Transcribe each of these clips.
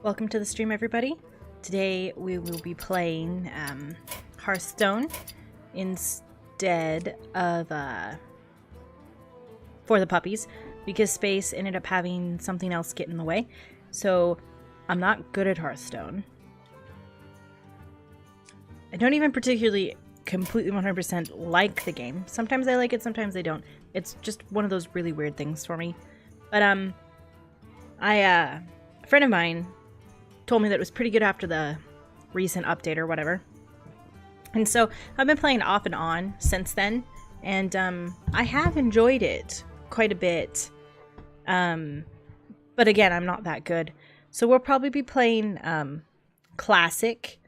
Welcome to the stream, everybody. Today we will be playing Hearthstone instead of For the Puppies, because Space ended up having something else get in the way. So I'm not good at Hearthstone. I don't even particularly completely 100% like the game. Sometimes I like it, sometimes I don't. It's just one of those really weird things for me. But a friend of mine told me that it was pretty good after the recent update or whatever. And so I've been playing off and on since then, and I have enjoyed it quite a bit. But again, I'm not that good. So we'll probably be playing classic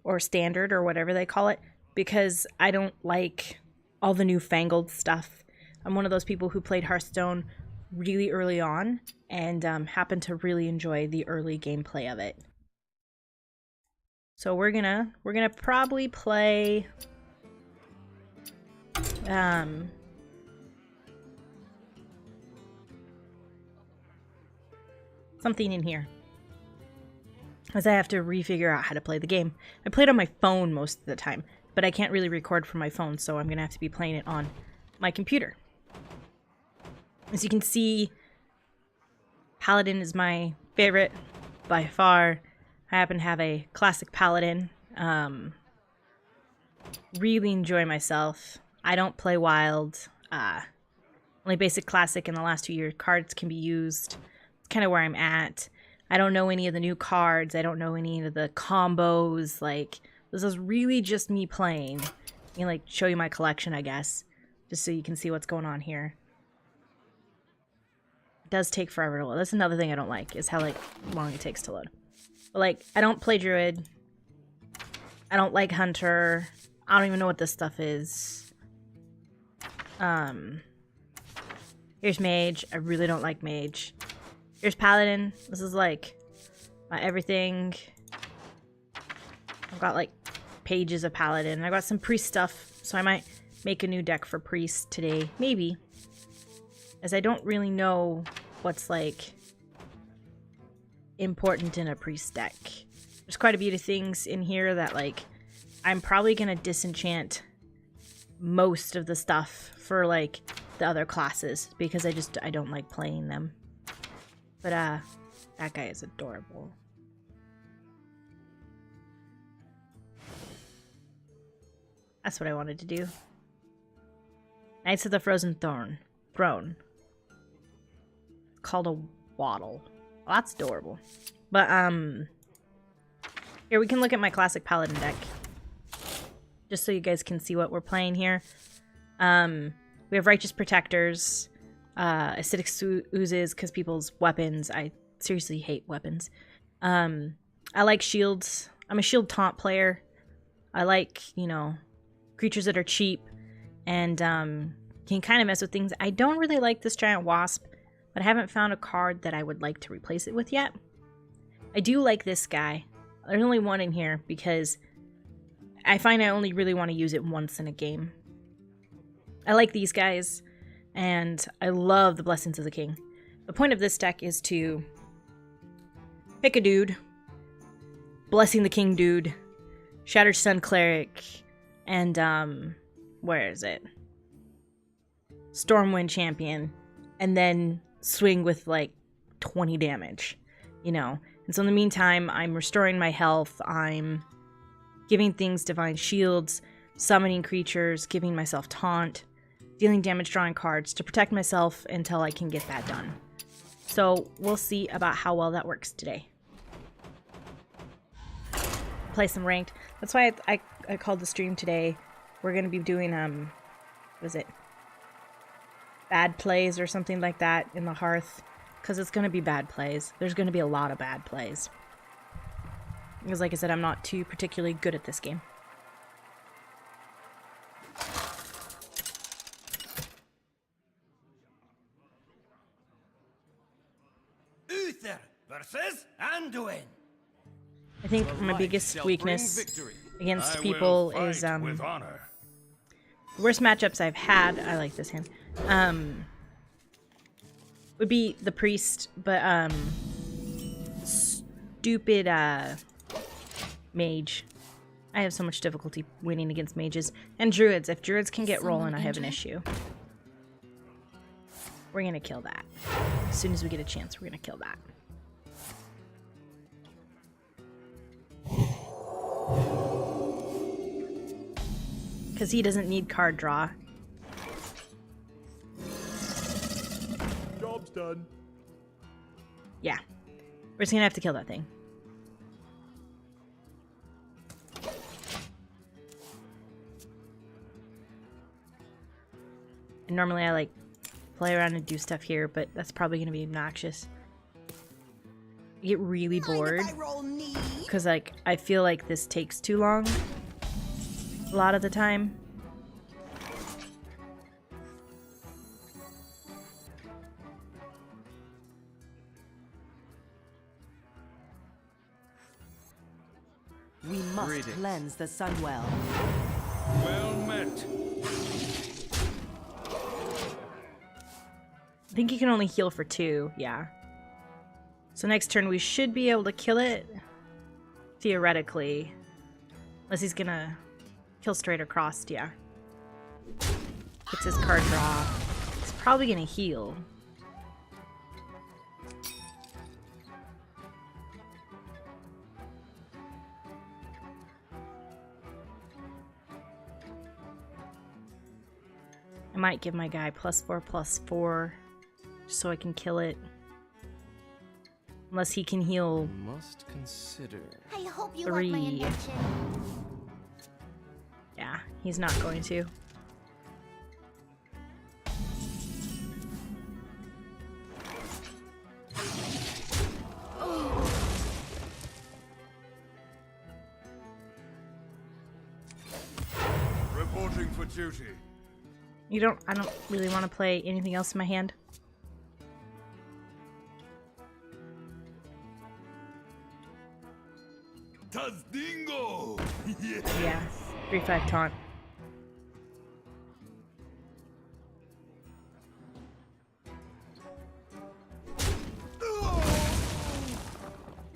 or standard or whatever they call it, because I don't like all the newfangled stuff. I'm one of those people who played Hearthstone really early on and happened to really enjoy the early gameplay of it. So we're gonna probably play something in here, as I have to refigure out how to play the game. I played on my phone most of the time, but I can't really record from my phone, so I'm gonna have to be playing it on my computer. As you can see, Paladin is my favorite by far. I happen to have a classic Paladin. Really enjoy myself. I don't play wild. Only basic classic in the last 2 years. Cards can be used. It's kind of where I'm at. I don't know any of the new cards. I don't know any of the combos. Like, this is really just me playing. I can like show you my collection, I guess, just so you can see what's going on here. Does take forever to load. That's another thing I don't like, is how like long it takes to load. But like, I don't play Druid. I don't like Hunter. I don't even know what this stuff is. Here's Mage. I really don't like Mage. Here's Paladin. This is like my everything. I've got like pages of Paladin. I got some Priest stuff, so I might make a new deck for Priest today. Maybe. As I don't really know what's like important in a Priest deck. There's quite a few things in here that like I'm probably gonna disenchant most of the stuff for like the other classes, because I don't like playing them. But that guy is adorable. That's what I wanted to do. Knights of the Frozen Throne. Called a waddle. Well, that's adorable. But here we can look at my classic Paladin deck, just so you guys can see what we're playing here. We have Righteous Protectors, Acidic Oozes, because people's weapons. I seriously hate weapons. I like shields. I'm a shield taunt player. I like, you know, creatures that are cheap and can kind of mess with things. I don't really like this giant wasp, but I haven't found a card that I would like to replace it with yet. I do like this guy. There's only one in here because I find I only really want to use it once in a game. I like these guys, and I love the Blessings of the King. The point of this deck is to pick a dude, Blessing the King dude, Shattered Sun Cleric, and where is it? Stormwind Champion, and then swing with like 20 damage, you know. And so in the meantime, I'm restoring my health, I'm giving things divine shields, summoning creatures, giving myself taunt, dealing damage, drawing cards to protect myself until I can get that done. So we'll see about how well that works today. Play some ranked. That's why I called the stream today. We're going to be doing, what is it? Bad plays or something like that in the Hearth. Because it's going to be bad plays. There's going to be a lot of bad plays. Because like I said, I'm not too particularly good at this game. Uther versus Anduin. I think my biggest weakness against people is the worst matchups I've had. I like this hand. would be the priest, but stupid mage. I have so much difficulty winning against mages. And druids. If druids can get rolling, I have an issue. We're gonna kill that. As soon as we get a chance, we're gonna kill that. Because he doesn't need card draw. Job's done. Yeah. We're just gonna have to kill that thing. And normally I like play around and do stuff here, but that's probably gonna be obnoxious. I get really bored because like I feel like this takes too long a lot of the time. We must cleanse the Sunwell. Well met. I think you can only heal for 2, yeah. So next turn we should be able to kill it, theoretically. Unless he's gonna kill straight across, yeah. Gets his card draw. He's probably gonna heal. I might give my guy +4/+4 just so I can kill it. Unless he can heal Must consider. I hope you 3. like my invention. Yeah, he's not going to. Reporting for duty. I don't really want to play anything else in my hand. Tazdingo! Yeah, 3/5 taunt.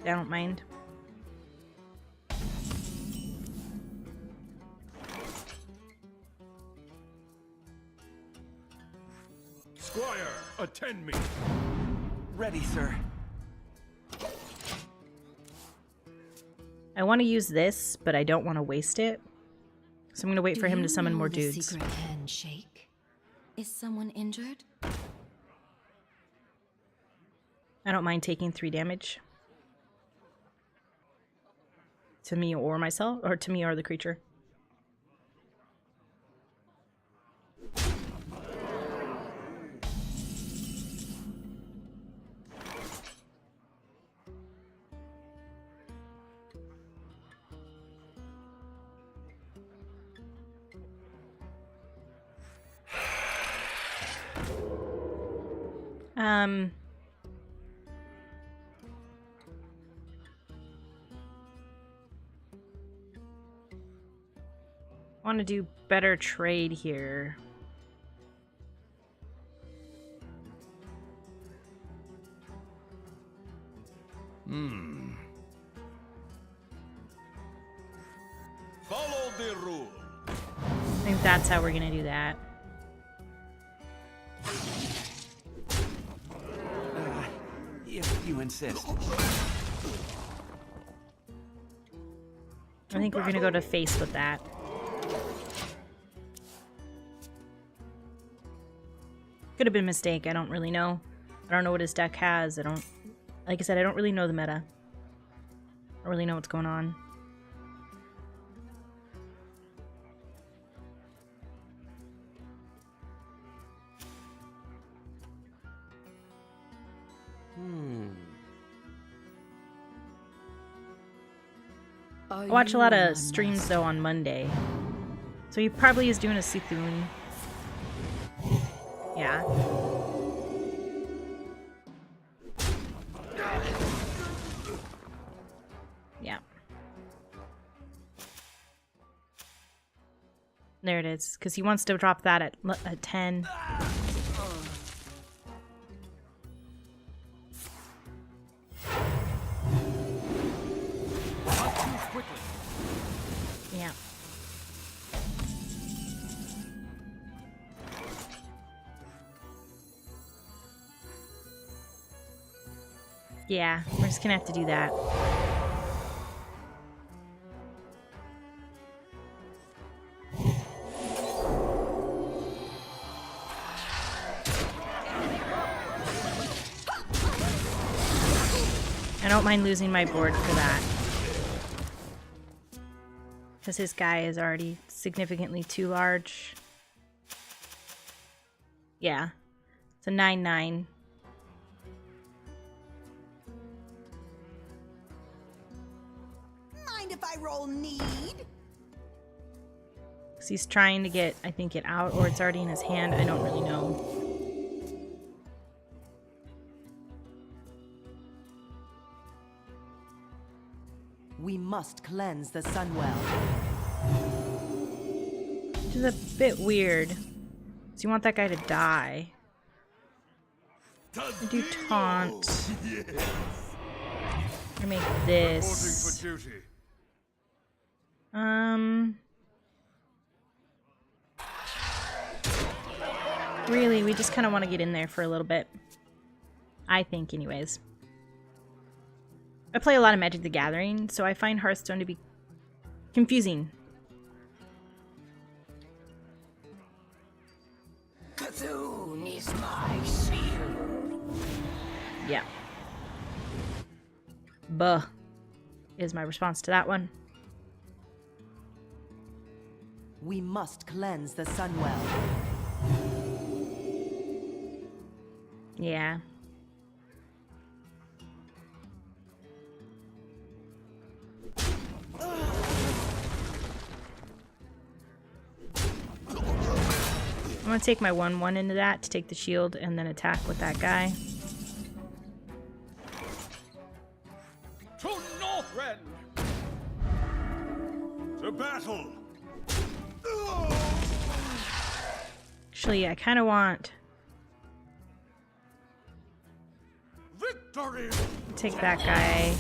I don't mind. Squire, attend me. Ready, sir. I want to use this, but I don't want to waste it. So I'm going to wait for him to summon more The dudes. secret handshake. Is someone injured? I don't mind taking 3 damage. To me or myself, or to me or the creature. I want to do better trade here. Follow the rule. I think that's how we're gonna do that. If you insist. I think we're gonna go to face with that. Could have been a mistake, I don't really know. I don't know what his deck has. Like I said, I don't really know the meta. I don't really know what's going on. I watch a lot of streams though on Monday. So he probably is doing a Sithun. Yeah. Yeah. There it is, because he wants to drop that at 10. Yeah, we're just gonna have to do that. I don't mind losing my board for that. Because his guy is already significantly too large. Yeah. It's a 9/9. Mind if I roll need? So he's trying to get, I think, it out, or it's already in his hand. I don't really know. We must cleanse the Sunwell. Which is a bit weird. So you want that guy to die. I do taunt. I make this. Reporting for duty. Really, we just kind of want to get in there for a little bit. I think, anyways. I play a lot of Magic the Gathering, so I find Hearthstone to be confusing. Cthulhu is my shield. Yeah. Buh is my response to that one. We must cleanse the Sunwell. Yeah. I'm gonna take my 1/1 into that to take the shield and then attack with that guy. To Northrend! To battle! Actually, I kind of want Victory! take that guy.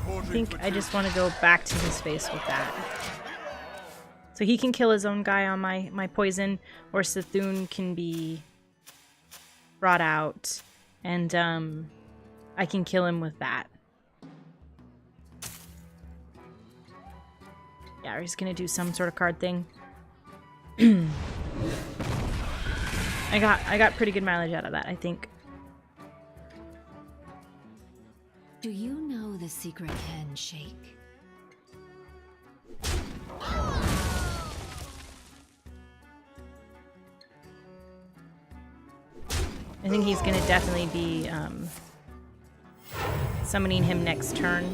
I think I just want to go back to his face with that. So he can kill his own guy on my poison, or Sethune can be brought out, and I can kill him with that. Yeah, he's gonna do some sort of card thing. I got pretty good mileage out of that, I think. Do you know the secret handshake? I think he's gonna definitely be summoning him next turn.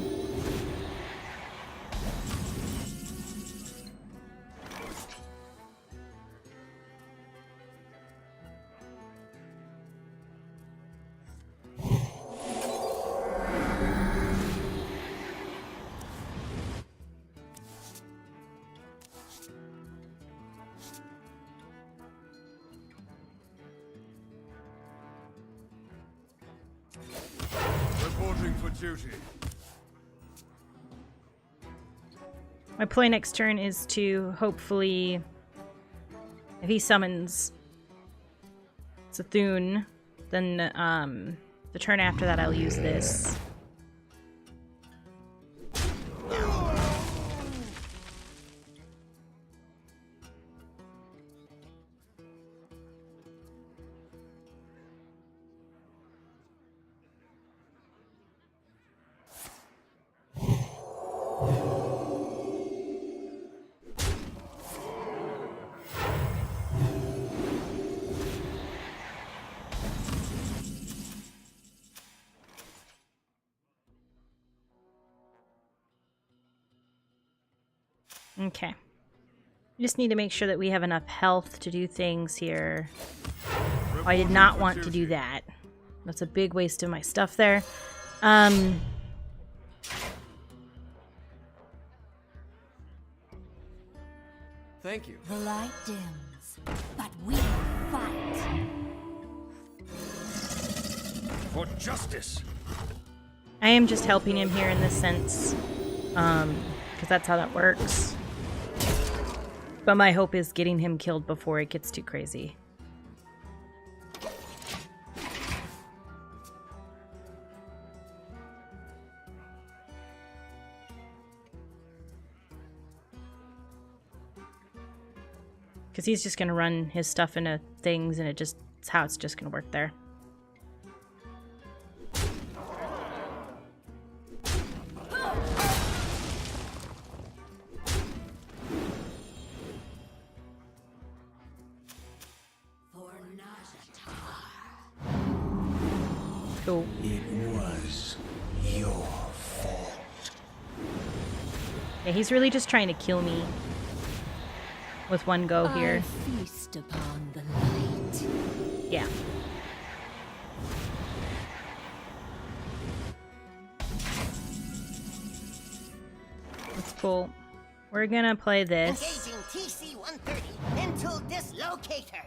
Reporting for duty. My play next turn is to hopefully, if he summons Sethune, then the turn after that I'll use this. Okay. We just need to make sure that we have enough health to do things here. Oh, I did not want to do that. That's a big waste of my stuff there. Thank you. The light dims, but we fight. For justice! I am just helping him here in this sense. Because that's how that works. But my hope is getting him killed before it gets too crazy. Because he's just going to run his stuff into things, and it's how it's just going to work there. Cool. It was your fault. Yeah, he's really just trying to kill me with one go here. I feast upon the light. Yeah. That's cool. We're gonna play this. Engaging TC-130 into dislocator.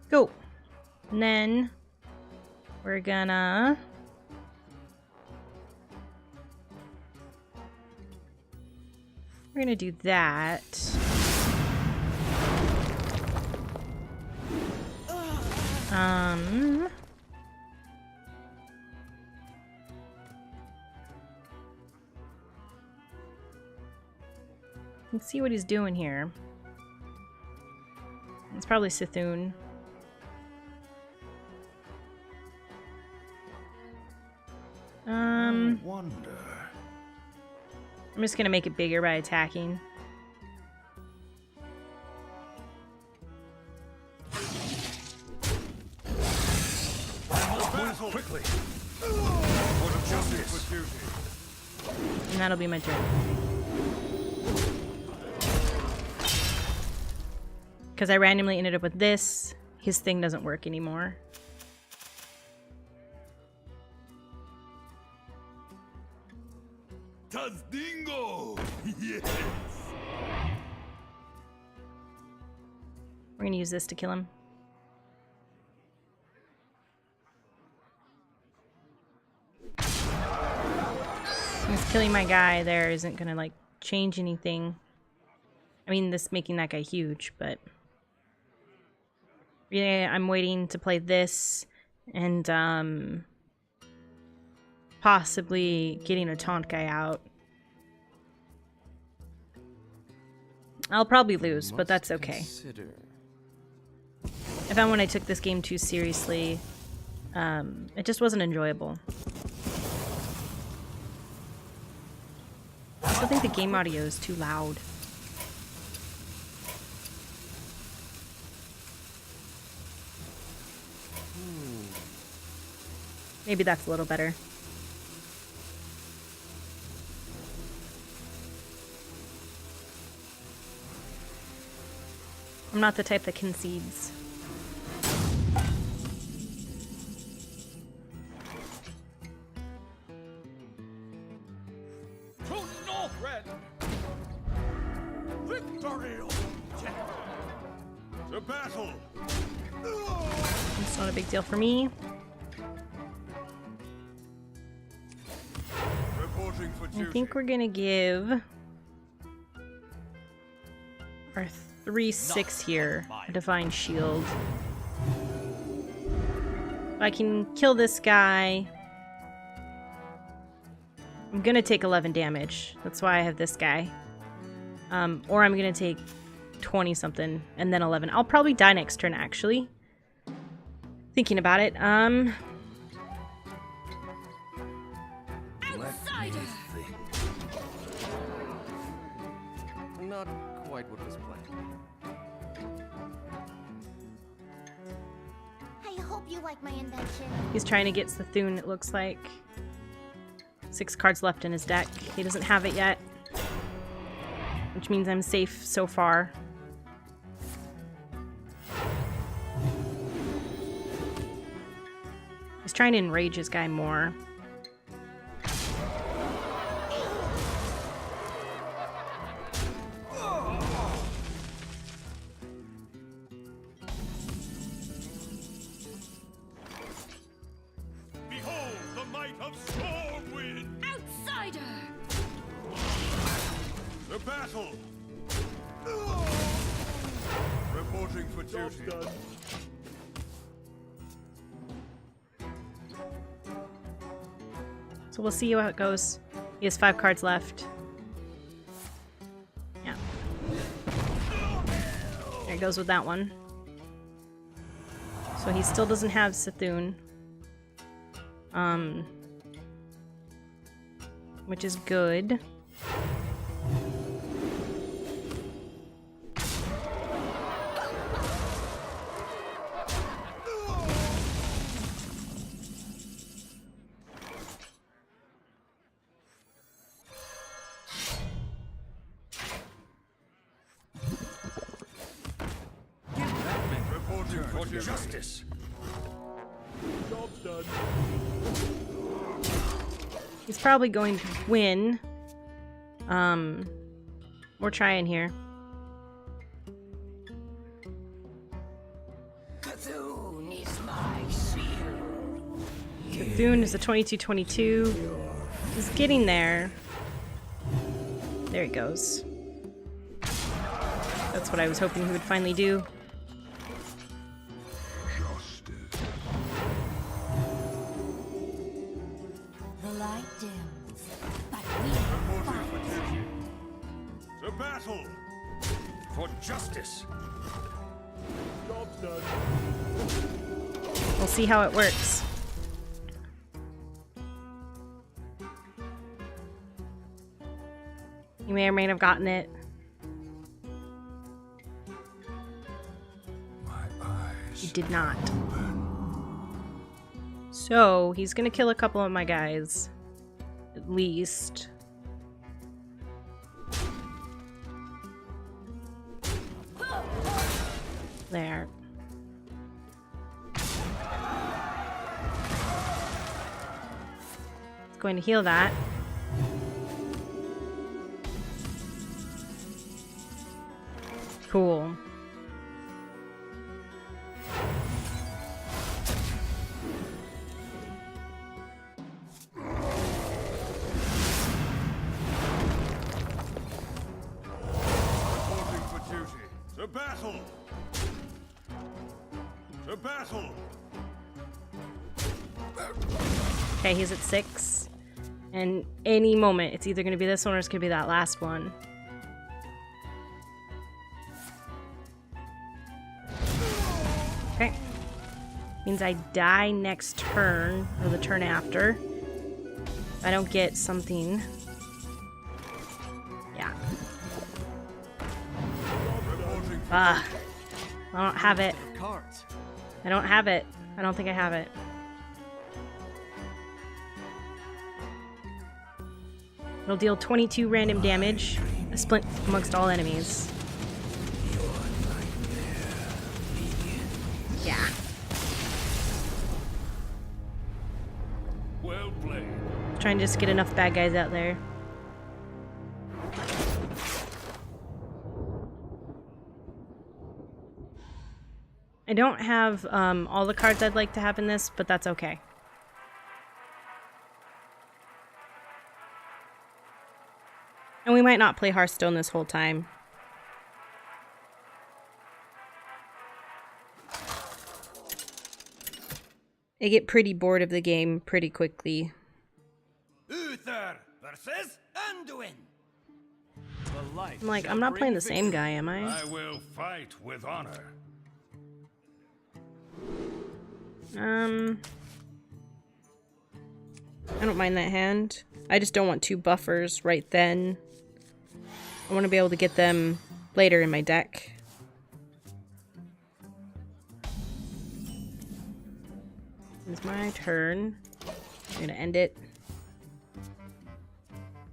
Go. And then we're gonna do that. Let's see what he's doing here. It's probably Sithun. Wonder. I'm just gonna make it bigger by attacking. Battle quickly. For justice. For duty. And that'll be my turn. Because I randomly ended up with this, his thing doesn't work anymore. Tazdingo! Yes! We're gonna use this to kill him. Just killing my guy there isn't gonna like change anything. I mean, this making that guy huge, but yeah, I'm waiting to play this and possibly getting a taunt guy out. I'll probably lose, but that's okay. I found when I took this game too seriously, it just wasn't enjoyable. I still think the game audio is too loud. Maybe that's a little better. I'm not the type that concedes. To Northrend! Victory! To battle! It's not a big deal for me. Reporting for duty. I think we're gonna give our 3/6 here a divine shield. If I can kill this guy, I'm gonna take 11 damage. That's why I have this guy. Or I'm gonna take 20 something and then 11. I'll probably die next turn, actually. Thinking about it. Not quite what was planned. I hope you like my invention. He's trying to get Sithun, it looks like. 6 cards left in his deck. He doesn't have it yet. Which means I'm safe so far. He's trying to enrage his guy more. Behold the might of Stormwind! Outsider! The battle! Reporting for duty. So we'll see how it goes. He has 5 cards left. Yeah. There goes with that one. So he still doesn't have Sithun. Which is good. For justice. Job's done. He's probably going to win. We're trying here. Cthulhu is my shield. Bethune is a 22-22. He's getting there. There he goes. That's what I was hoping he would finally do. The light dims, but we Reporting for duty. To battle. For justice. Job's done. We'll see how it works. You may or may not have gotten it. You did not. So, he's gonna kill a couple of my guys. At least. There. It's going to heal that. Cool. Reporting for duty. To battle. To battle. Okay, he's at 6. And any moment, it's either going to be this one or it's going to be that last one. Okay. Means I die next turn, or the turn after. If I don't get something. Yeah. Reporting for Ah. I don't have it. Cards. I don't have it. I don't think I have it. It'll deal 22 random damage, a splint amongst all enemies. Yeah. well played. Trying to just get enough bad guys out there. I don't have all the cards I'd like to have in this, but that's okay. And we might not play Hearthstone this whole time. I get pretty bored of the game pretty quickly. Uther versus Anduin. The light. I'm like, shall I'm not bring playing the same victory. guy, am I? I will fight with honor. I don't mind that hand. I just don't want 2 buffers right then. I want to be able to get them later in my deck. It's my turn. I'm gonna end it.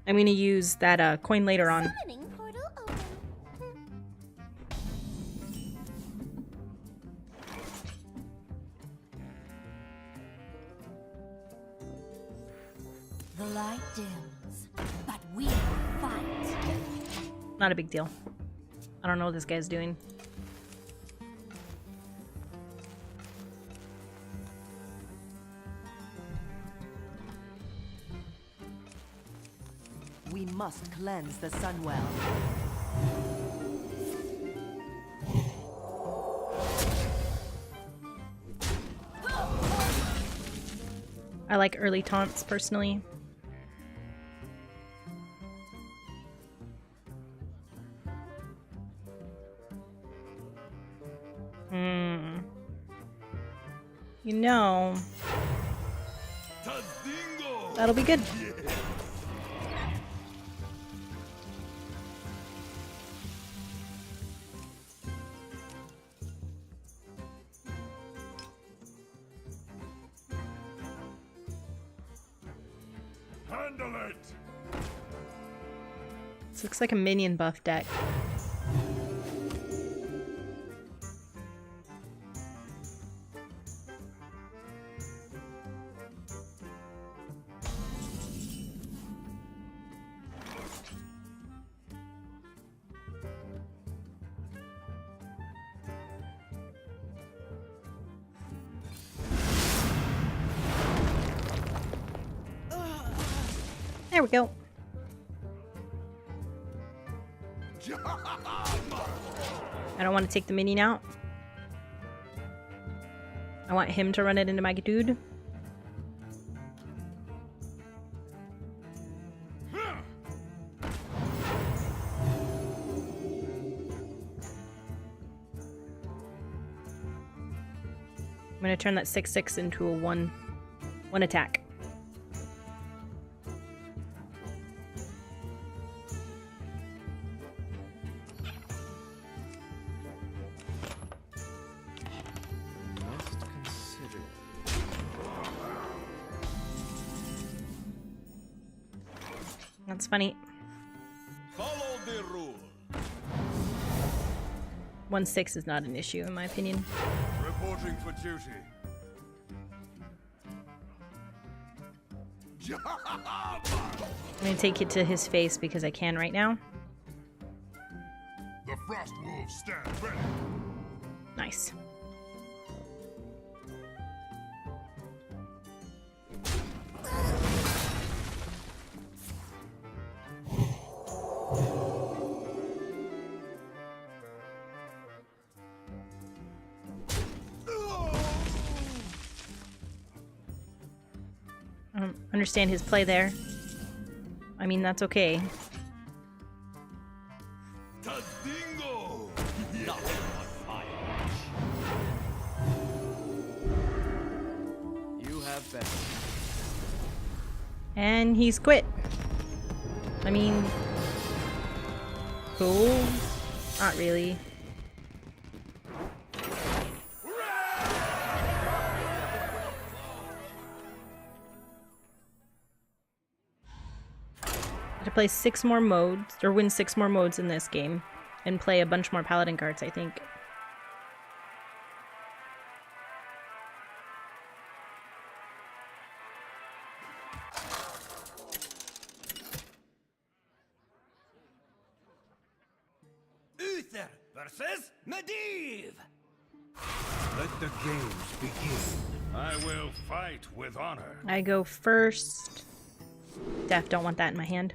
I'm gonna use that coin later on. Summoning portal open. The light dims, but we fight. Not a big deal. I don't know what this guy's doing. We must cleanse the Sunwell. I like early taunts personally. You know, Tadingo! that'll be good. Handle it! This looks like a minion buff deck. There we go. I don't want to take the minion out. I want him to run it into my dude. I'm gonna turn that 6/6 into a one attack. Must consider. That's funny. Follow the rule. 1/6 is not an issue in my opinion. Reporting for duty. I'm gonna take it to his face because I can right now. The frost wolves stand ready. Nice. I don't understand his play there. I mean, that's okay. Tadingo! You have better. And he's quit. I mean, cool. Not really. To play 6 more modes, or win 6 more modes in this game, and play a bunch more paladin cards, I think. Uther versus Medivh! Let the games begin. I will fight with honor. I go first. Def, don't want that in my hand.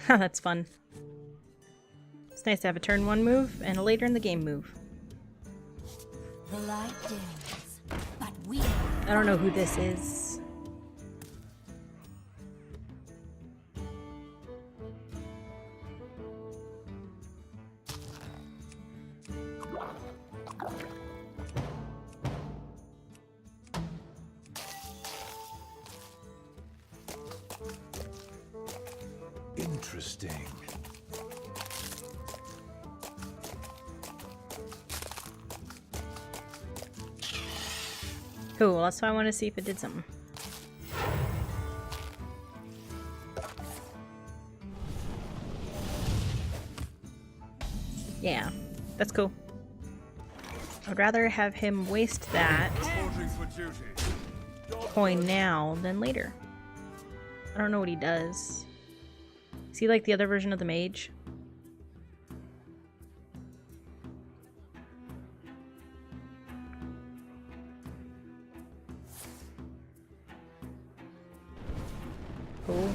That's fun. It's nice to have a turn 1 move and a later in the game move. The light dims, but we I don't know who this is. Interesting. Cool, that's why I want to see if it did something. Yeah, that's cool. I would rather have him waste that Reporting for duty. coin now than later. I don't know what he does. Is he like the other version of the mage? Cool.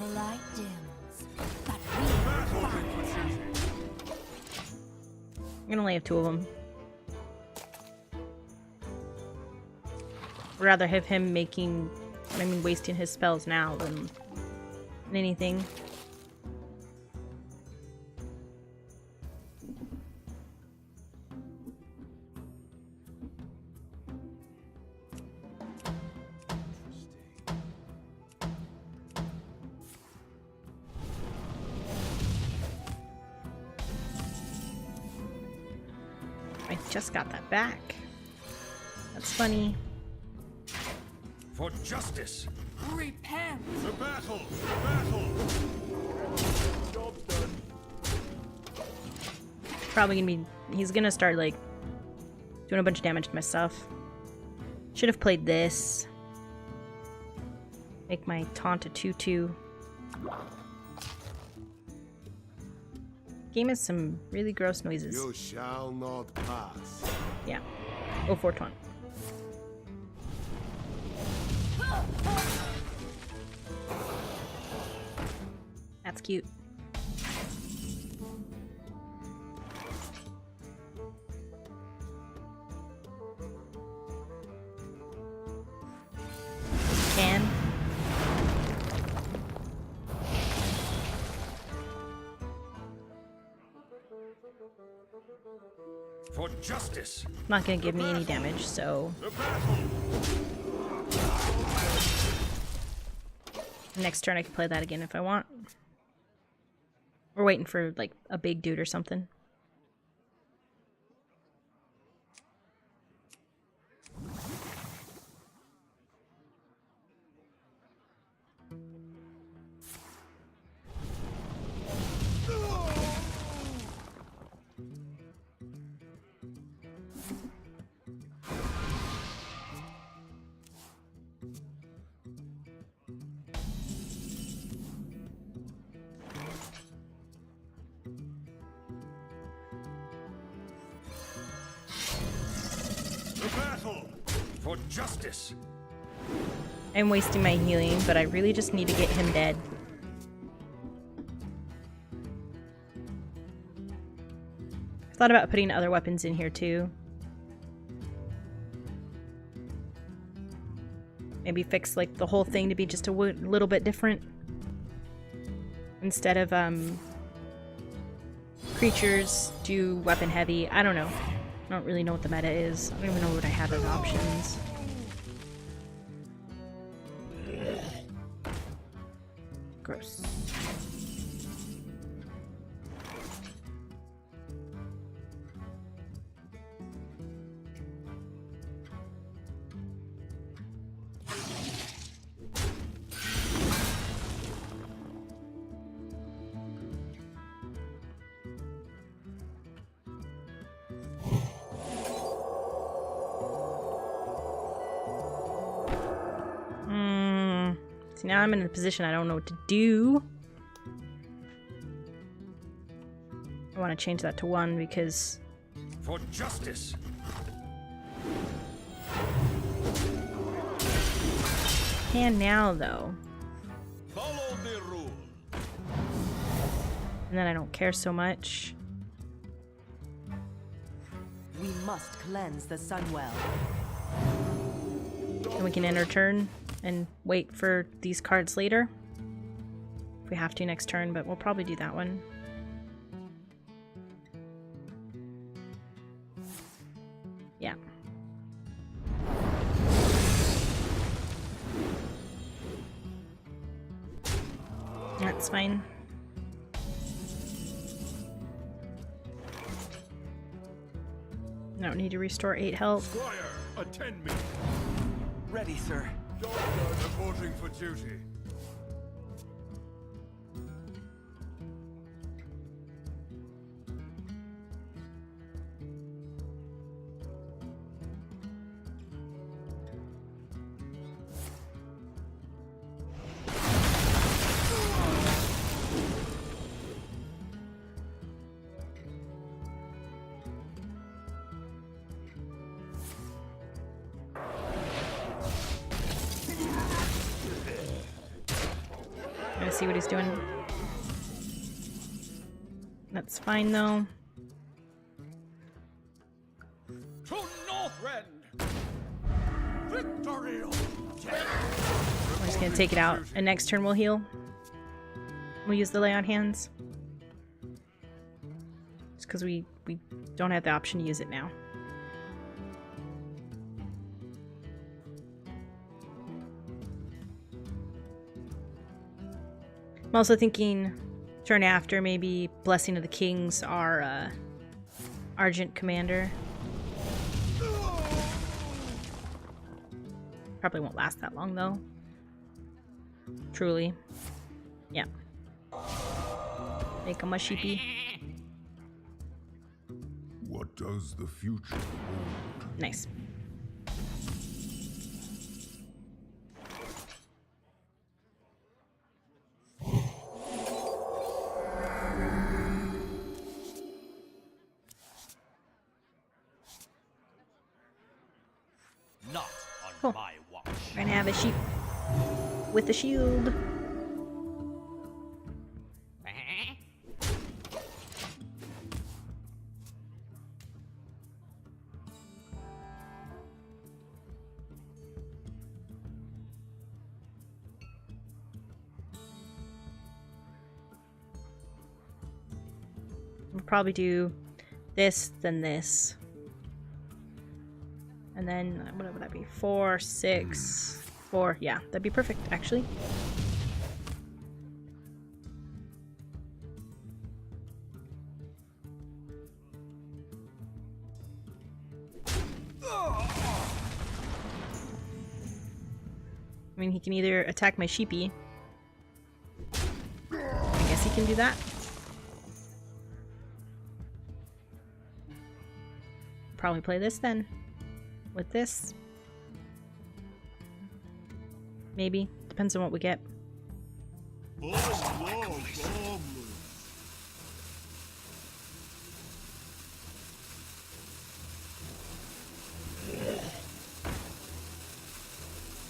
the light dims, but we Reporting for duty. I'm gonna only have 2 of them. I'd rather have him wasting his spells now than anything. I just got that back. That's funny. For justice. Repent! The battle! The battle! Job's done. Probably gonna be. He's gonna start like doing a bunch of damage to my stuff. Should have played this. Make my taunt a 2/2. Game has some really gross noises. You shall not pass. Yeah. Oh, 420. That's cute. Can. For justice. Not gonna give me any damage, so The battle. next turn I can play that again if I want. We're waiting for like a big dude or something. The battle. For justice. I'm wasting my healing, but I really just need to get him dead. I thought about putting other weapons in here too. Maybe fix like the whole thing to be just a little bit different. Instead of creatures do weapon heavy. I don't know. I don't really know what the meta is. I don't even know what I have as options. Gross. See, now I'm in a position I don't know what to do. I want to change that to 1 because For justice. I can now though. Follow the rule. And then I don't care so much. We must cleanse the Sunwell. And we can enter turn and wait for these cards later. If we have to next turn, but we'll probably do that one. Yeah. That's fine. I don't need to restore 8 health. Squire, attend me. Ready, sir. Job done. Reporting for duty. Gonna see what he's doing. That's fine though. To Northrend. Victory gonna take it out, and next turn we'll heal. We'll use the lay on hands. Just because we don't have the option to use it now. I'm also thinking turn after, maybe Blessing of the Kings, our Argent Commander. Probably won't last that long though. Truly. Yeah. Make him a sheepy. What does the future hold? Nice. Not on Cool. my watch. We're gonna have a sheep with a shield. We'll probably do this, then this. And then, what would that be? 4, 6, 4. Yeah, that'd be perfect, actually. I mean, he can either attack my sheepy. I guess he can do that. Probably play this then. With this. Maybe. Depends on what we get.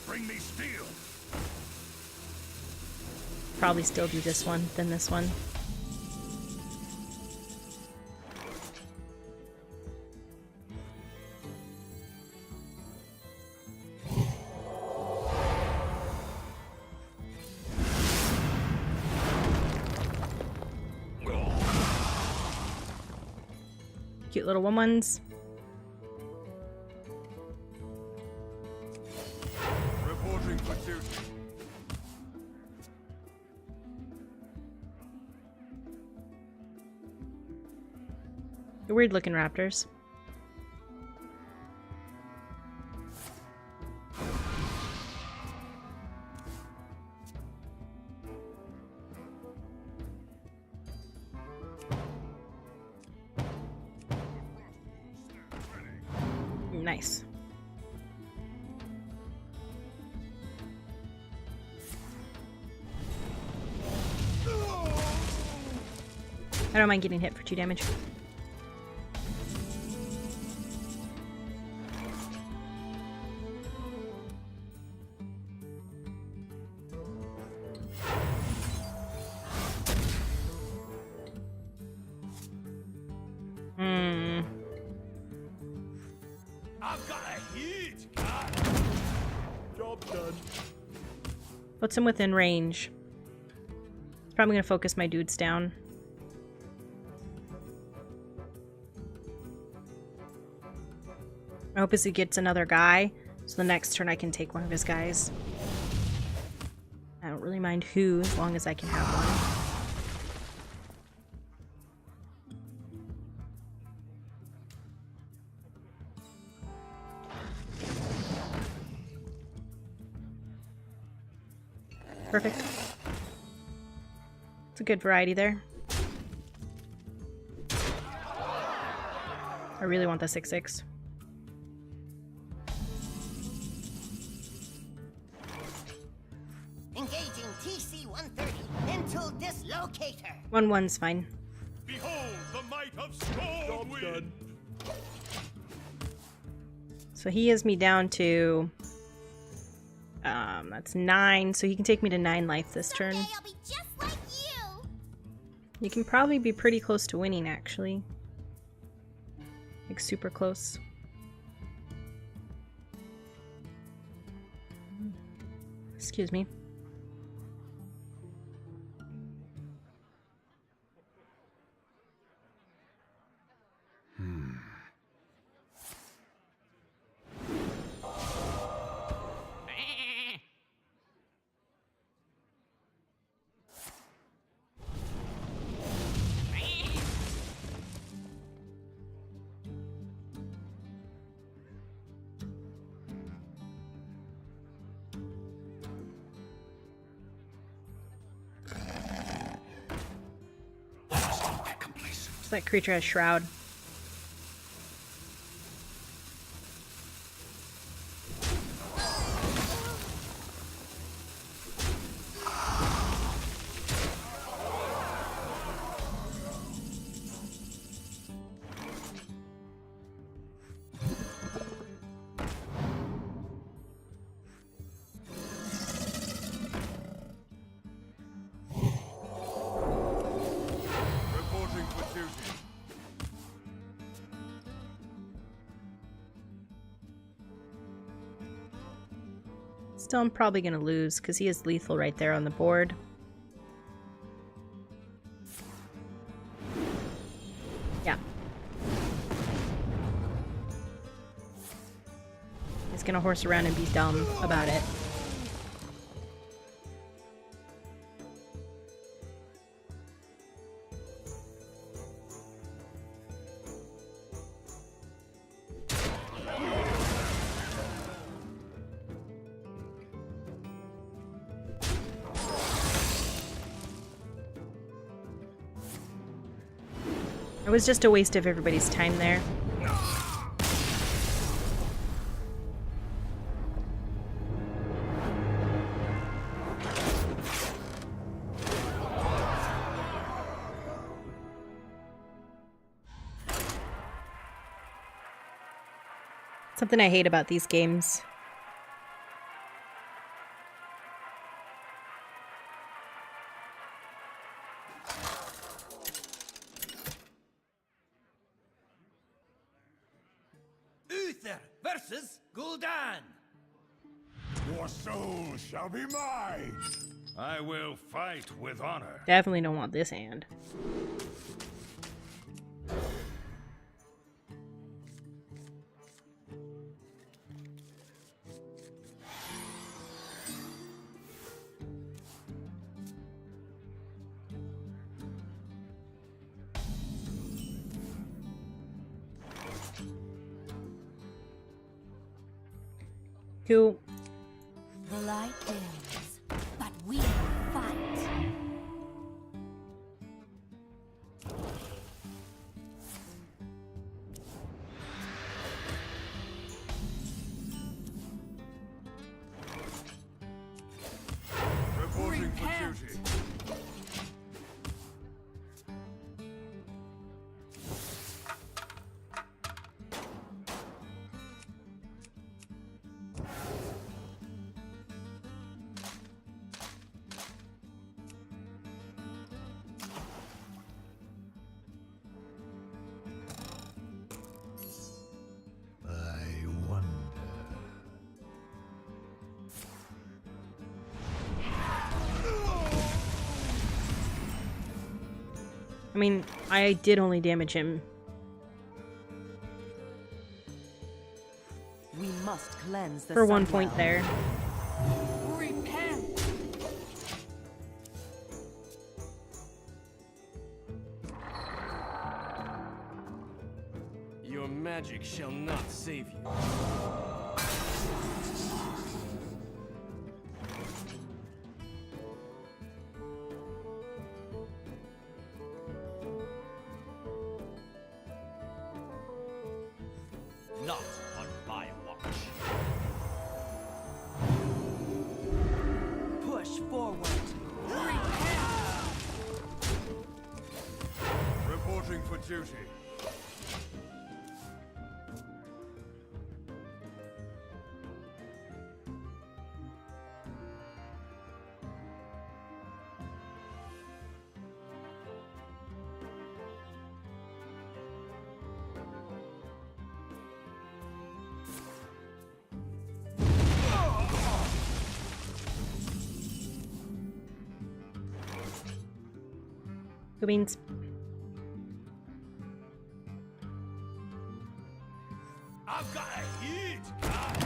Bring me steel. Probably still do this one, then this one. Cute little ones. Reporting for duty. They're weird looking raptors. Nice. I don't mind getting hit for 2 damage. I've got a huge gun. Job done. Puts him within range. Probably gonna focus my dudes down. My hope is he gets another guy, so the next turn I can take one of his guys. I don't really mind who, as long as I can have one. Perfect. It's a good variety there. I really want the 6/6. Engaging TC-130 into dislocator. 1/1's fine. Behold the might of storm Job wind. done. So he has me down to... that's 9, so he can take me to 9 life this turn. Someday I'll be just like you. You can probably be pretty close to winning, actually. Like, super close. Excuse me. that creature has Shroud. Reporting for duty. Still, I'm probably going to lose because he is lethal right there on the board. Yeah. He's going to horse around and be dumb about it. It was just a waste of everybody's time there. Something I hate about these games. Uther versus Gul'dan. Your soul shall be mine. I will fight with honor. Definitely don't want this hand. Cool. The light ends, but we fight. Reporting for duty. I wonder. I mean, I did only damage him. We must cleanse the For 1 Sunwell. point there. Repent! Your magic shall not save you. Not on my watch. Push forward. Reporting for duty. Cool beans. I've got a huge card.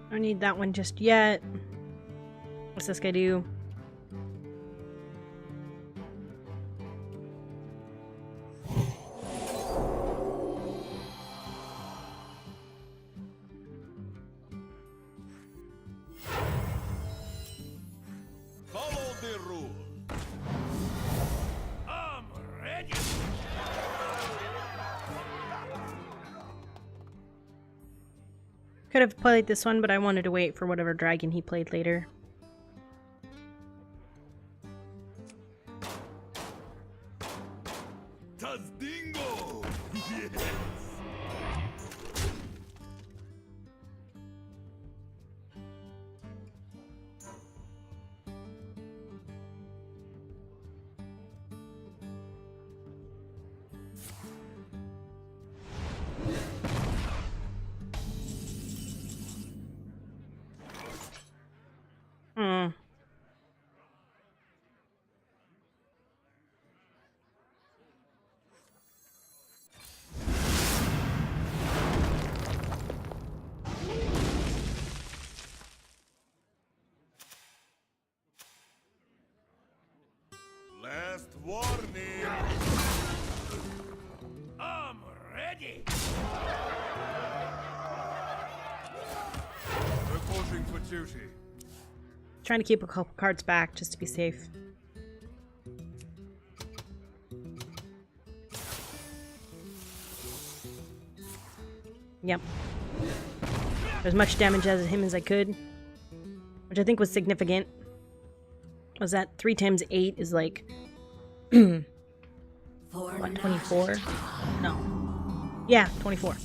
I don't need that one just yet. What's this guy do? Could have played this one, but I wanted to wait for whatever dragon he played later. Tazdingo! Yes! Hmm. Last warning! I'm ready! Reporting for duty. Trying to keep a couple cards back just to be safe. Yep. As much damage as him as I could, which I think was significant. Was that 3 times 8 is like what, 24? No. Yeah, 24.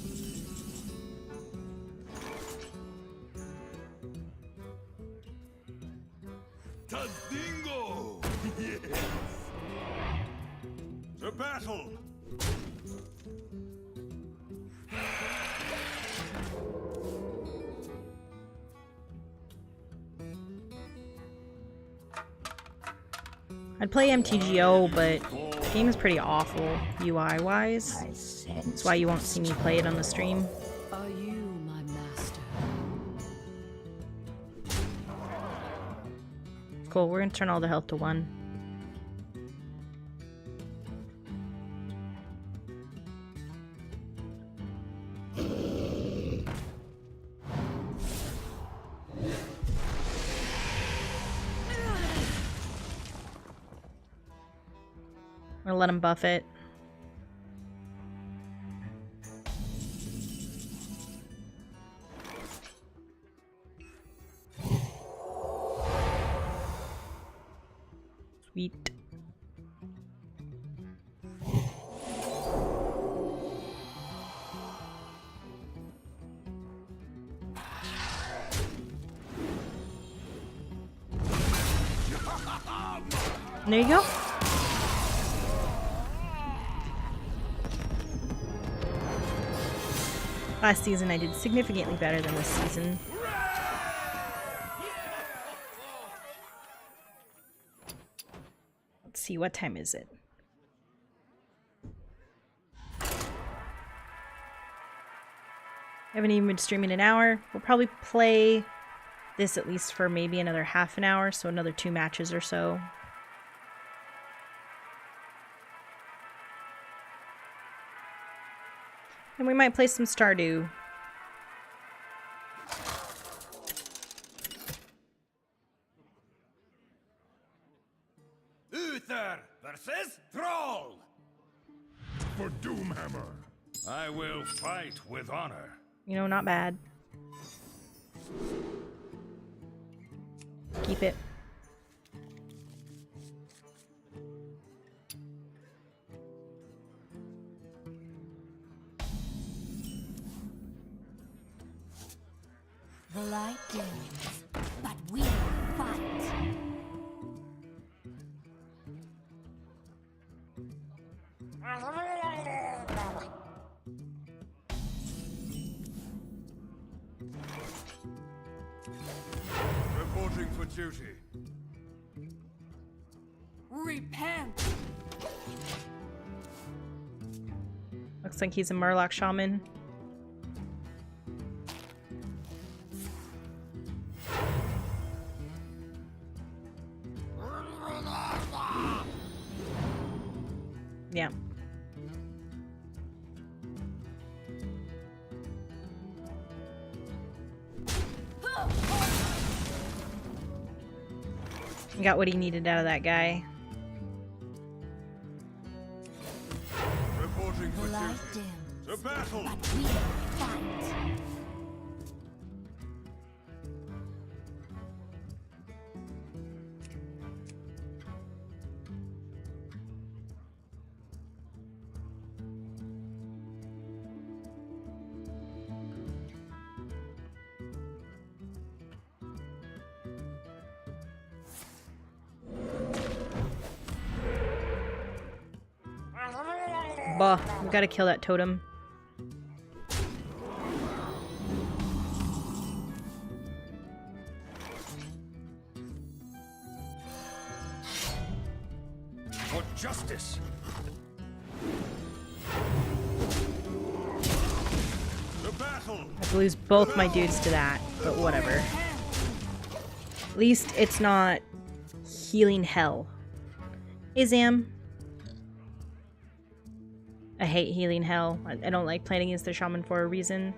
Tazdingo! Yes! To battle! I'd play MTGO, but the game is pretty awful UI-wise. That's why you won't see me play it on the stream. Are you my master? Cool, we're gonna turn all the health to 1. I'm gonna let him buff it. Sweet. And there you go. Last season I did significantly better than this season. Let's see, what time is it? I haven't even been streaming an hour. We'll probably play this at least for maybe another half an hour, so another 2 matches or so. And we might play some Stardew. Uther versus Troll! For Doomhammer. I will fight with honor. You know, not bad. Keep it. The light dims, but we will fight. Reporting for duty. Repent! Looks like he's a Murloc Shaman. Yeah. Got what he needed out of that guy. Reporting for The light duty. dims, To battle! but we will fight. Bah, we gotta kill that totem. For justice. The battle. I have to lose both my dudes to that, but whatever. At least it's not healing hell. Izam. I hate healing hell. I don't like playing against the shaman for a reason.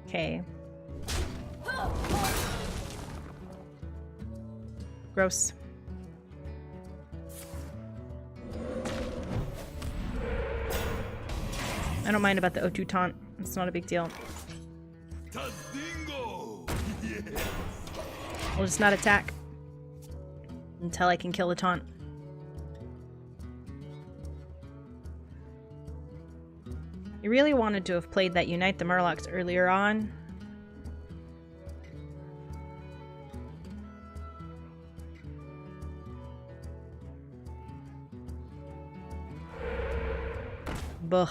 Okay. Gross. I don't mind about the O2 taunt. It's not a big deal. Tadingo! Yes. I'll just not attack until I can kill the taunt. You really wanted to have played that Unite the Murlocs earlier on. Buh.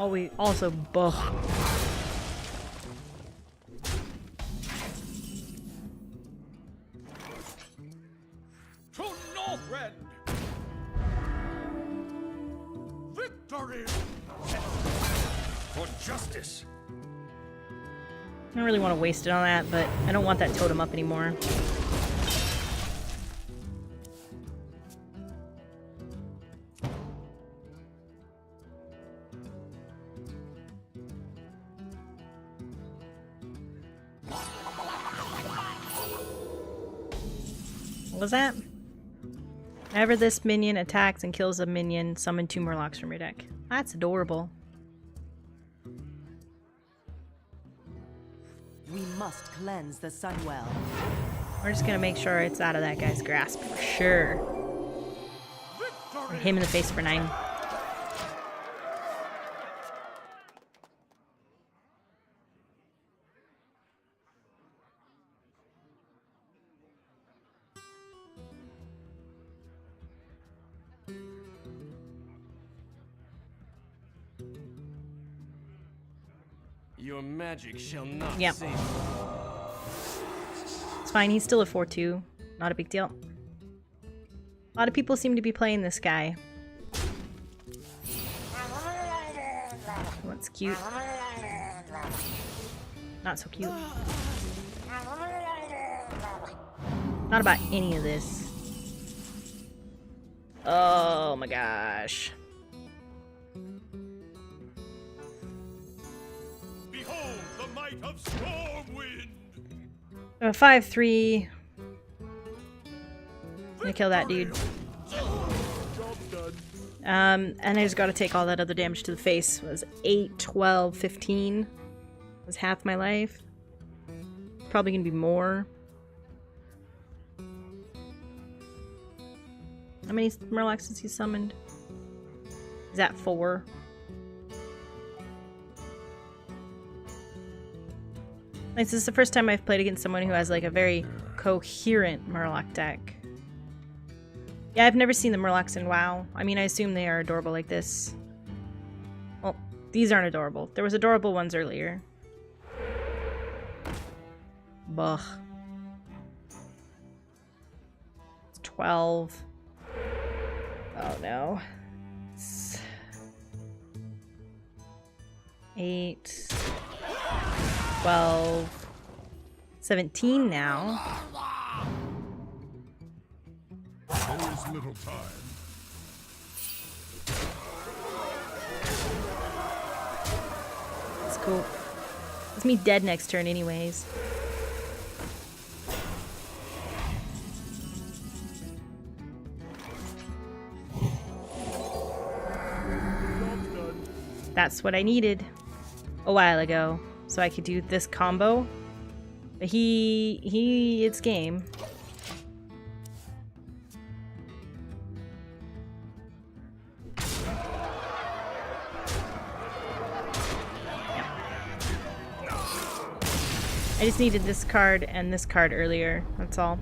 Oh, we also buh. To Northrend! Victory! For justice. I don't really want to waste it on that, but I don't want that totem up anymore. What was that? Whenever this minion attacks and kills a minion, summon 2 Murlocs from your deck. That's adorable. We must cleanse the Sunwell. We're just gonna make sure it's out of that guy's grasp for sure. Hit him in the face for 9. Your magic shall not Yep. save. It's fine, he's still a 4-2. Not a big deal. A lot of people seem to be playing this guy. What's cute? Not so cute. Not about any of this. Oh my gosh. Behold the might of Stormwind! 5-3. Gonna kill that dude. Job done. And I just gotta take all that other damage to the face. It was 8, 12, 15. It was half my life. Probably gonna be more. How many Murlocs has he summoned? Is that 4? This is the first time I've played against someone who has like a very coherent Murloc deck. Yeah, I've never seen the Murlocs in WoW. I mean, I assume they are adorable like this. Well, these aren't adorable. There was adorable ones earlier. Buh. It's 12. Oh no. It's 8. 12. 17 now. There is little time. It's cool. It's me dead next turn anyways. Job done. That's what I needed a while ago. So I could do this combo. But it's game. I just needed this card and this card earlier, that's all.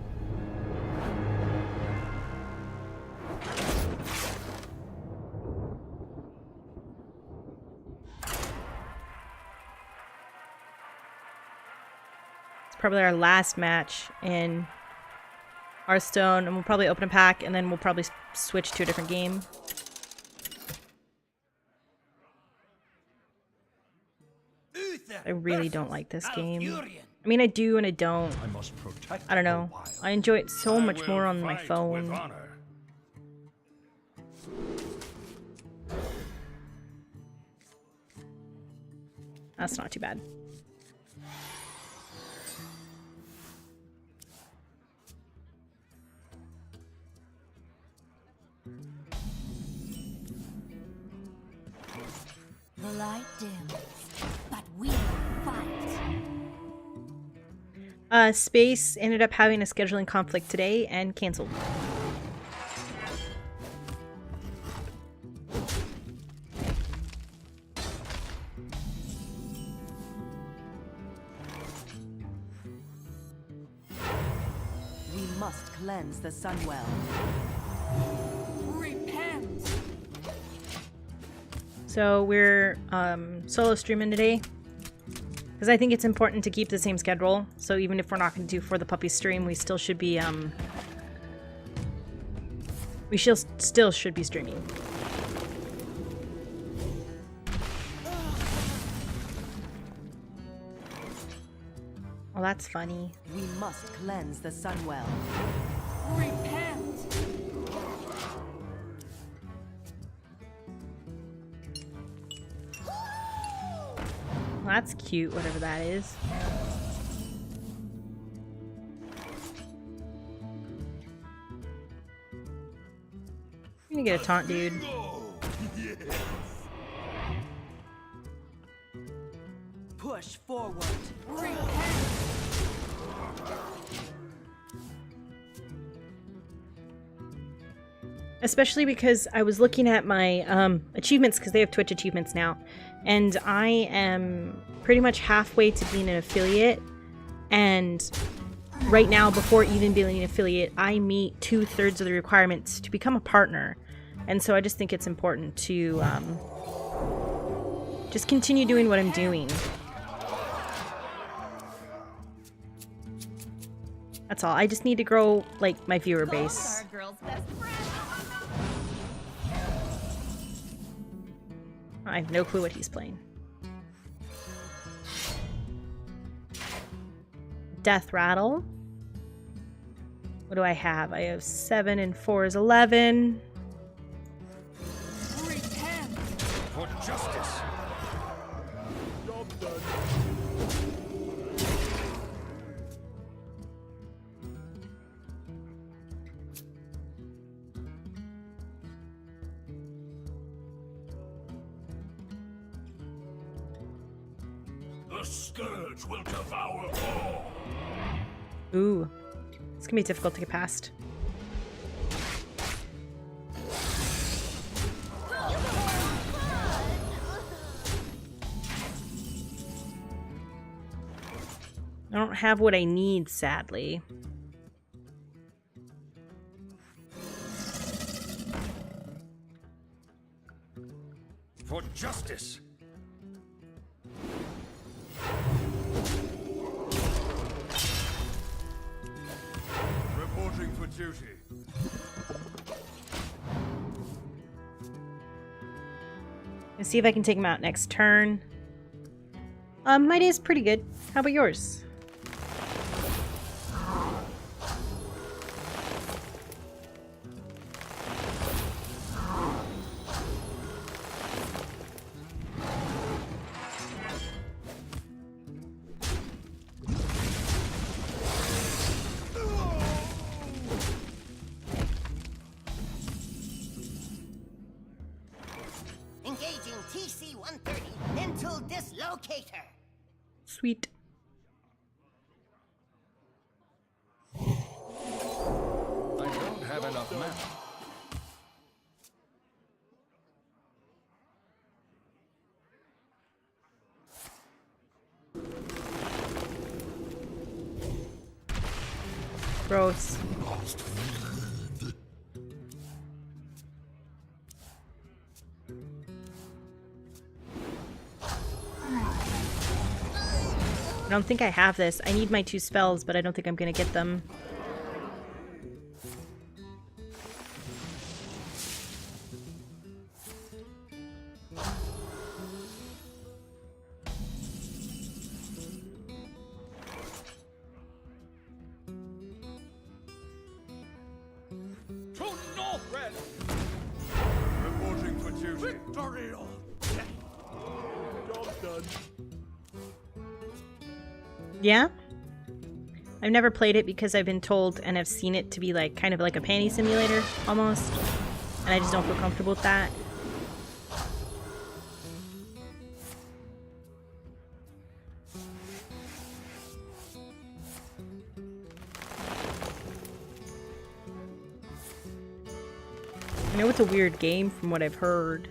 It's probably our last match in Hearthstone, and we'll probably open a pack, and then we'll probably switch to a different game. I really don't like this game. I mean, I do and I don't. I must protect I don't know. I enjoy it so much more on my phone. That's not too bad. The light dims, but we will fight. Space ended up having a scheduling conflict today and canceled. We must cleanse the Sunwell. Repent. So we're solo streaming today because I think it's important to keep the same schedule. So even if we're not going to do For the Puppy stream, we still should be still should be streaming. Well, that's funny. We must cleanse the Sunwell. Repent. Well, that's cute, whatever that is. I'm gonna get a taunt, dude. Push forward. Especially because I was looking at my achievements, because they have Twitch achievements now, and I am pretty much halfway to being an affiliate, and right now, before even being an affiliate, I meet 2/3 of the requirements to become a partner, and so I just think it's important to just continue doing what I'm doing. That's all. I just need to grow, like, my viewer base. I have no clue what he's playing. Death Rattle. What do I have? I have 7 and 4 is 11. For justice. Job done. The scourge will devour all. Ooh. It's gonna be difficult to get past. I don't have what I need, sadly. For justice. Reporting for duty. Let's see if I can take him out next turn. My day's pretty good. How about yours? Engaging TC-130 mental dislocator. Sweet. I don't have enough mana. Gross. I don't think I have this. I need my 2 spells, but I don't think I'm gonna get them. To Northred! Reporting for duty. Victory! Job done. Yeah? I've never played it because I've been told and have seen it to be like kind of like a panty simulator almost. And I just don't feel comfortable with that. I know it's a weird game from what I've heard.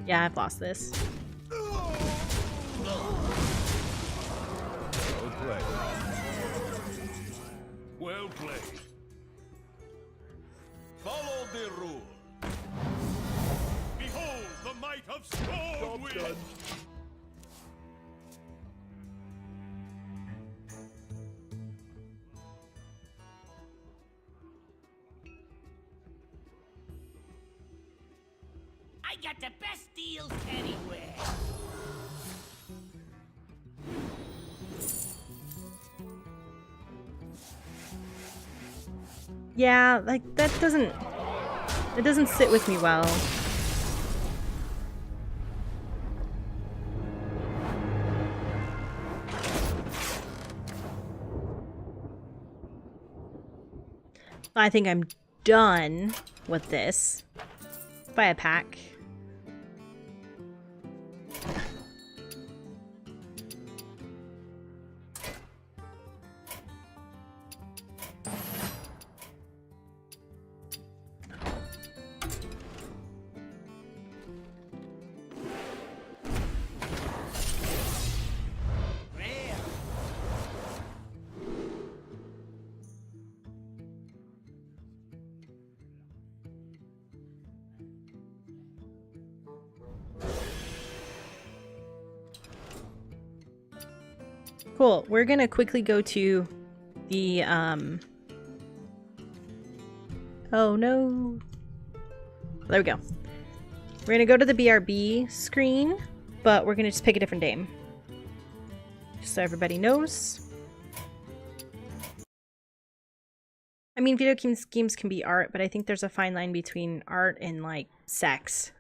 Yeah, I've lost this. Well played. Well played. Follow the rule. Behold the might of Job Stormwind! done. I got the best deals anywhere. Yeah, like that doesn't... It doesn't sit with me well. I think I'm done with this. Buy a pack. Cool. We're gonna quickly go to the, oh no. There we go. We're gonna go to the BRB screen, but we're gonna just pick a different name. Just so everybody knows. I mean, video games can be art, but I think there's a fine line between art and, like, sex.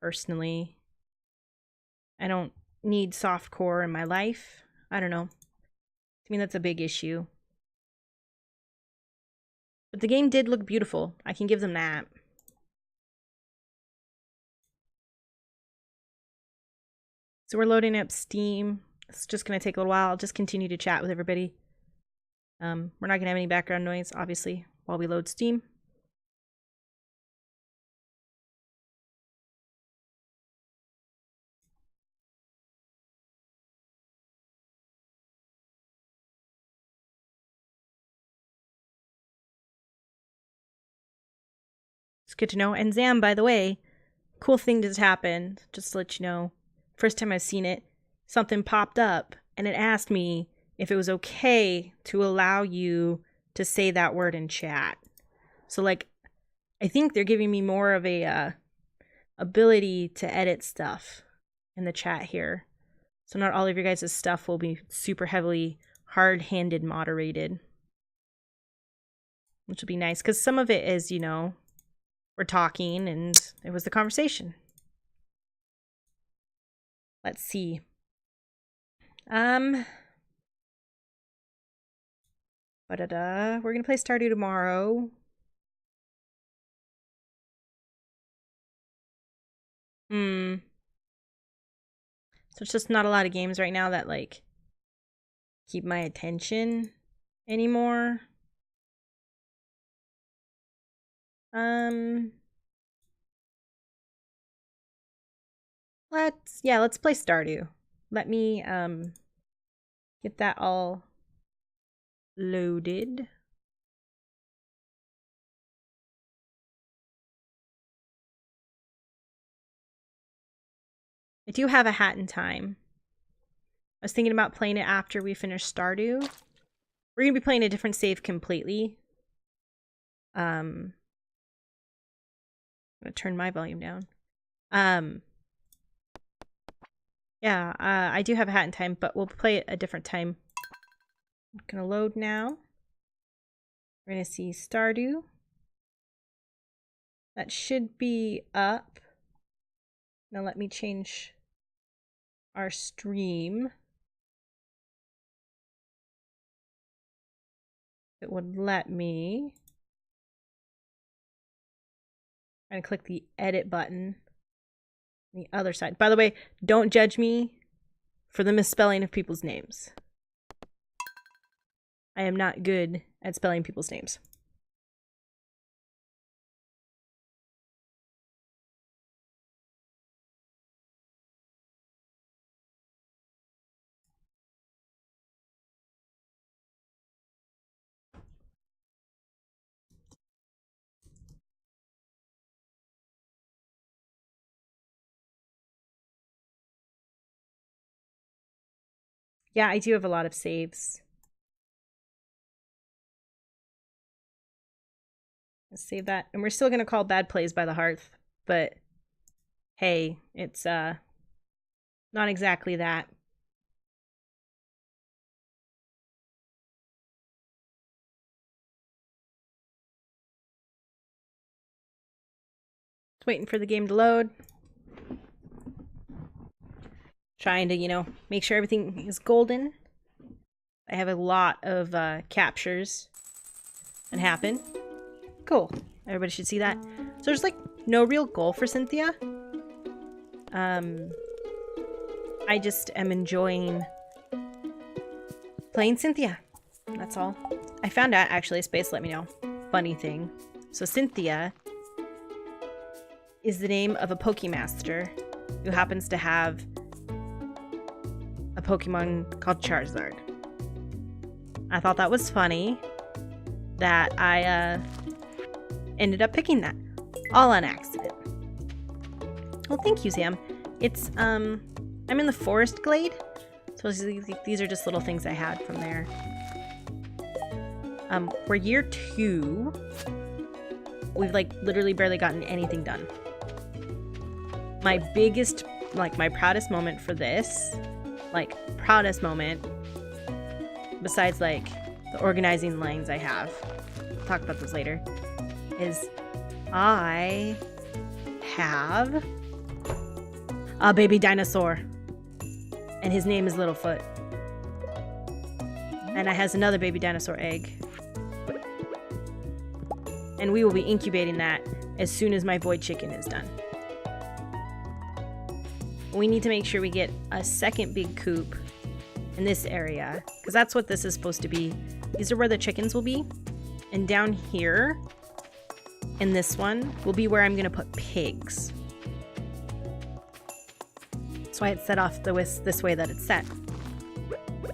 Personally. I don't need softcore in my life. I don't know. I mean, that's a big issue. But the game did look beautiful. I can give them that. So we're loading up Steam. It's just going to take a little while. I'll just continue to chat with everybody. We're not going to have any background noise, obviously, while we load Steam. It's good to know. And Zam, by the way, cool thing just happened, just to let you know. First time I've seen it, something popped up and it asked me if it was okay to allow you to say that word in chat. So, like, I think they're giving me more of a ability to edit stuff in the chat here. So not all of your guys' stuff will be super heavily hard-handed moderated. Which will be nice, because some of it is, you know, we're talking and it was the conversation. Let's see. We're gonna play Stardew tomorrow. So it's just not a lot of games right now that, like, keep my attention anymore. Let's play Stardew. Let me Get that all loaded. I do have a hat in time. I was thinking about playing it after we finish Stardew. We're going to be playing a different save completely. I'm going to turn my volume down. Yeah, I do have a hat in time, but we'll play it a different time. I'm going to load now. We're going to see Stardew. That should be up. Now let me change our stream. It would let me. I'm going to click the edit button on the other side. By the way, don't judge me for the misspelling of people's names. I am not good at spelling people's names. Yeah, I do have a lot of saves. Let's save that. And we're still going to call Bad Plays by the Hearth, but hey, it's not exactly that. Just waiting for the game to load. Trying to, you know, make sure everything is golden. I have a lot of captures that happen. Cool. Everybody should see that. So there's like no real goal for Cynthia. I just am enjoying playing Cynthia. That's all. I found out, actually, Space let me know. Funny thing. So Cynthia is the name of a Pokemaster who happens to have a Pokemon called Charizard. I thought that was funny that I ended up picking that. All on accident. Well, thank you, Sam. It's, I'm in the Forest Glade. So these are just little things I had from there. We're year 2. We've, like, literally barely gotten anything done. My biggest, like, my proudest moment for this, like, proudest moment, besides, like, the organizing lines I have, I'll talk about those later, is I have a baby dinosaur. And his name is Littlefoot. And it has another baby dinosaur egg. And we will be incubating that as soon as my void chicken is done. We need to make sure we get a second big coop in this area, because that's what this is supposed to be. These are where the chickens will be. And down here, in this one, will be where I'm going to put pigs. That's why it's set off this way that it's set. But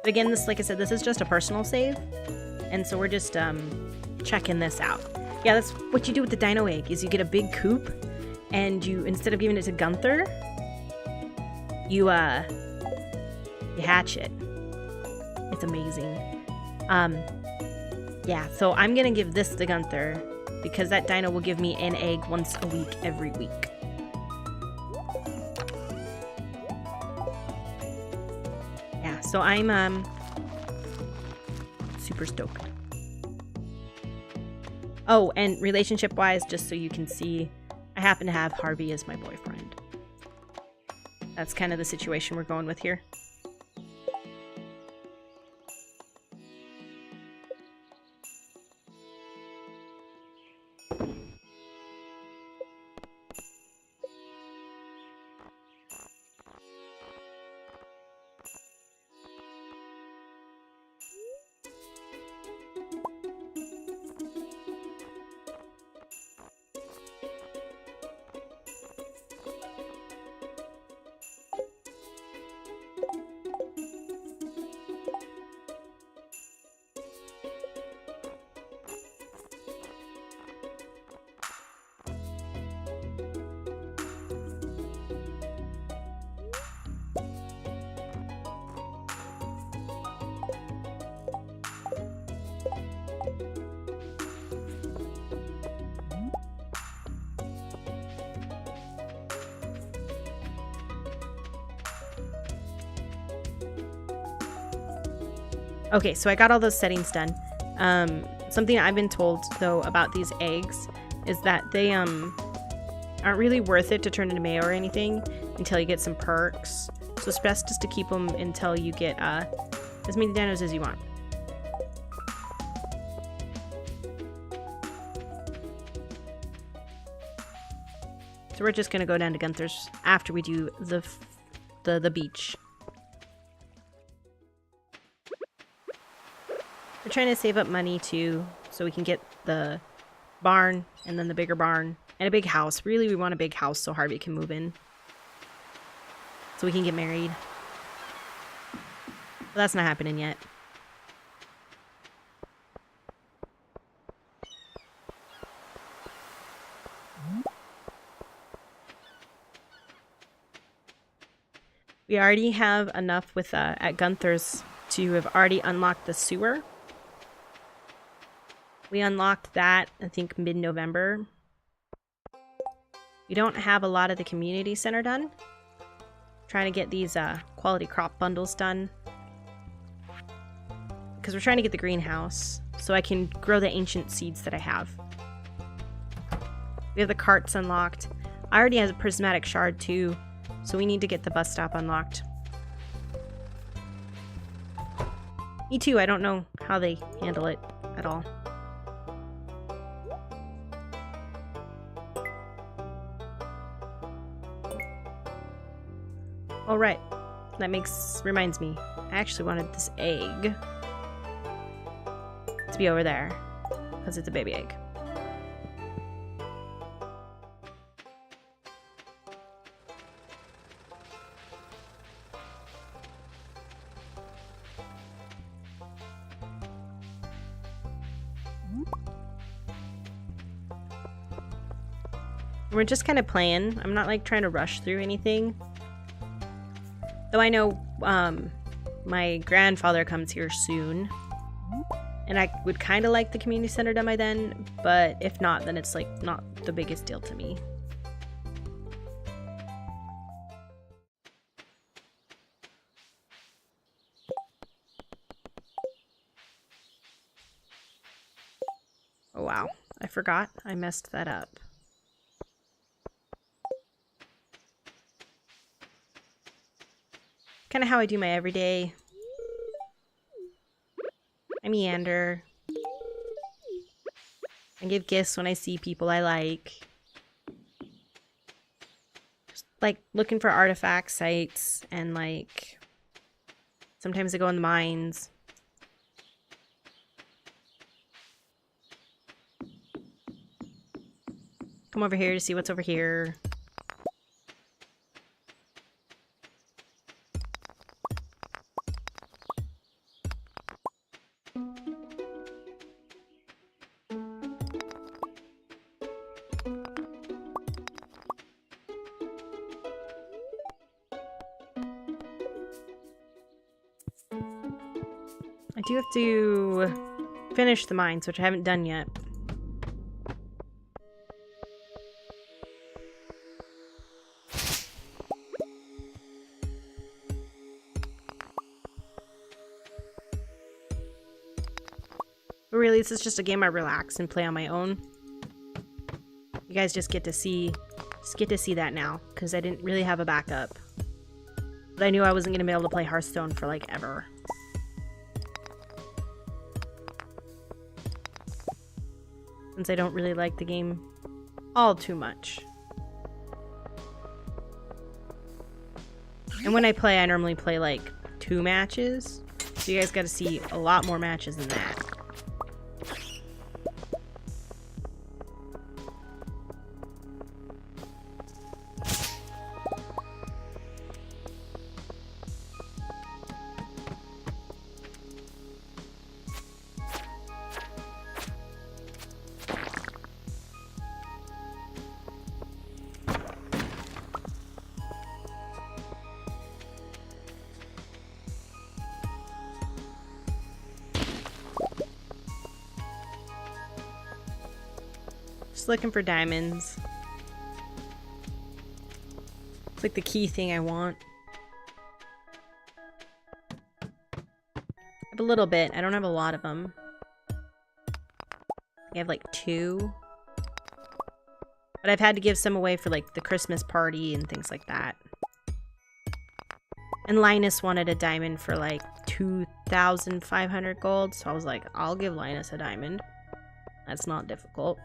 again, this, like I said, this is just a personal save. And so we're just checking this out. Yeah, that's what you do with the dino egg, is you get a big coop, and you, instead of giving it to Gunther, you hatch it. It's amazing. Yeah, so I'm gonna give this to Gunther because that dino will give me an egg once a week, every week. Yeah, so I'm super stoked. Oh, and relationship-wise, just so you can see, I happen to have Harvey as my boyfriend. That's kind of the situation we're going with here. Okay, so I got all those settings done. Something I've been told, though, about these eggs is that they aren't really worth it to turn into mayo or anything until you get some perks. So it's best just to keep them until you get as many dinos as you want. So we're just gonna go down to Gunther's after we do the beach. We're trying to save up money too, so we can get the barn and then the bigger barn and a big house. Really, we want a big house so Harvey can move in, so we can get married. But that's not happening yet. We already have enough with at Gunther's to have already unlocked the sewer. We unlocked that, I think, mid-November. We don't have a lot of the community center done. Trying to get these quality crop bundles done. Because we're trying to get the greenhouse so I can grow the ancient seeds that I have. We have the carts unlocked. I already have a prismatic shard too, so we need to get the bus stop unlocked. Me too, I don't know how they handle it at all. All right, that reminds me. I actually wanted this egg to be over there because it's a baby egg. We're just kind of playing. I'm not like trying to rush through anything. Though I know my grandfather comes here soon. And I would kind of like the community center done by then. But if not, then it's like not the biggest deal to me. Oh wow, I forgot. I messed that up. Kind of how I do my everyday. I meander. I give gifts when I see people I like. Just like looking for artifact sites and like sometimes I go in the mines. Come over here to see what's over here. I do have to finish the mines, which I haven't done yet. But really, this is just a game I relax and play on my own. You guys just get to see that now, because I didn't really have a backup. But I knew I wasn't going to be able to play Hearthstone for like ever. Since I don't really like the game all too much. And when I play, I normally play like 2 matches. So you guys got to see a lot more matches than that. Just looking for diamonds. It's like the key thing I want. have a little bit. I don't have a lot of them. I have like 2. But I've had to give some away for like the Christmas party and things like that. And Linus wanted a diamond for like 2,500 gold, so I was like, I'll give Linus a diamond. That's not difficult.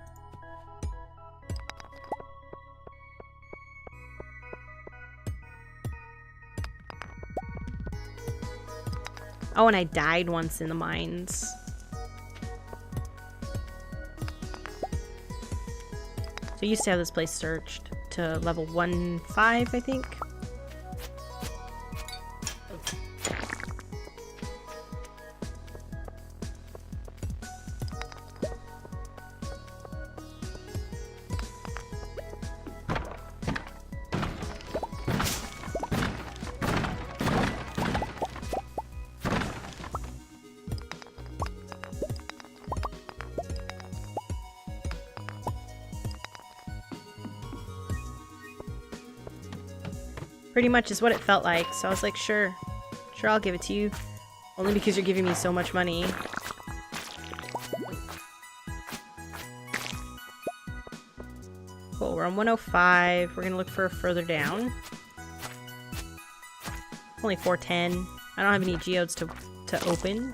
Oh, and I died once in the mines. So I used to have this place searched to level 1.5, I think. Pretty much is what it felt like, so I was like, sure, I'll give it to you. Only because you're giving me so much money. Cool, we're on 105. We're gonna look for further down. It's only 410. I don't have any geodes to open.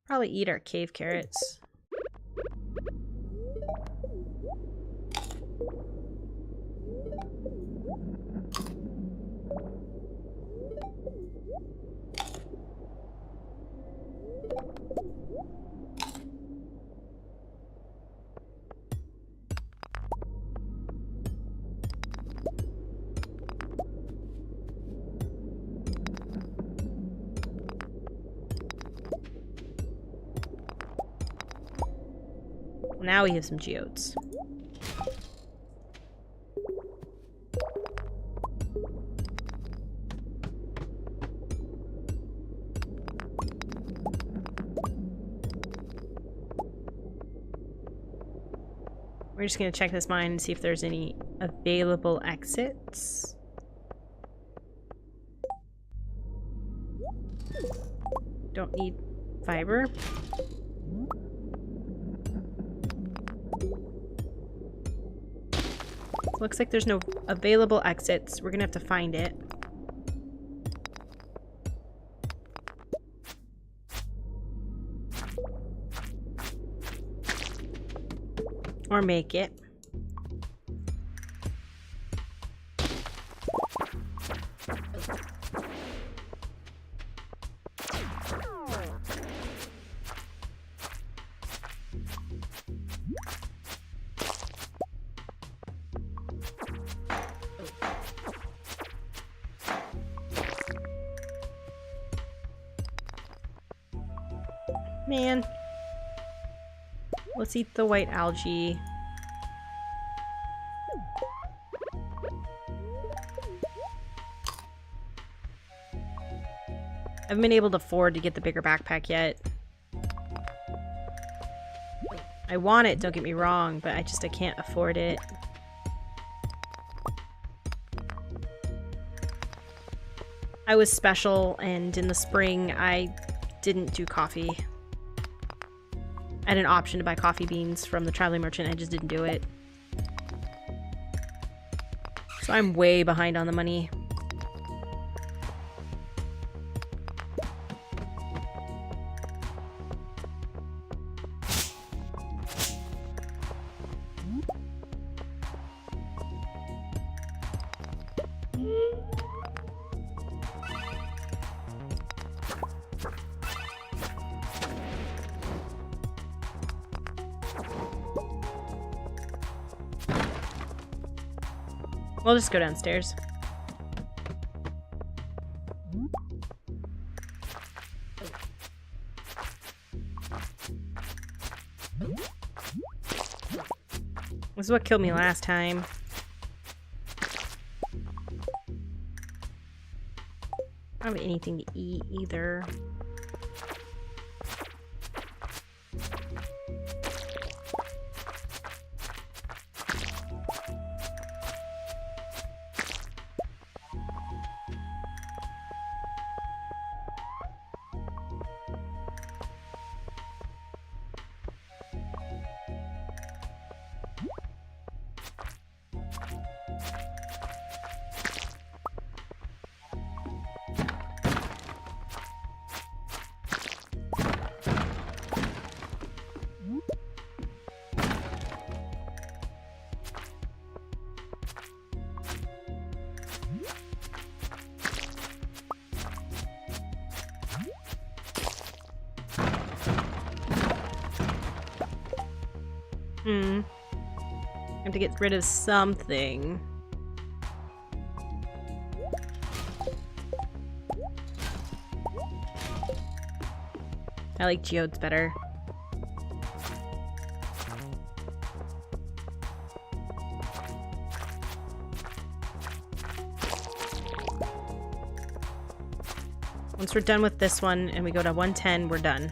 Probably eat our cave carrots. Now we have some geodes. We're just gonna check this mine and see if there's any available exits. Don't need fiber. Looks like there's no available exits. We're gonna have to find it. Or make it. Man. Let's eat the white algae. I haven't been able to afford to get the bigger backpack yet. I want it, don't get me wrong, but I can't afford it. I was special, and in the spring I didn't do coffee. I had an option to buy coffee beans from the traveling merchant. I just didn't do it. So I'm way behind on the money. We'll just go downstairs. This is what killed me last time. I don't have anything to eat either. I have to get rid of something. I like geodes better. Once we're done with this one and we go to 110, we're done.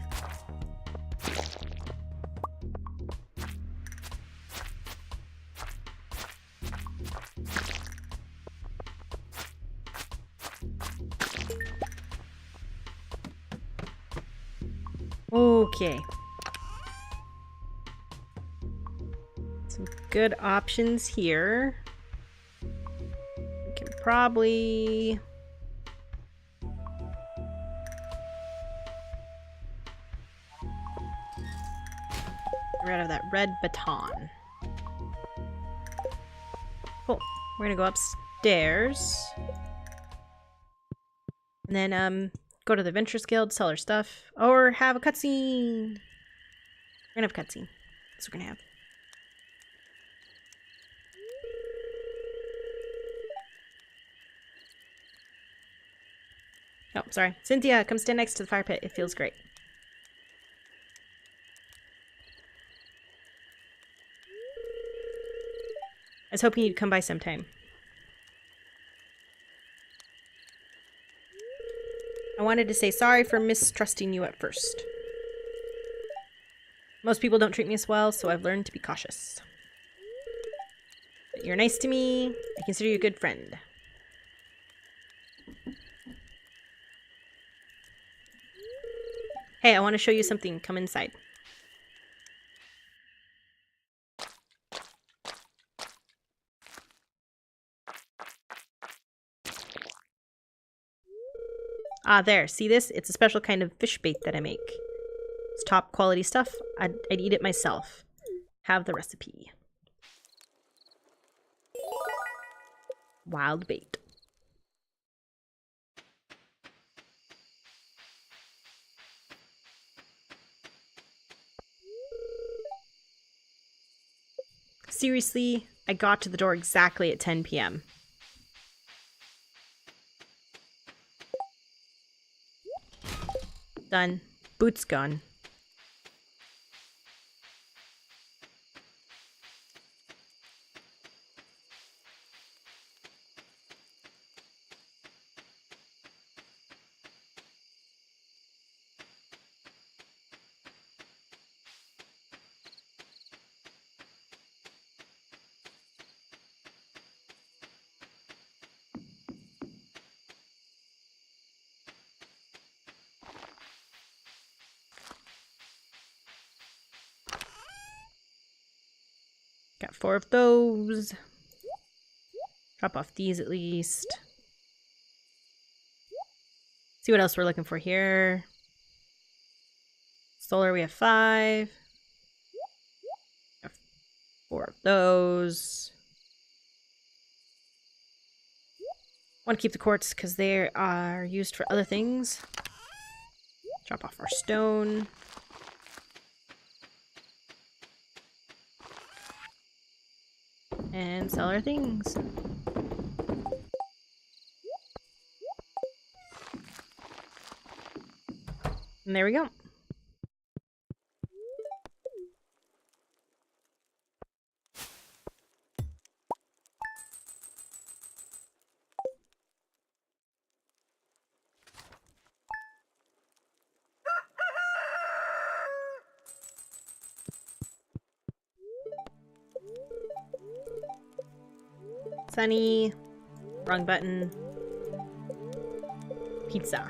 Okay. Some good options here. We can probably... get rid of that red baton. Cool. We're gonna go upstairs. And then, go to the Adventurers Guild, sell our stuff, or have a cutscene. We're gonna have a cutscene. That's what we're gonna have. Oh, sorry. Cynthia, come stand next to the fire pit. It feels great. I was hoping you'd come by sometime. I wanted to say sorry for mistrusting you at first. Most people don't treat me as well, so I've learned to be cautious. But you're nice to me. I consider you a good friend. Hey, I want to show you something. Come inside. Ah, there. See this? It's a special kind of fish bait that I make. It's top quality stuff. I'd eat it myself. Have the recipe. Wild bait. Seriously, I got to the door exactly at 10 p.m. Done. Boots gone. Got 4 of those. Drop off these at least. See what else we're looking for here. Solar, we have 5. 4 of those. Want to keep the quartz because they are used for other things. Drop off our stone. And sell our things. And there we go. Sunny. Wrong button. Pizza.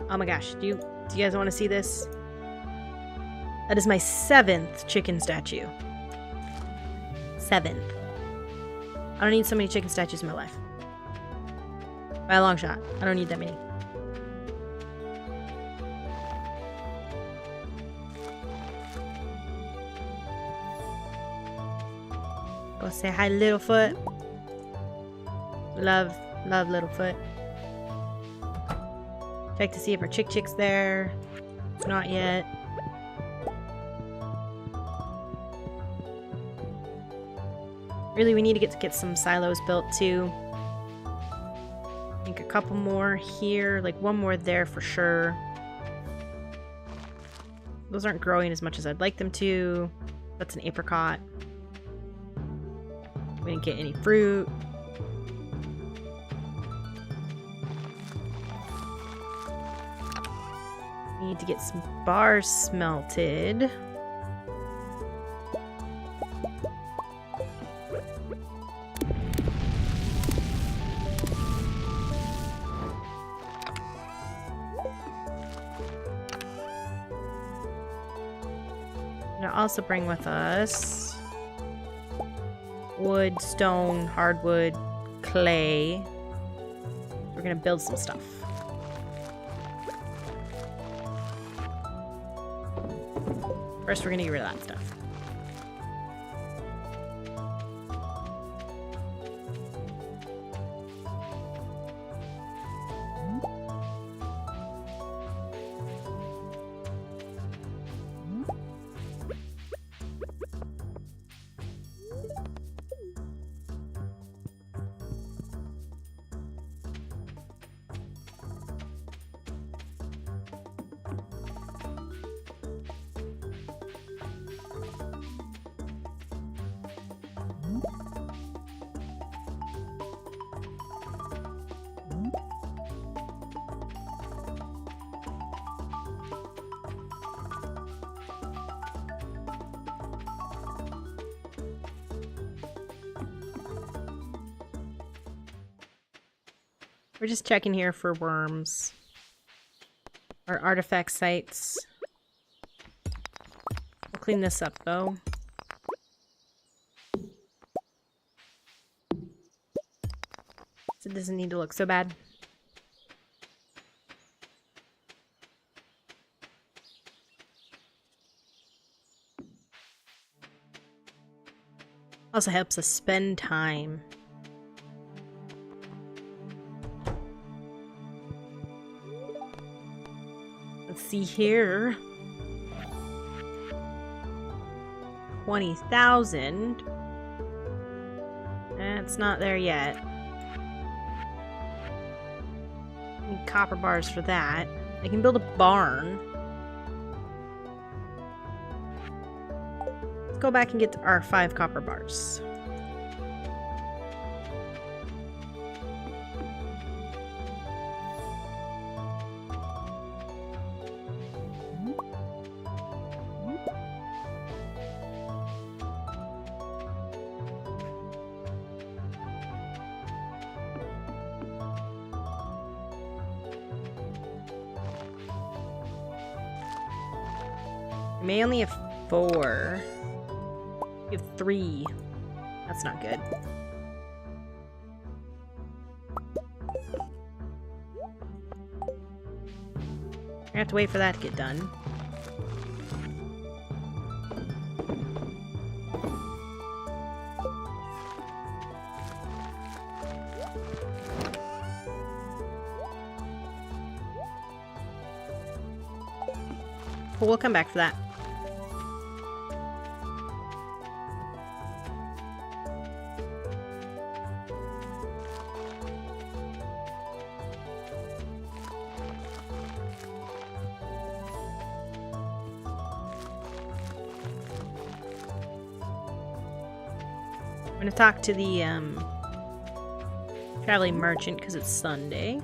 Oh my gosh, do you guys want to see this? That is my 7th chicken statue. 7th. I don't need so many chicken statues in my life. By a long shot. I don't need that many. Go say hi, Littlefoot. Love Littlefoot. Check to see if our chick's there. Not yet. Really, we need to get some silos built too. I think a couple more here, like one more there for sure. Those aren't growing as much as I'd like them to. That's an apricot. We didn't get any fruit. We need to get some bars smelted. Also bring with us wood, stone, hardwood, clay. We're gonna build some stuff. First, we're gonna get rid of that stuff. We're just checking here for worms. Or artifact sites. We'll clean this up though. So it doesn't need to look so bad. Also helps us spend time. Let's see here. 20,000. It's not there yet. Need copper bars for that. I can build a barn. Let's go back and get our 5 copper bars. We may only have 4. We have 3. That's not good. I have to wait for that to get done. But we'll come back for that. I'm gonna talk to the traveling merchant because it's Sunday.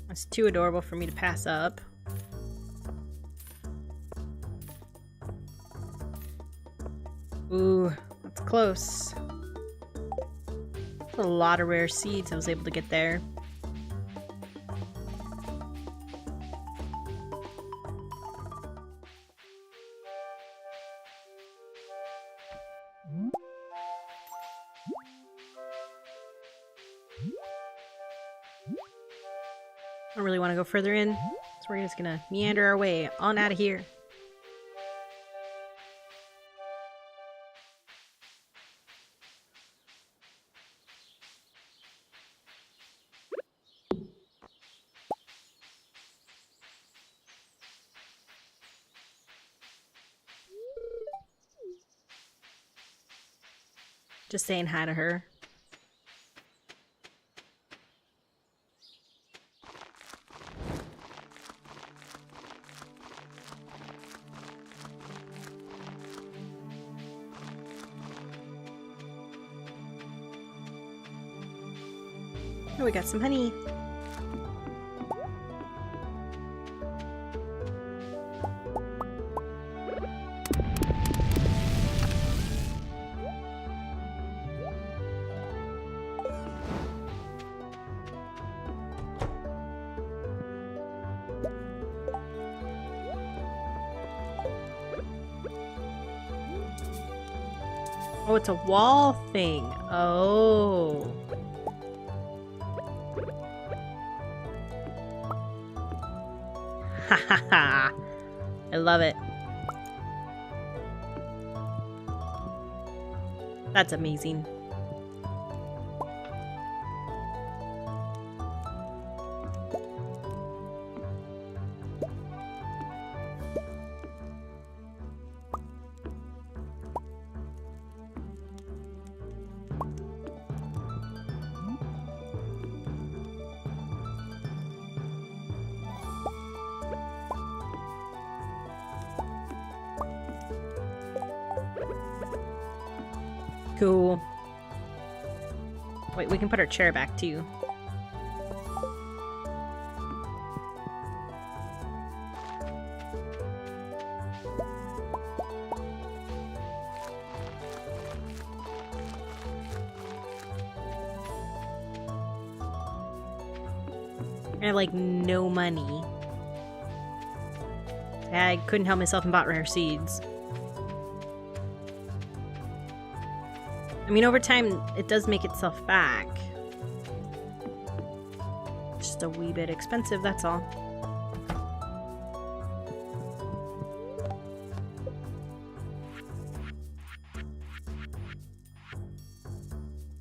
That's too adorable for me to pass up. Ooh, that's close. A lot of rare seeds I was able to get there. don't really want to go further in, so we're just gonna meander our way on out of here. Just saying hi to her. Oh, we got some honey. Oh, it's a wall thing. Oh. Ha ha ha. I love it. That's amazing. Cool. Wait, we can put our chair back too. I have like no money. I couldn't help myself and bought rare seeds. I mean, over time, it does make itself back. Just a wee bit expensive, that's all.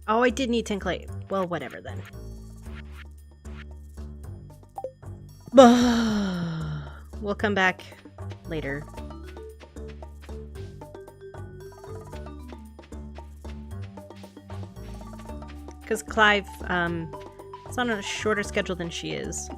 Oh, I did need 10 clay. Well, whatever then. We'll come back later. Because Clive, is on a shorter schedule than she is.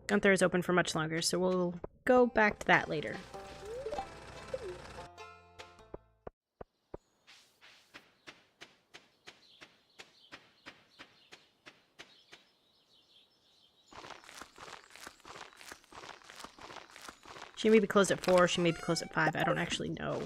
Gunther is open for much longer, so we'll go back to that later. She may be closed at 4, she may be closed at 5, I don't actually know.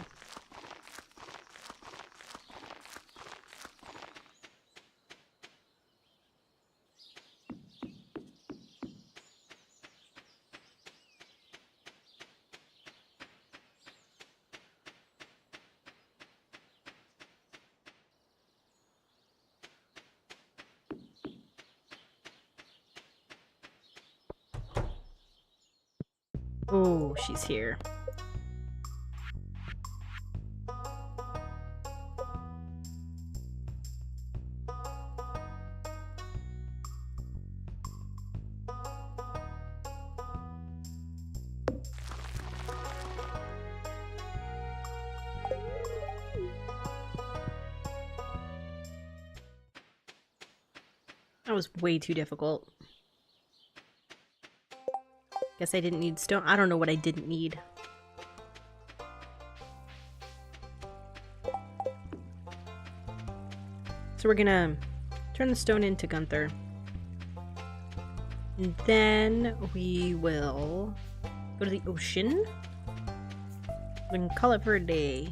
Oh, she's here. That was way too difficult. Guess I didn't need stone. I don't know what I didn't need. So we're gonna turn the stone into Gunther. And then we will go to the ocean. We can call it for a day.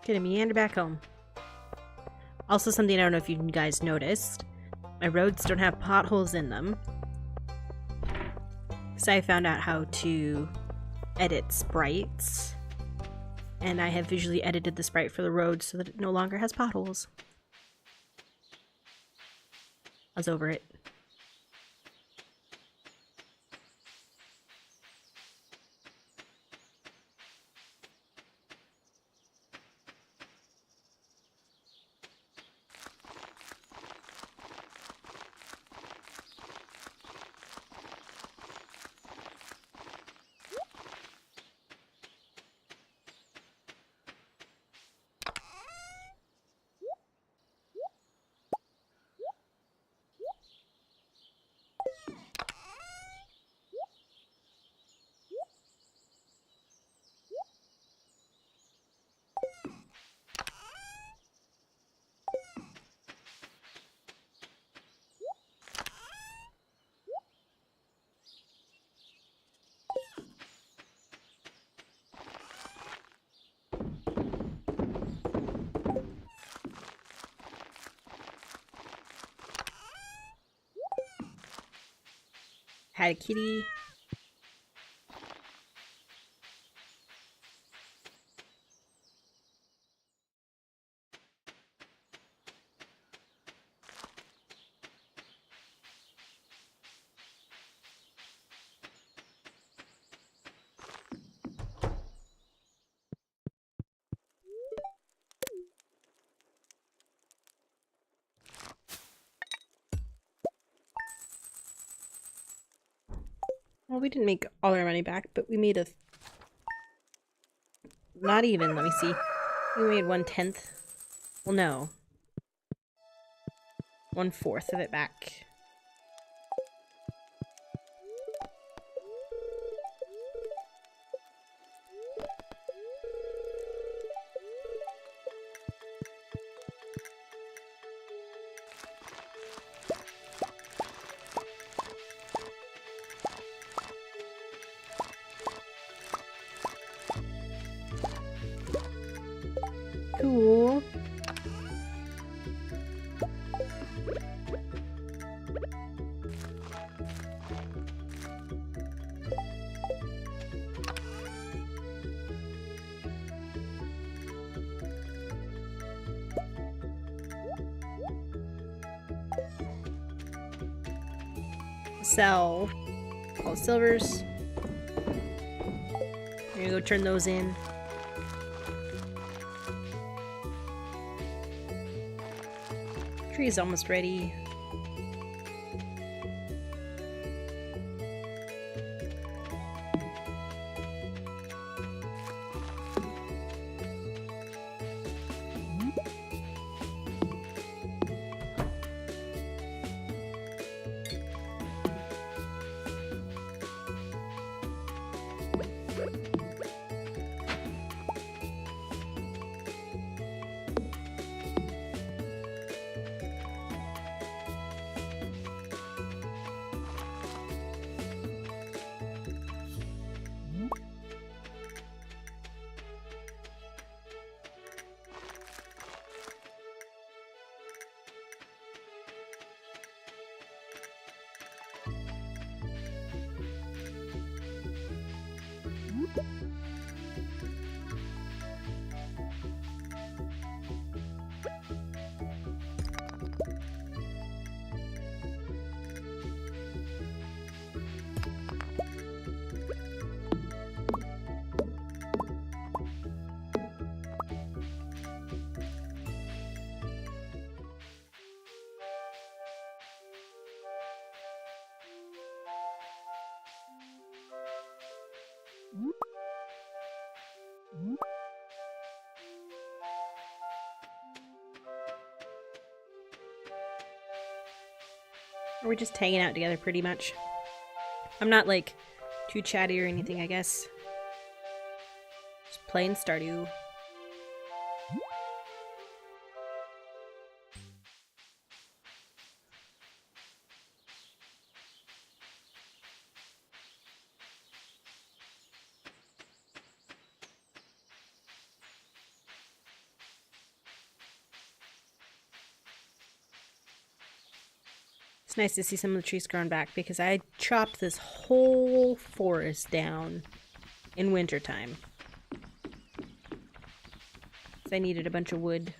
Gonna meander back home. Also, something I don't know if you guys noticed, my roads don't have potholes in them. Because I found out how to edit sprites, and I have visually edited the sprite for the road so that it no longer has potholes. I was over it. Had a kitty. Well, we didn't make all our money back, but we made not even, let me see. We made 1/10. Well, no. 1/4 of it back. Cool. Sell all silvers. I'm gonna go turn those in. Tree is almost ready. We're just hanging out together pretty much. I'm not like too chatty or anything, I guess. Just playing Stardew. It's nice to see some of the trees growing back because I chopped this whole forest down in wintertime. I needed a bunch of wood.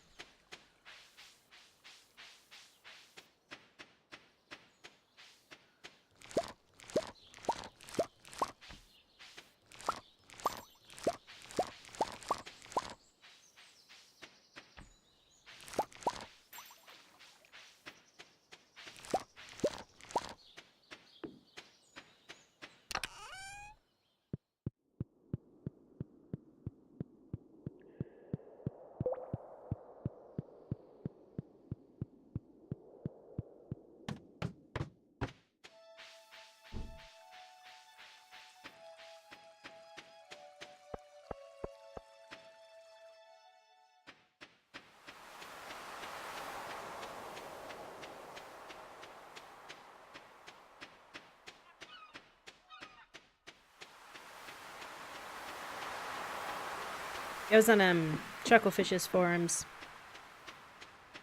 I was on Chucklefish's forums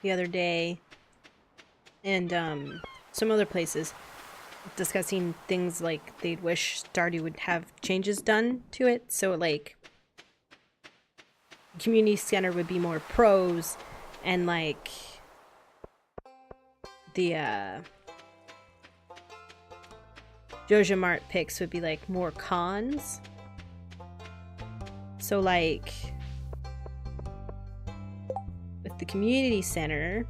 the other day, and some other places discussing things like they'd wish Stardew would have changes done to it. So like community center would be more pros, and like the Joja Mart picks would be like more cons. So like with the community center,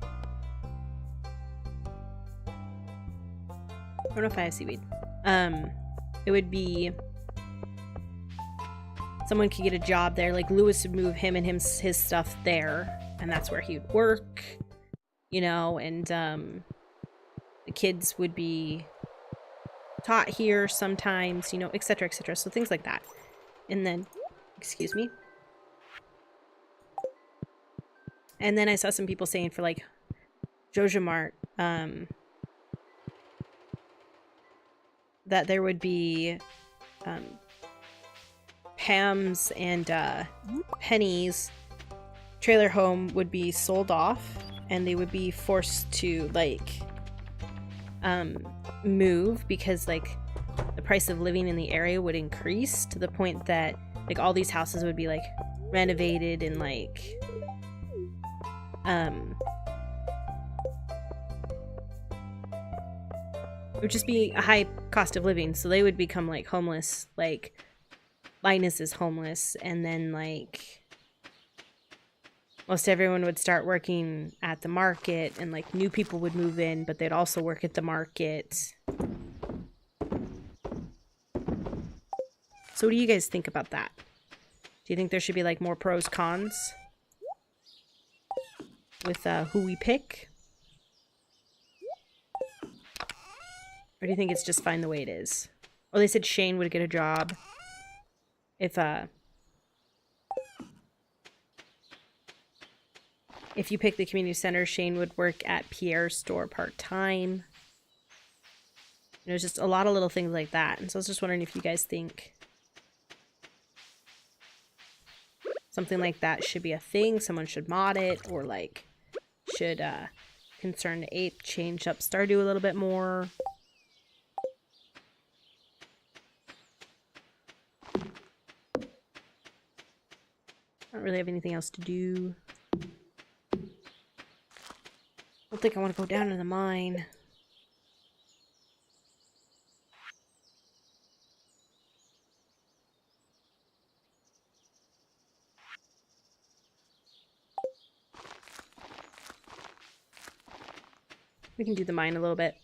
I don't know if I have seaweed. It would be someone could get a job there. Like Lewis would move him and his stuff there, and that's where he would work, you know. And the kids would be taught here sometimes, you know, etc., etc. So things like that. And then, excuse me. And then I saw some people saying for like Joja Mart, that there would be Pam's and Penny's trailer home would be sold off, and they would be forced to like move because like the price of living in the area would increase to the point that like all these houses would be like renovated and like it would just be a high cost of living, so they would become like homeless. Like Linus is homeless, and then like most everyone would start working at the market, and like new people would move in, but they'd also work at the market. So what do you guys think about that? Do you think there should be like more pros cons with who we pick? Or do you think it's just fine the way it is? Oh, they said Shane would get a job if you pick the community center. Shane would work at Pierre's store part-time. You know, just a lot of little things like that. And so I was just wondering if you guys think something like that should be a thing, someone should mod it, or like should Concerned Ape change up Stardew a little bit more. I don't really have anything else to do. I don't think I want to go down to the mine. We can do the mine a little bit.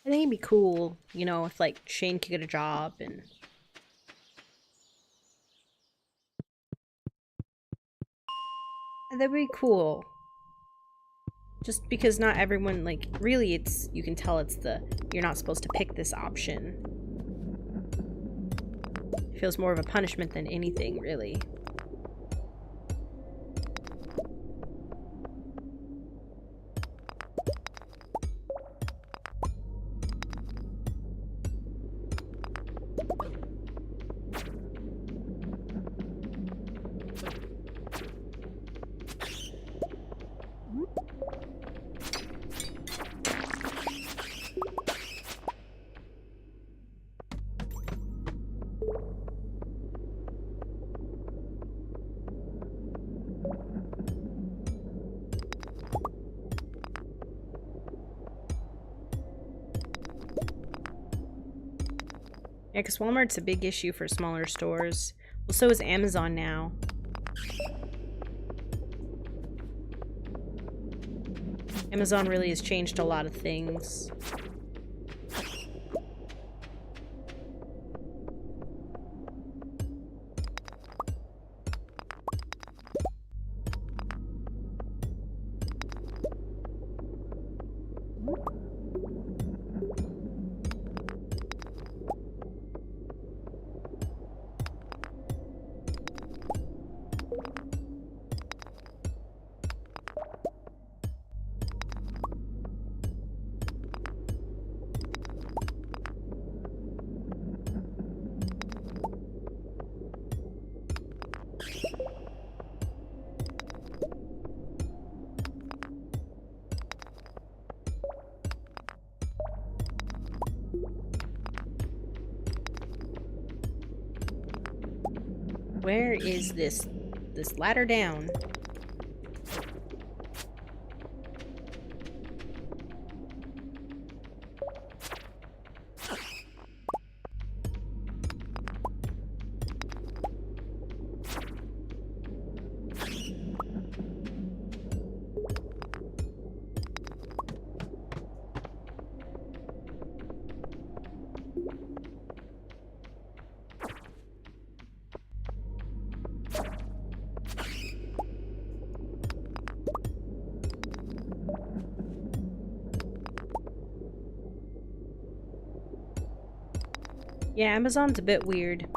I think it'd be cool, you know, if like Shane could get a job and that'd be cool. Just because not everyone, like, really it's, you can tell it's the, you're not supposed to pick this option. It feels more of a punishment than anything, really. Yeah, because Walmart's a big issue for smaller stores. Well, so is Amazon now. Amazon really has changed a lot of things. Where is this ladder down? Yeah, Amazon's a bit weird.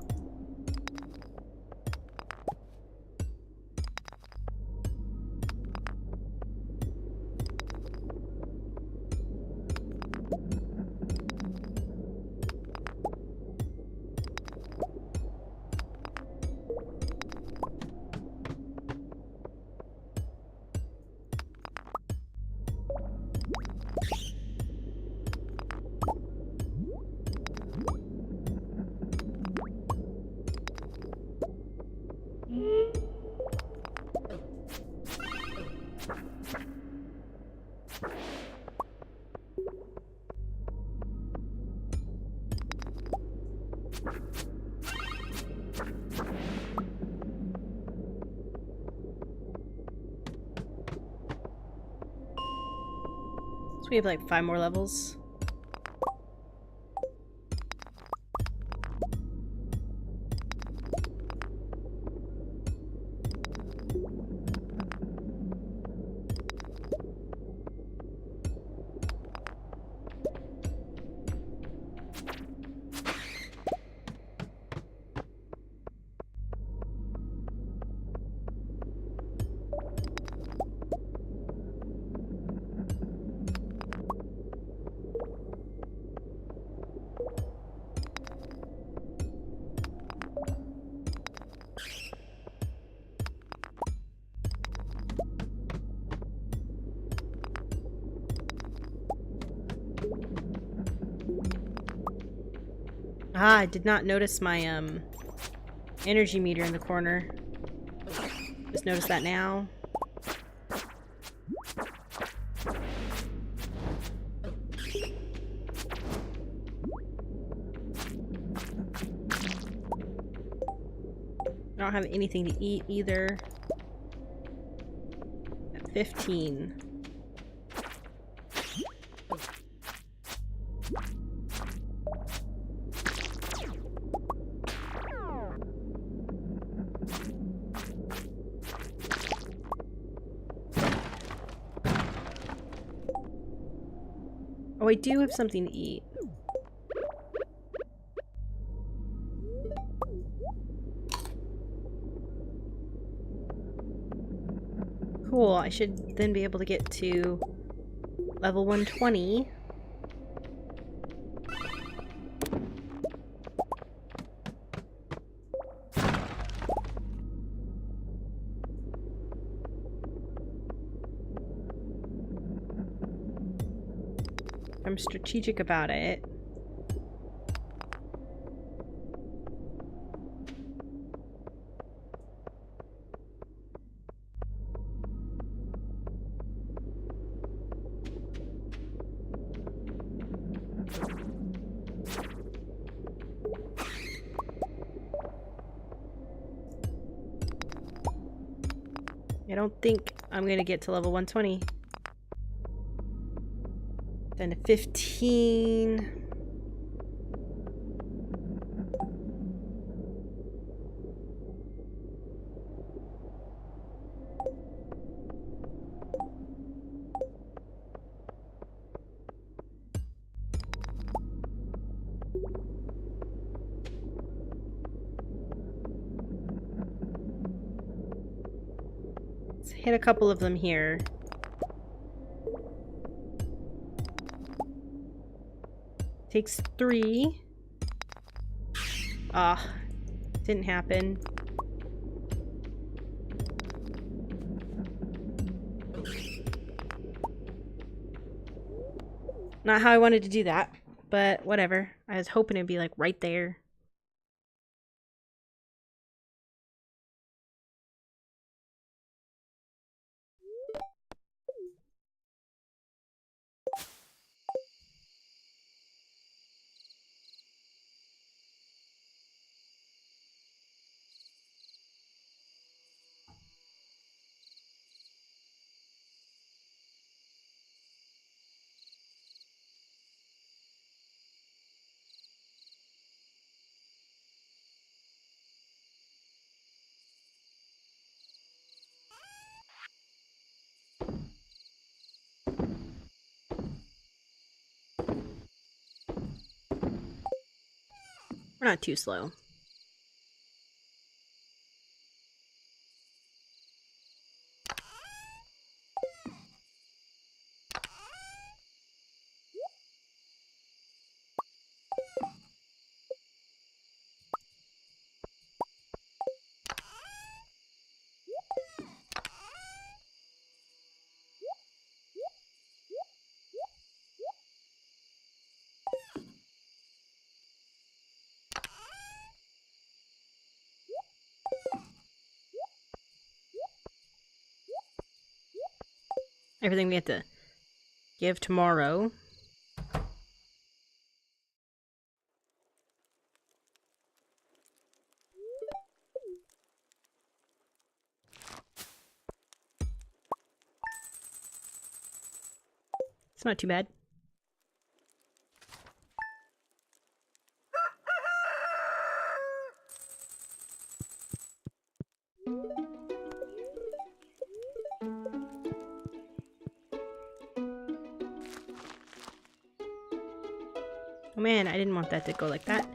So we have like 5 more levels. Ah, I did not notice my energy meter in the corner. Just noticed that now. I don't have anything to eat either. At 15. Oh, I do have something to eat. Cool, I should then be able to get to level 120. I'm strategic about it. I don't think I'm gonna get to level 120. Then to 15. Let's hit a couple of them here. Takes 3. Ah, didn't happen. Not how I wanted to do that, but whatever. I was hoping it'd be like right there. We're not too slow. Everything we have to give tomorrow. It's not too bad. Oh man, I didn't want that to go like that.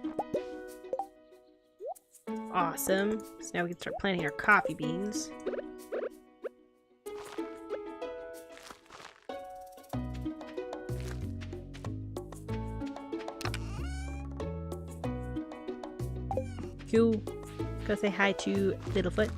Awesome. So now we can start planting our coffee beans. Cool. Go say hi to Littlefoot.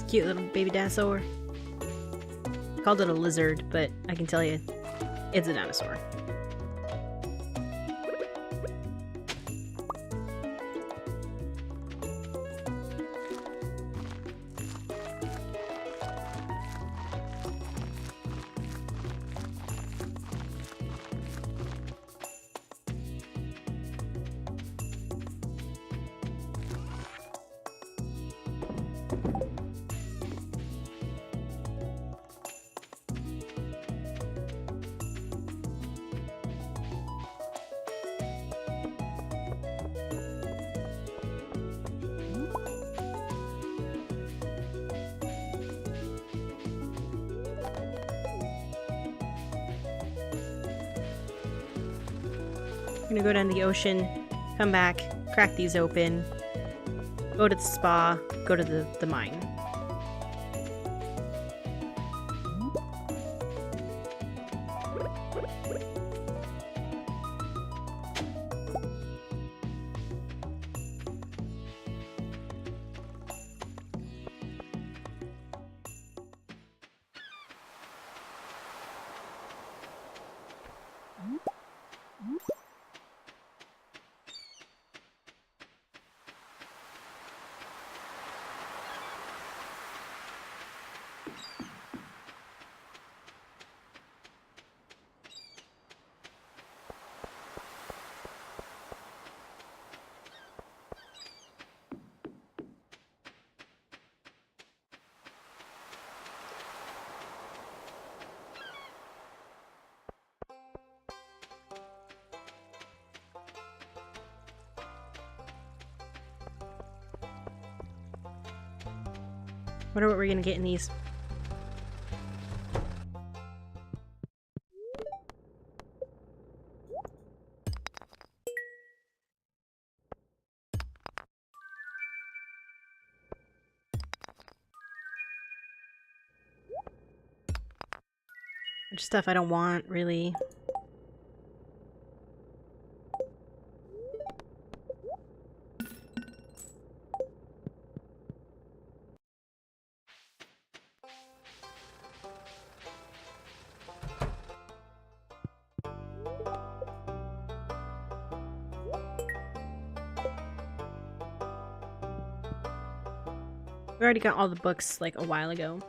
Cute little baby dinosaur. I called it a lizard, but I can tell you, it's a dinosaur. gonna go down to the ocean, come back, crack these open, go to the spa, go to the mine. Wonder what we're gonna get in these. Bunch of stuff I don't want, really. We already got all the books like a while ago.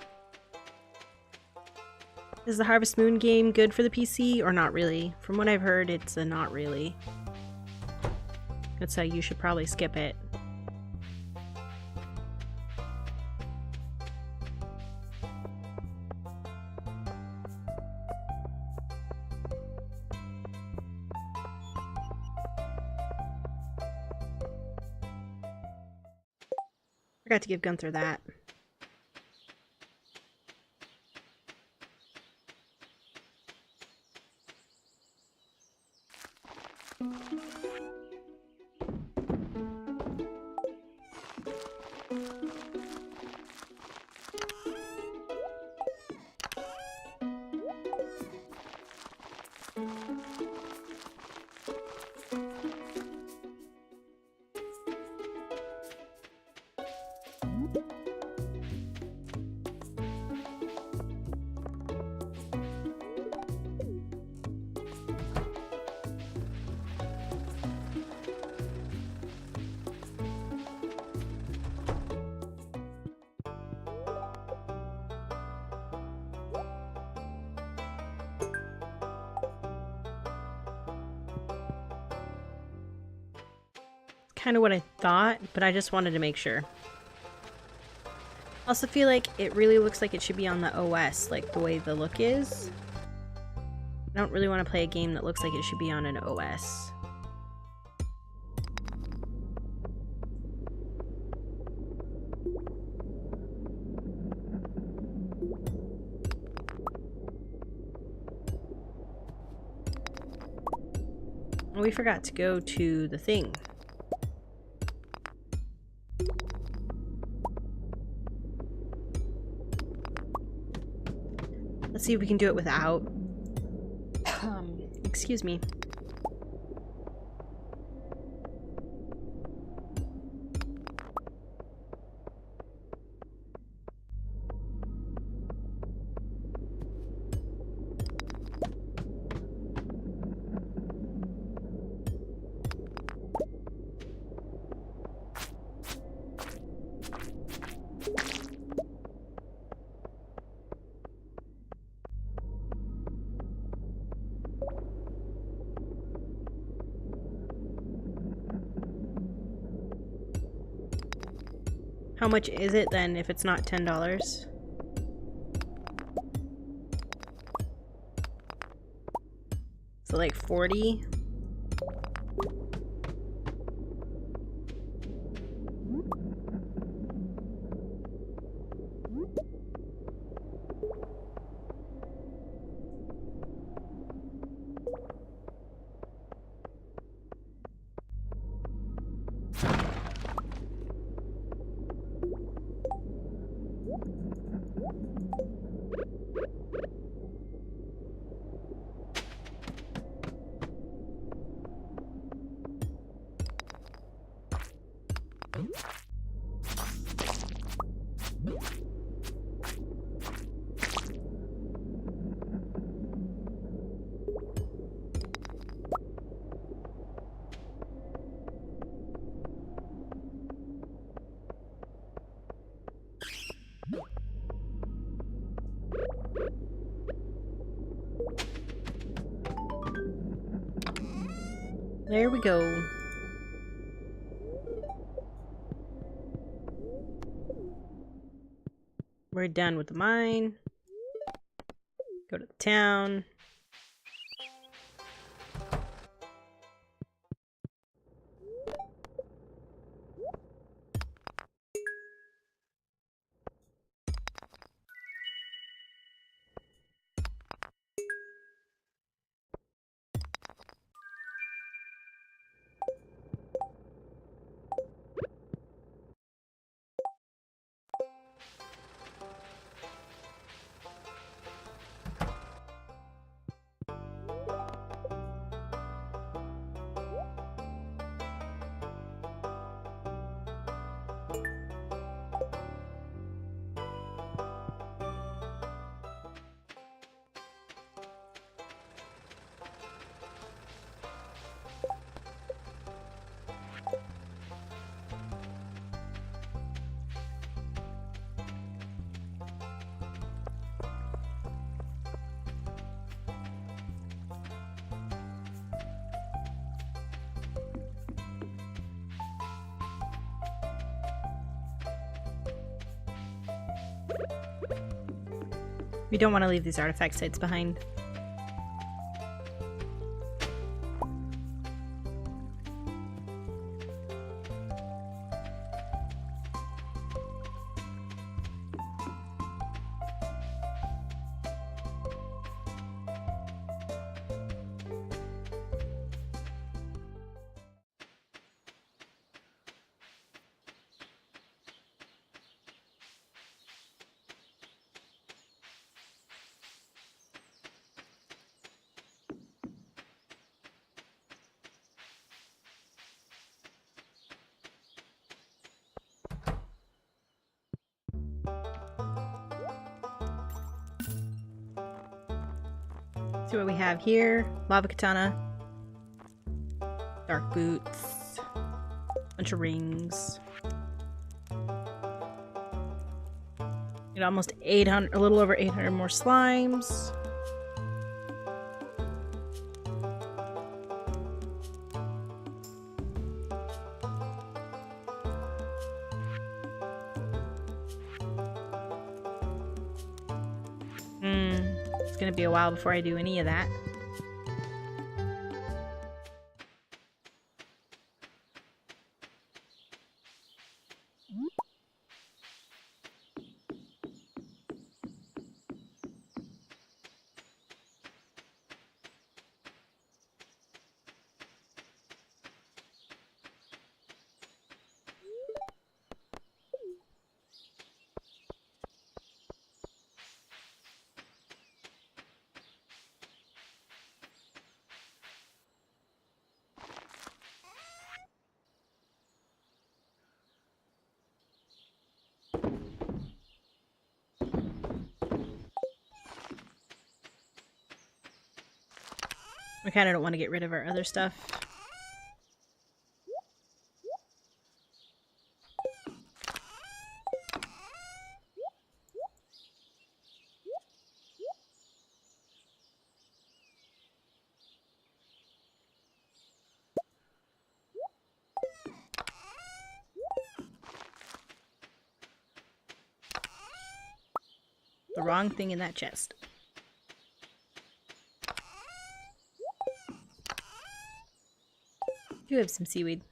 Is the Harvest Moon game good for the PC or not really? From what I've heard, it's a not really. That's how you should probably skip it. Forgot to give Gunther that. Kind of what I thought, but I just wanted to make sure. Also feel like it really looks like it should be on the OS, like the way the look is. I don't really want to play a game that looks like it should be on an OS. We forgot to go to the thing. Let's see if we can do it without. Excuse me. How much is it then if it's not $10? So like 40? There we go. We're done with the mine. Go to the town. We don't want to leave these artifact sites behind. See what we have here. Lava katana. Dark boots. Bunch of rings. Get almost 800, a little over 800 more slimes. It's gonna be a while before I do any of that. We kind of don't want to get rid of our other stuff. The wrong thing in that chest. Do have some seaweed.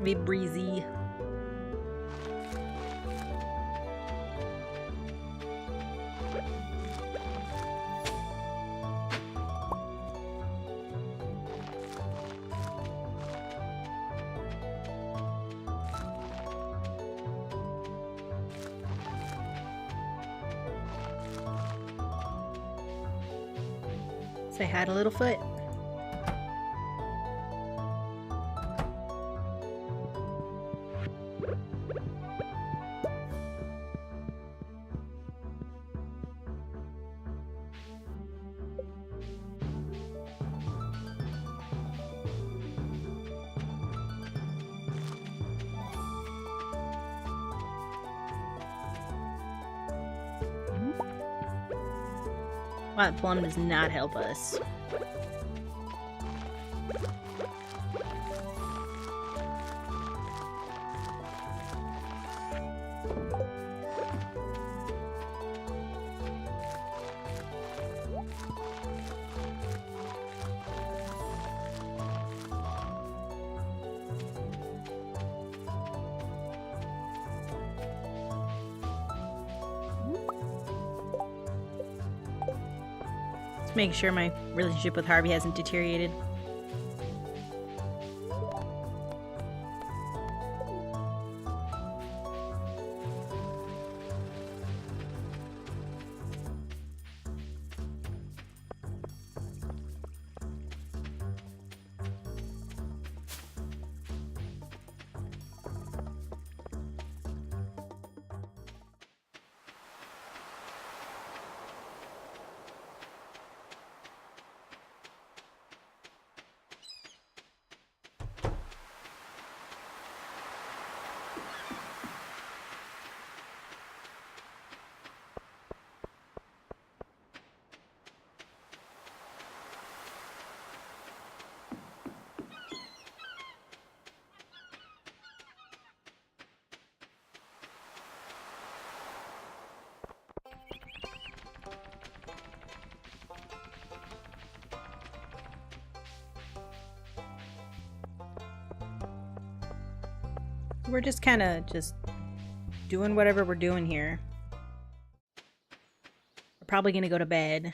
Be breezy. Say hi to Littlefoot. Wow, that plum does not help us. Make sure my relationship with Harvey hasn't deteriorated. We're just kind of just doing whatever we're doing here. We're probably gonna go to bed.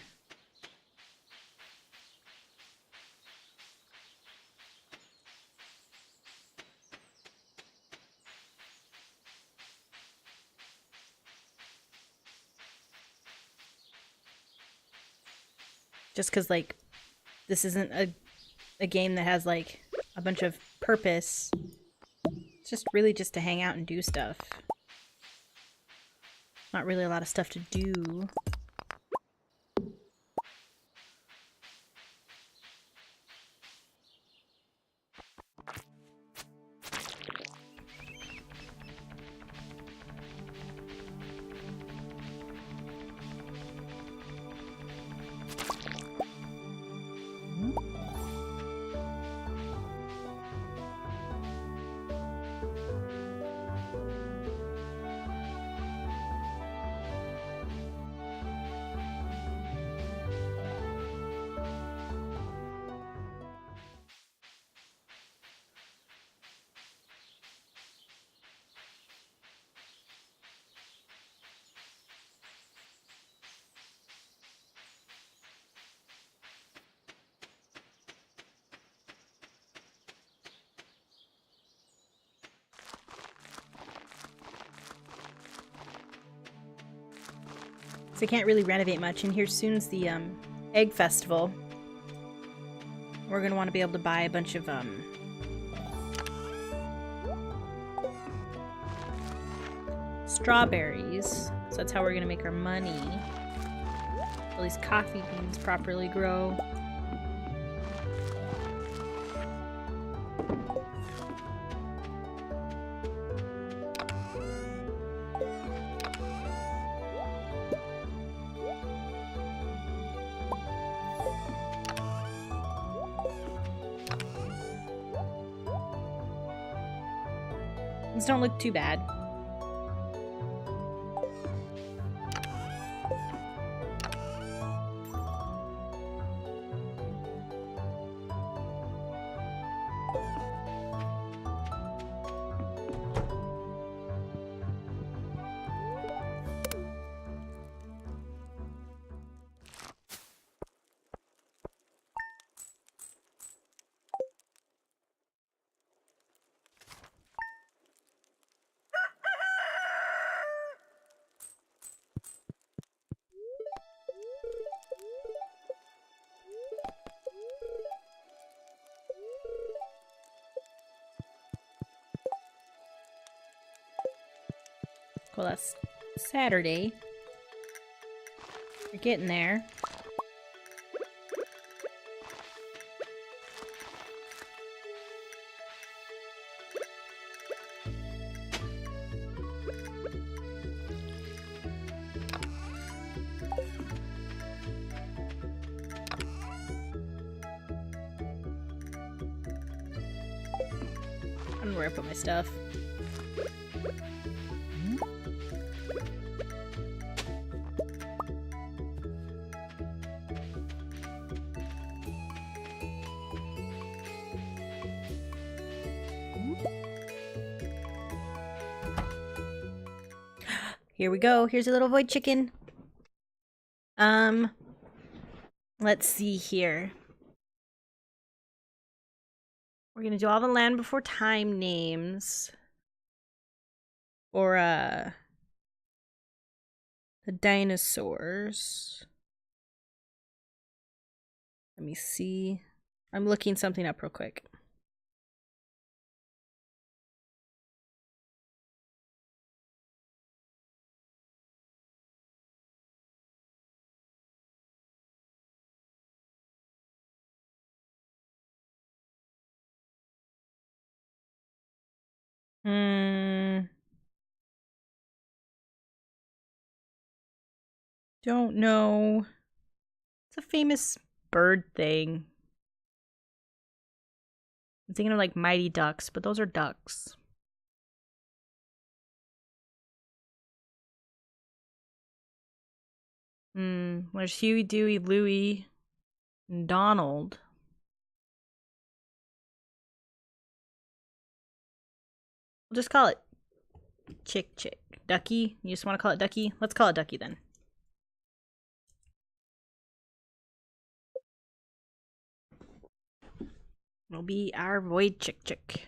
Just because, like, this isn't a game that has, like, a bunch of purpose. It's just really just to hang out and do stuff. Not really a lot of stuff to do. So I can't really renovate much, and here soon's the egg festival. We're gonna want to be able to buy a bunch of strawberries. So that's how we're gonna make our money. All these coffee beans properly grow. These don't look too bad. Well, that's Saturday. We're getting there. I don't know where I put my stuff. Here we go. Here's a little void chicken. Let's see here. We're gonna do all the Land Before Time names. Or, the dinosaurs. Let me see. I'm looking something up real quick. Don't know. It's a famous bird thing. I'm thinking of like Mighty Ducks, but those are ducks. There's Huey, Dewey, Louie, and Donald. We'll just call it Chick. Ducky? You just want to call it Ducky? Let's call it Ducky then. It'll be our void Chick.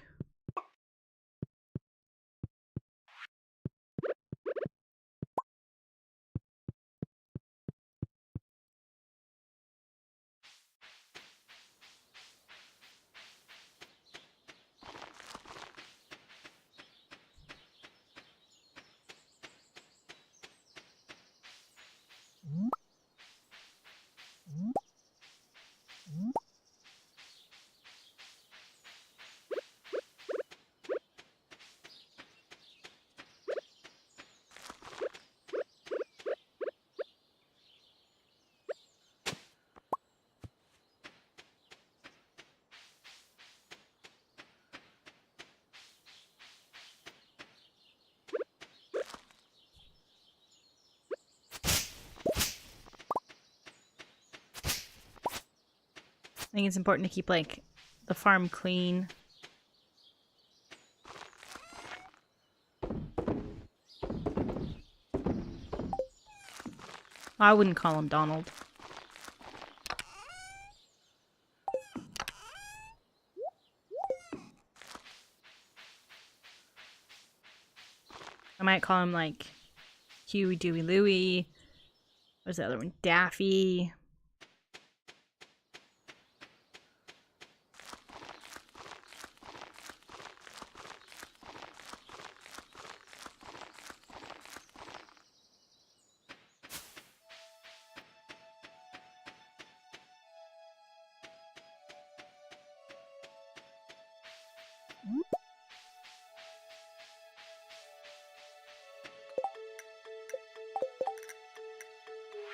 I think it's important to keep like the farm clean. I wouldn't call him Donald. I might call him like Huey, Dewey, Louie. What's the other one? Daffy.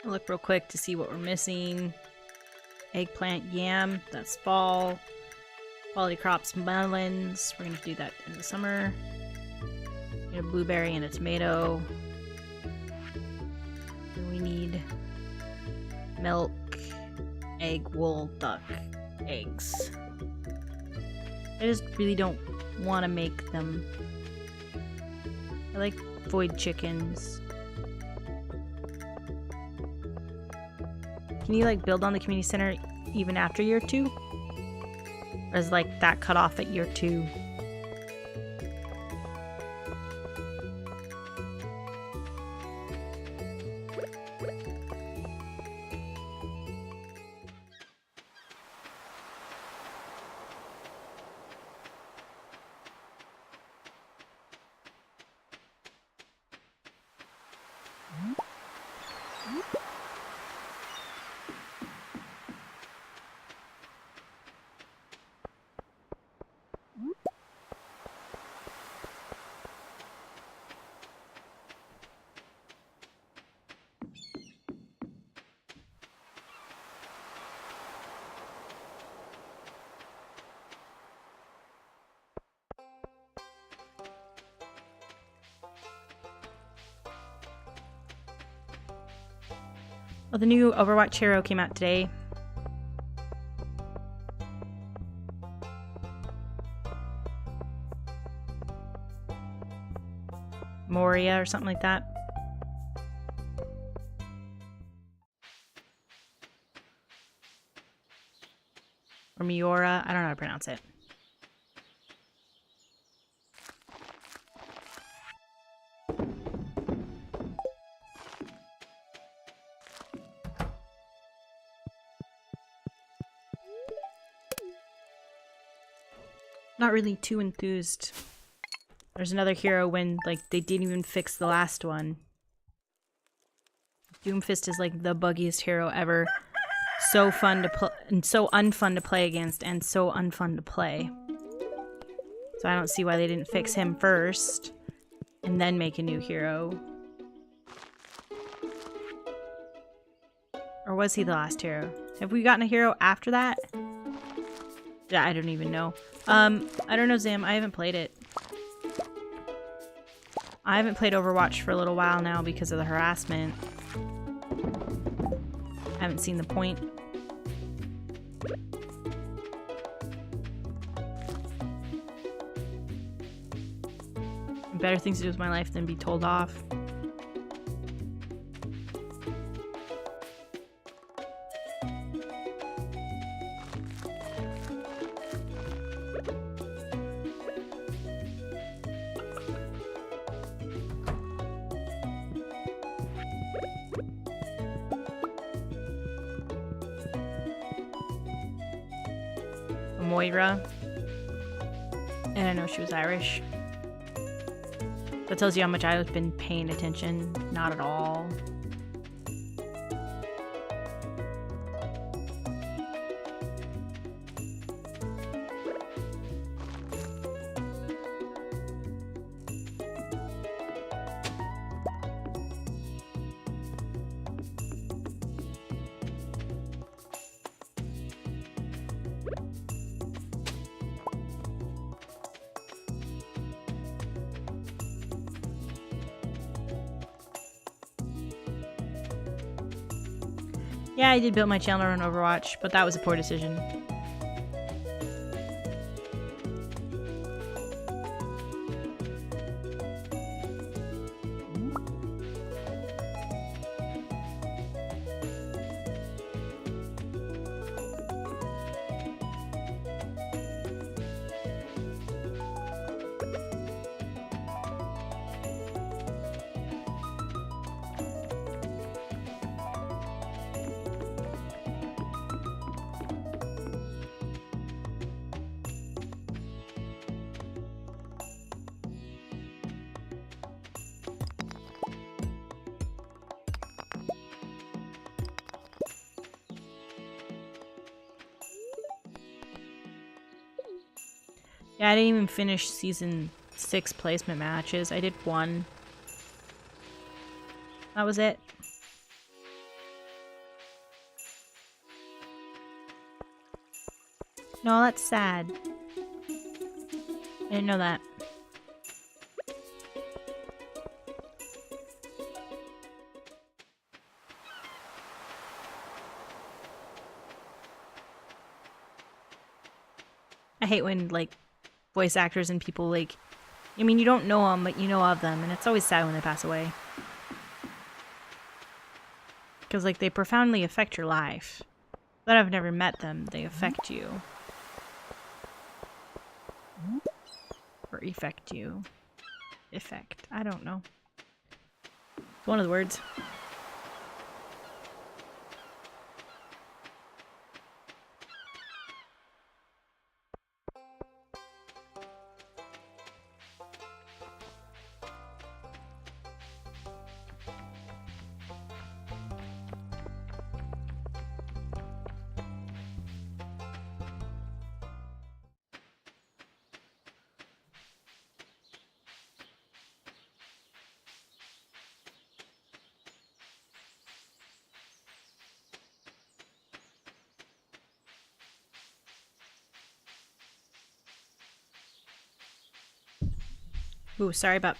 I'll look real quick to see what we're missing. Eggplant, yam, that's fall. Quality crops, melons. We're gonna do that in the summer. Get a blueberry and a tomato. And we need milk, egg, wool, duck, eggs. I just really don't want to make them. I like void chickens. Can you like build on the community center even after year 2? Or is like that cut off at year 2? Oh, the new Overwatch hero came out today. Moria or something like that. Or Miora. I don't know how to pronounce it. Not really too enthused. There's another hero when, like, they didn't even fix the last one. Doomfist is, like, the buggiest hero ever. So fun to play, and so unfun to play against, and so unfun to play. So I don't see why they didn't fix him first, and then make a new hero. Or was he the last hero? Have we gotten a hero after that? Yeah, I don't even know. I don't know, Zam. I haven't played it. I haven't played Overwatch for a little while now because of the harassment. I haven't seen the point. Better things to do with my life than be told off. Moira. And I know she was Irish. That tells you how much I've been paying attention. Not at all. Yeah, I did build my channel on Overwatch, but that was a poor decision. Yeah, I didn't even finish season 6 placement matches. I did 1. That was it. No, that's sad. I didn't know that. I hate when, like, voice actors and people, like, I mean, you don't know them, but you know of them, and it's always sad when they pass away. Because, like, they profoundly affect your life. But I've never met them, they affect you. Or effect you. Effect. I don't know. It's one of the words. Ooh, sorry about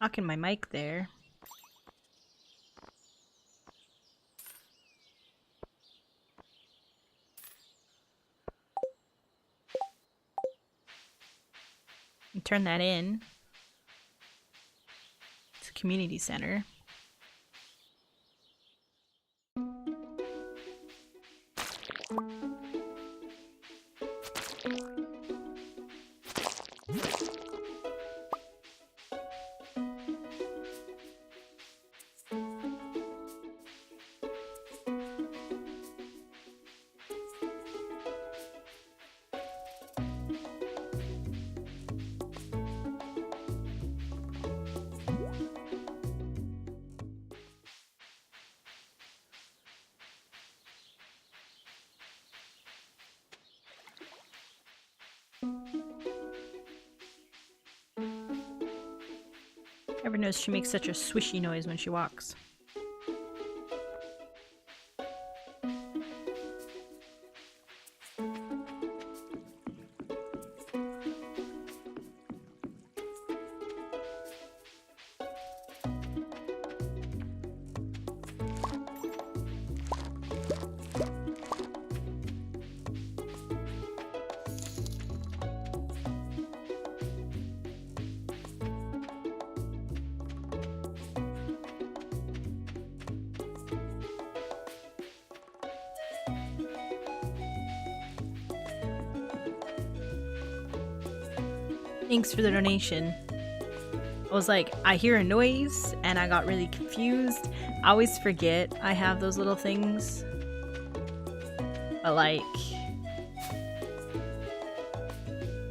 knocking my mic there. And turn that in. It's a community center. Everyone knows she makes such a swishy noise when she walks. Thanks for the donation. I was like, I hear a noise and I got really confused. I always forget I have those little things. But like,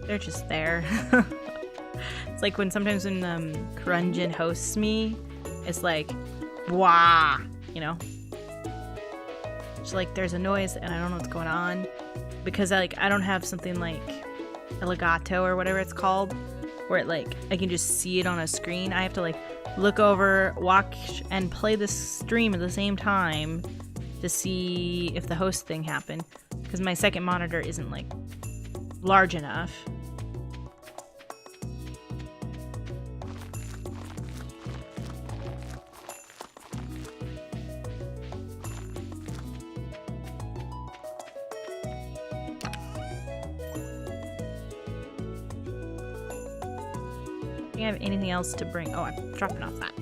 they're just there. It's like when sometimes when Crungeon hosts me, it's like, wah, you know? It's like there's a noise and I don't know what's going on. Because I don't have something like Elgato or whatever it's called, where it like I can just see it on a screen. I have to like look over, watch, and play the stream at the same time to see if the host thing happened, because my second monitor isn't like large enough. Do I have anything else to bring? Oh, I'm dropping off that.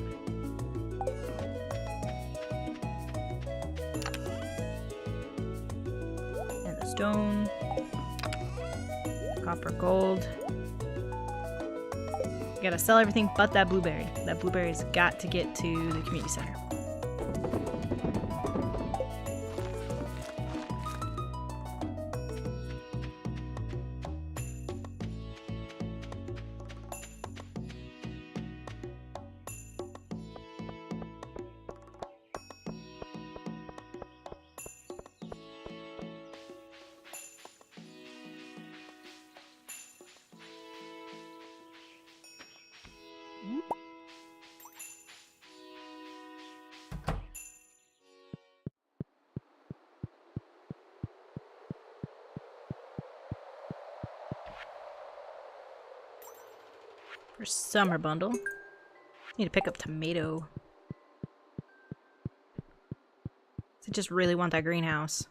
And the stone. Copper, gold. Gotta sell everything but that blueberry. That blueberry's got to get to the community center. For summer bundle. Need to pick up tomato. I just really want that greenhouse.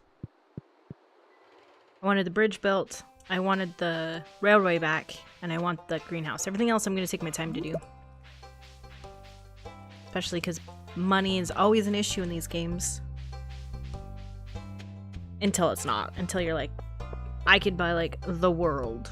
I wanted the bridge built, I wanted the railway back, and I want the greenhouse. Everything else I'm going to take my time to do. Especially because money is always an issue in these games. Until it's not. Until you're like, I could buy like the world.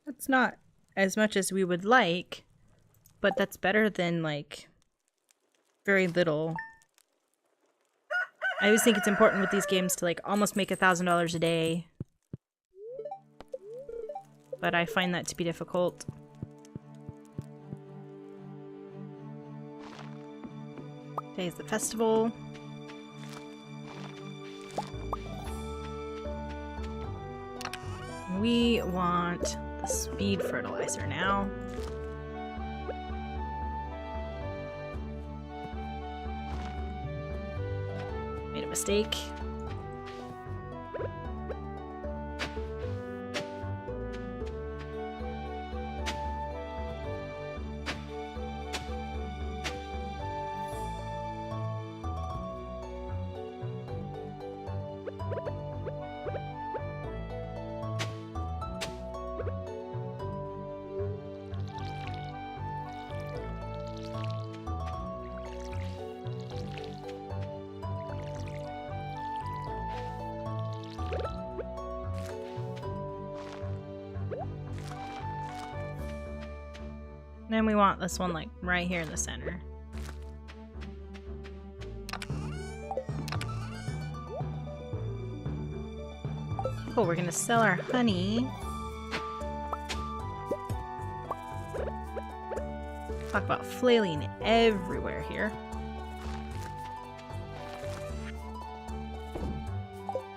It's not as much as we would like, but that's better than like very little. I always think it's important with these games to like almost make $1,000 a day, but I find that to be difficult. Today is the festival. We want the speed fertilizer now. Made a mistake. Then we want this one like right here in the center. Cool, we're gonna sell our honey. Talk about flailing everywhere here.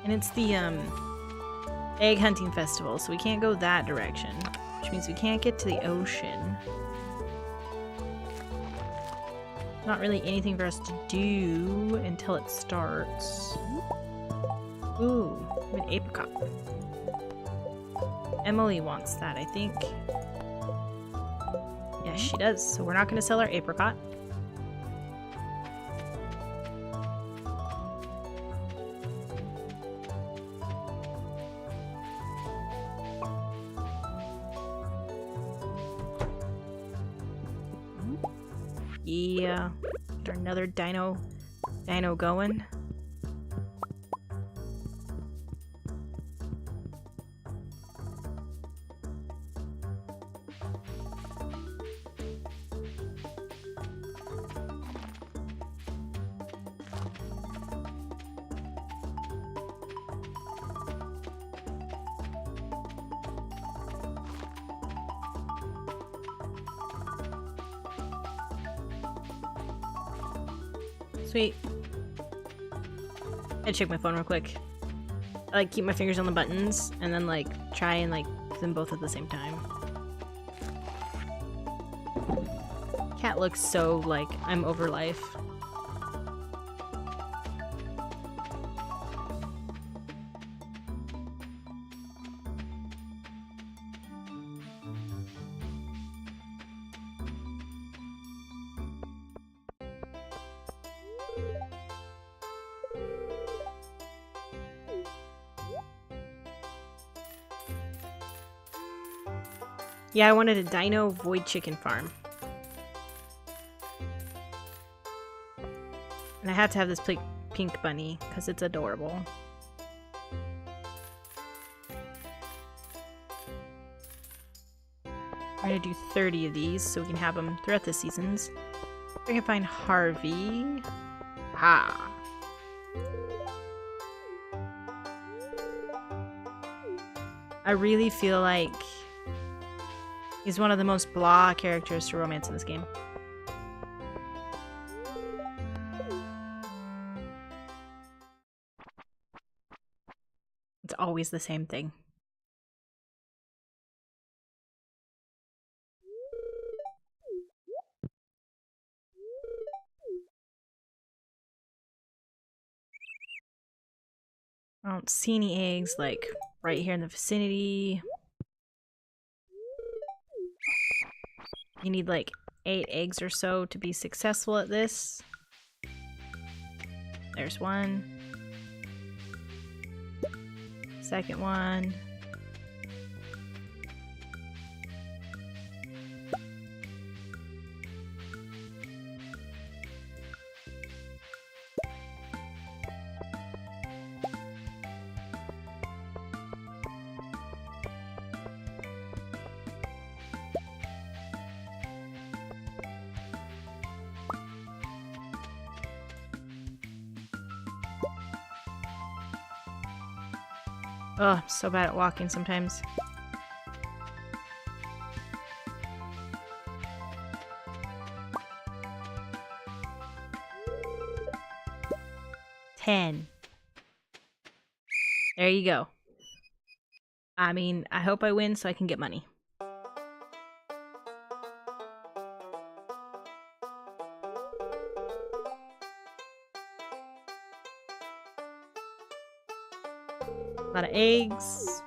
And it's the egg hunting festival, so we can't go that direction, which means we can't get to the ocean. Not really anything for us to do until it starts. Ooh, an apricot. Emily wants that, I think. Yes, she does. So we're not going to sell our apricot. Yeah, get another dino going. Sweet. I check my phone real quick. I like keep my fingers on the buttons and then like try and like do them both at the same time. Cat looks so like I'm over life. Yeah, I wanted a dino void chicken farm. And I have to have this pink bunny because it's adorable. We're gonna do 30 of these so we can have them throughout the seasons. We can find Harvey. Ha! I really feel like he's one of the most blah characters to romance in this game. It's always the same thing. I don't see any eggs like right here in the vicinity. You need like 8 eggs or so to be successful at this. There's one. Second one. Oh, I'm so bad at walking sometimes. There you go. I mean, I hope I win so I can get money. A lot of eggs.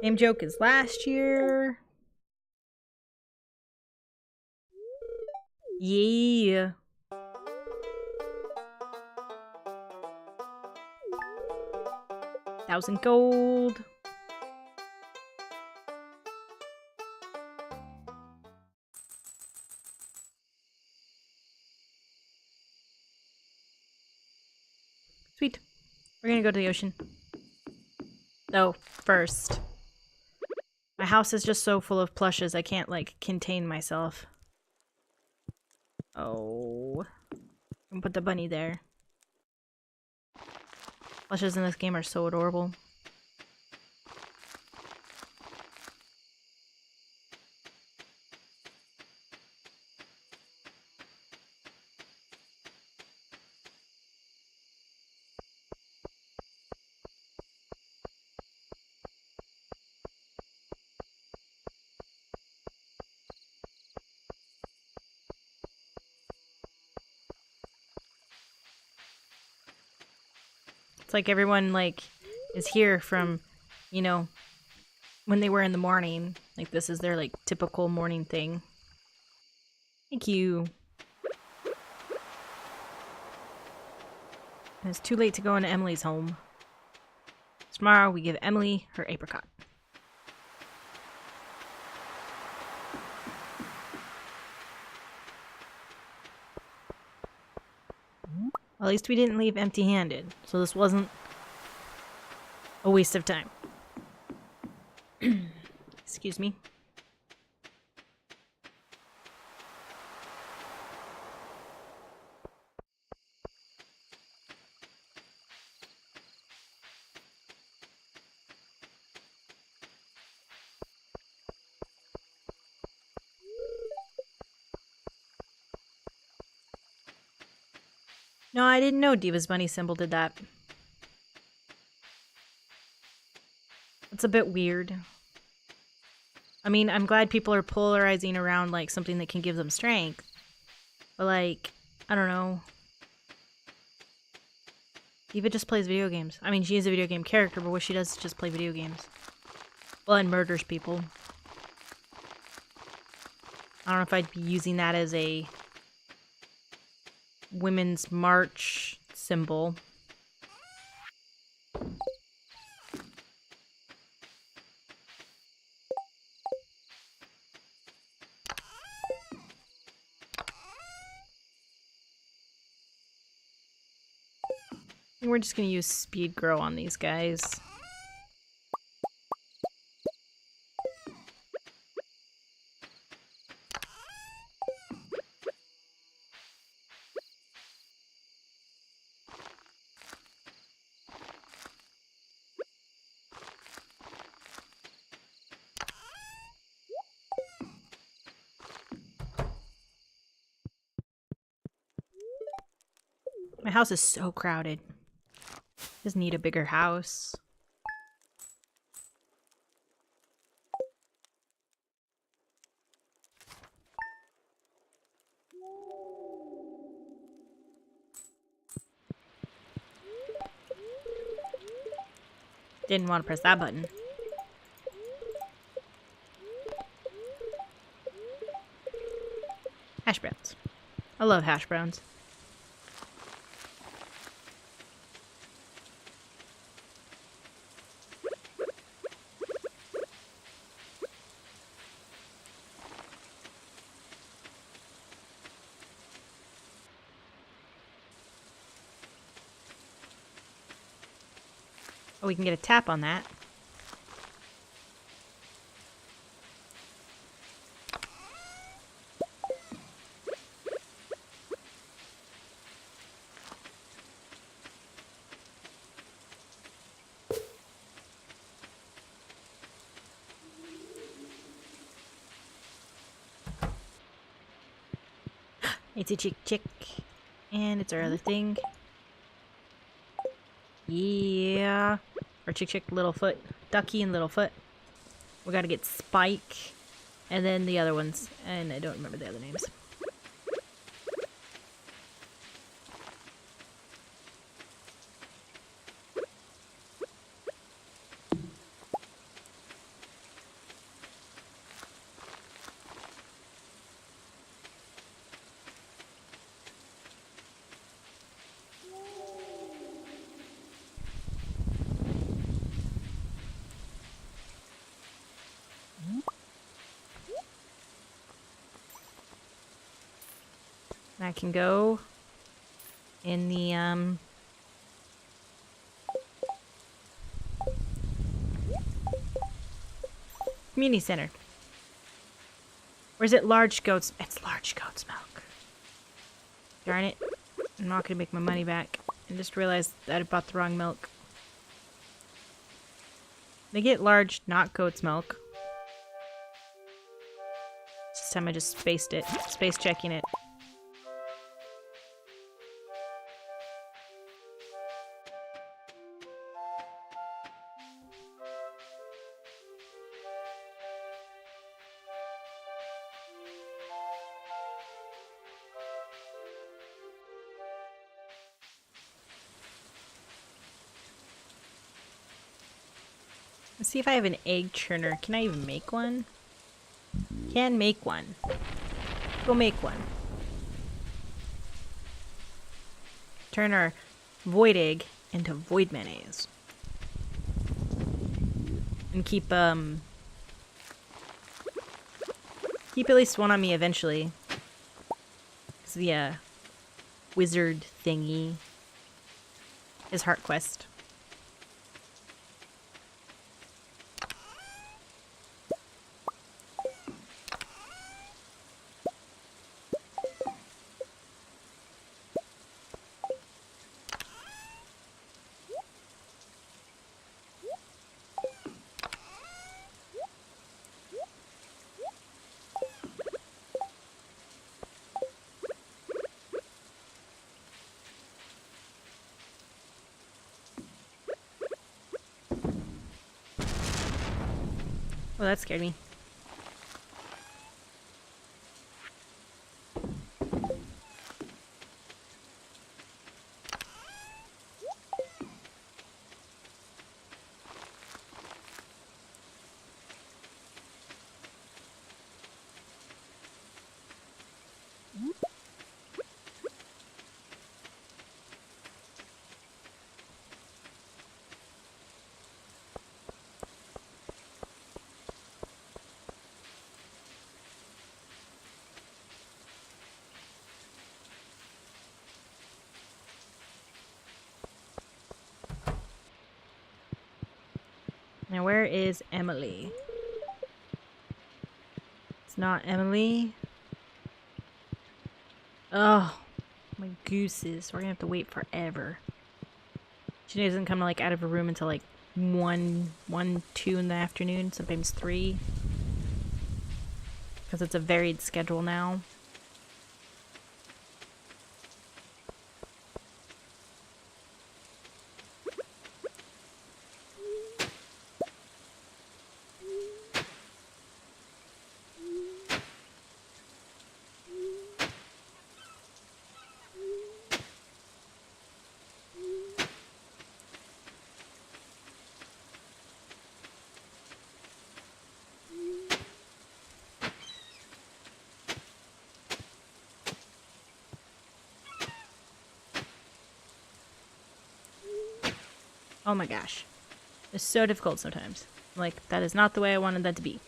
Same joke as last year. Yeah. $1,000 gold. Sweet. We're gonna go to the ocean. Though, first. My house is just so full of plushes, I can't, like, contain myself. Oh. I'm gonna put the bunny there. Plushes in this game are so adorable. It's like everyone, like, is here from, you know, when they were in the morning. Like, this is their, like, typical morning thing. Thank you. And it's too late to go into Emily's home. Tomorrow, we give Emily her apricot. At least we didn't leave empty-handed, so this wasn't a waste of time. Excuse me. No, I didn't know Diva's bunny symbol did that. It's a bit weird. I mean, I'm glad people are polarizing around, like, something that can give them strength. But, like, I don't know. Diva just plays video games. I mean, she is a video game character, but what she does is just play video games. Well, and murders people. I don't know if I'd be using that as a Women's March symbol. We're just gonna use speed grow on these guys. My house is so crowded. Just need a bigger house. Didn't want to press that button. Hash browns. I love hash browns. Oh, we can get a tap on that. It's a chick chick. And it's our other thing. Yeah. Or chick chick Littlefoot. Ducky and Littlefoot. We gotta get Spike. And then the other ones. And I don't remember the other names. I can go in the, community center. Or is it large goats? It's large goat's milk. Darn it. I'm not gonna make my money back. I just realized that I bought the wrong milk. They get large, not goat's milk. This time I just spaced it. Space checking it. Let's see if I have an egg churner. Can I even make one? Can make one. Go make one. Turn our void egg into void mayonnaise. And keep at least one on me eventually. Cause the wizard thingy is Heart Quest. Well, that scared me. Now, where is Emily? It's not Emily. Oh, my gooses. We're gonna have to wait forever. She doesn't come like out of her room until like 1, 2 in the afternoon, sometimes 3. Because it's a varied schedule now. Oh my gosh. It's so difficult sometimes. Like, that is not the way I wanted that to be.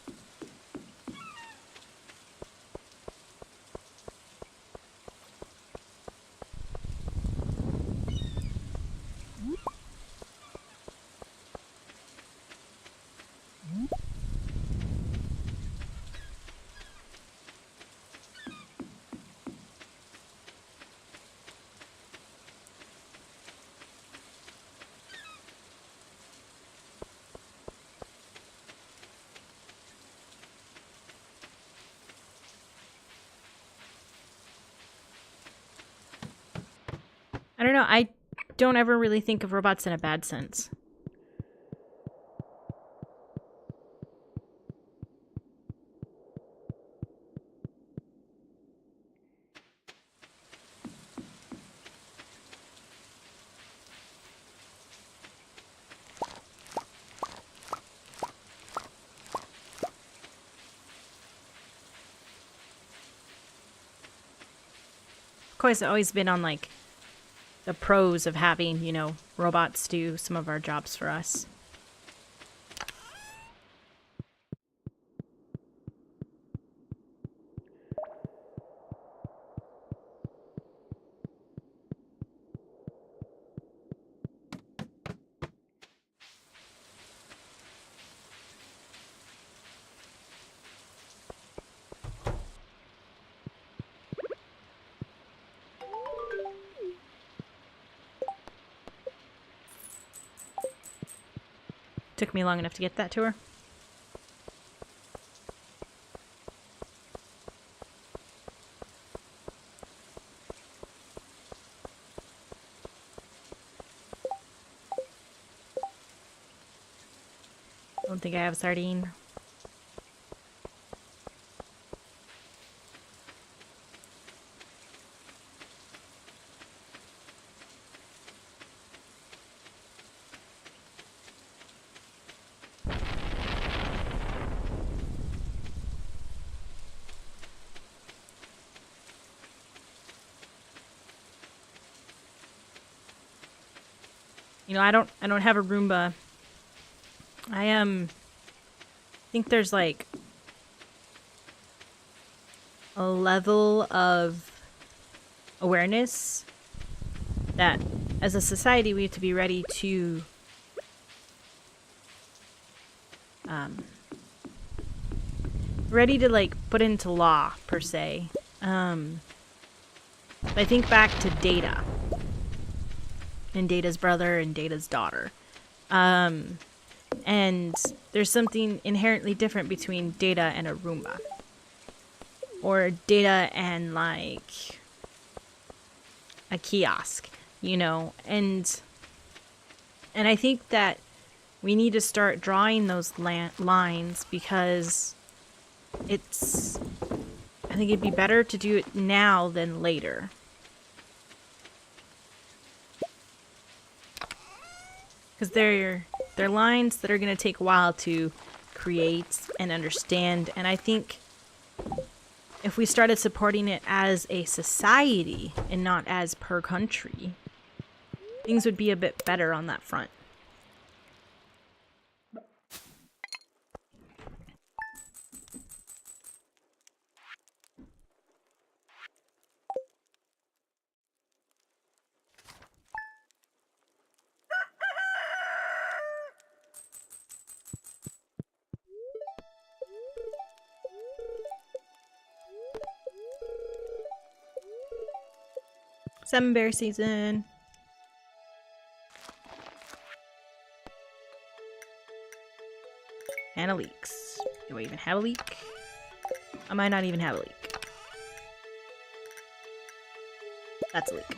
I don't know, I don't ever really think of robots in a bad sense. always been on like the pros of having, you know, robots do some of our jobs for us. Took me long enough to get that to her. Don't think I have a sardine. You know, I don't have a Roomba. I think there's like a level of awareness that as a society we have to be ready to like put into law per se. I think back to Data and Data's brother and Data's daughter. And there's something inherently different between Data and a Roomba. Or Data and, like, a kiosk, you know? And I think that we need to start drawing those lines because I think it'd be better to do it now than later. Because they're lines that are going to take a while to create and understand. And I think if we started supporting it as a society and not as per country, things would be a bit better on that front. Salmon bear season. And a leaks. Do I even have a leak? I might not even have a leak. That's a leak.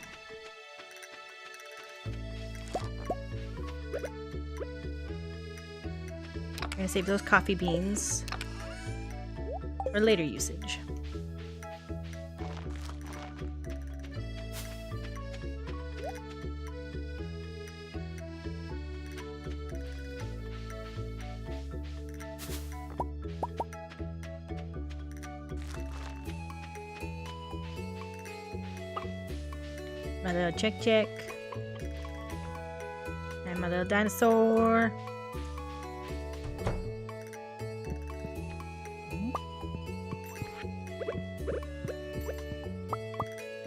I'm gonna save those coffee beans for later usage. My little check. And my little dinosaur.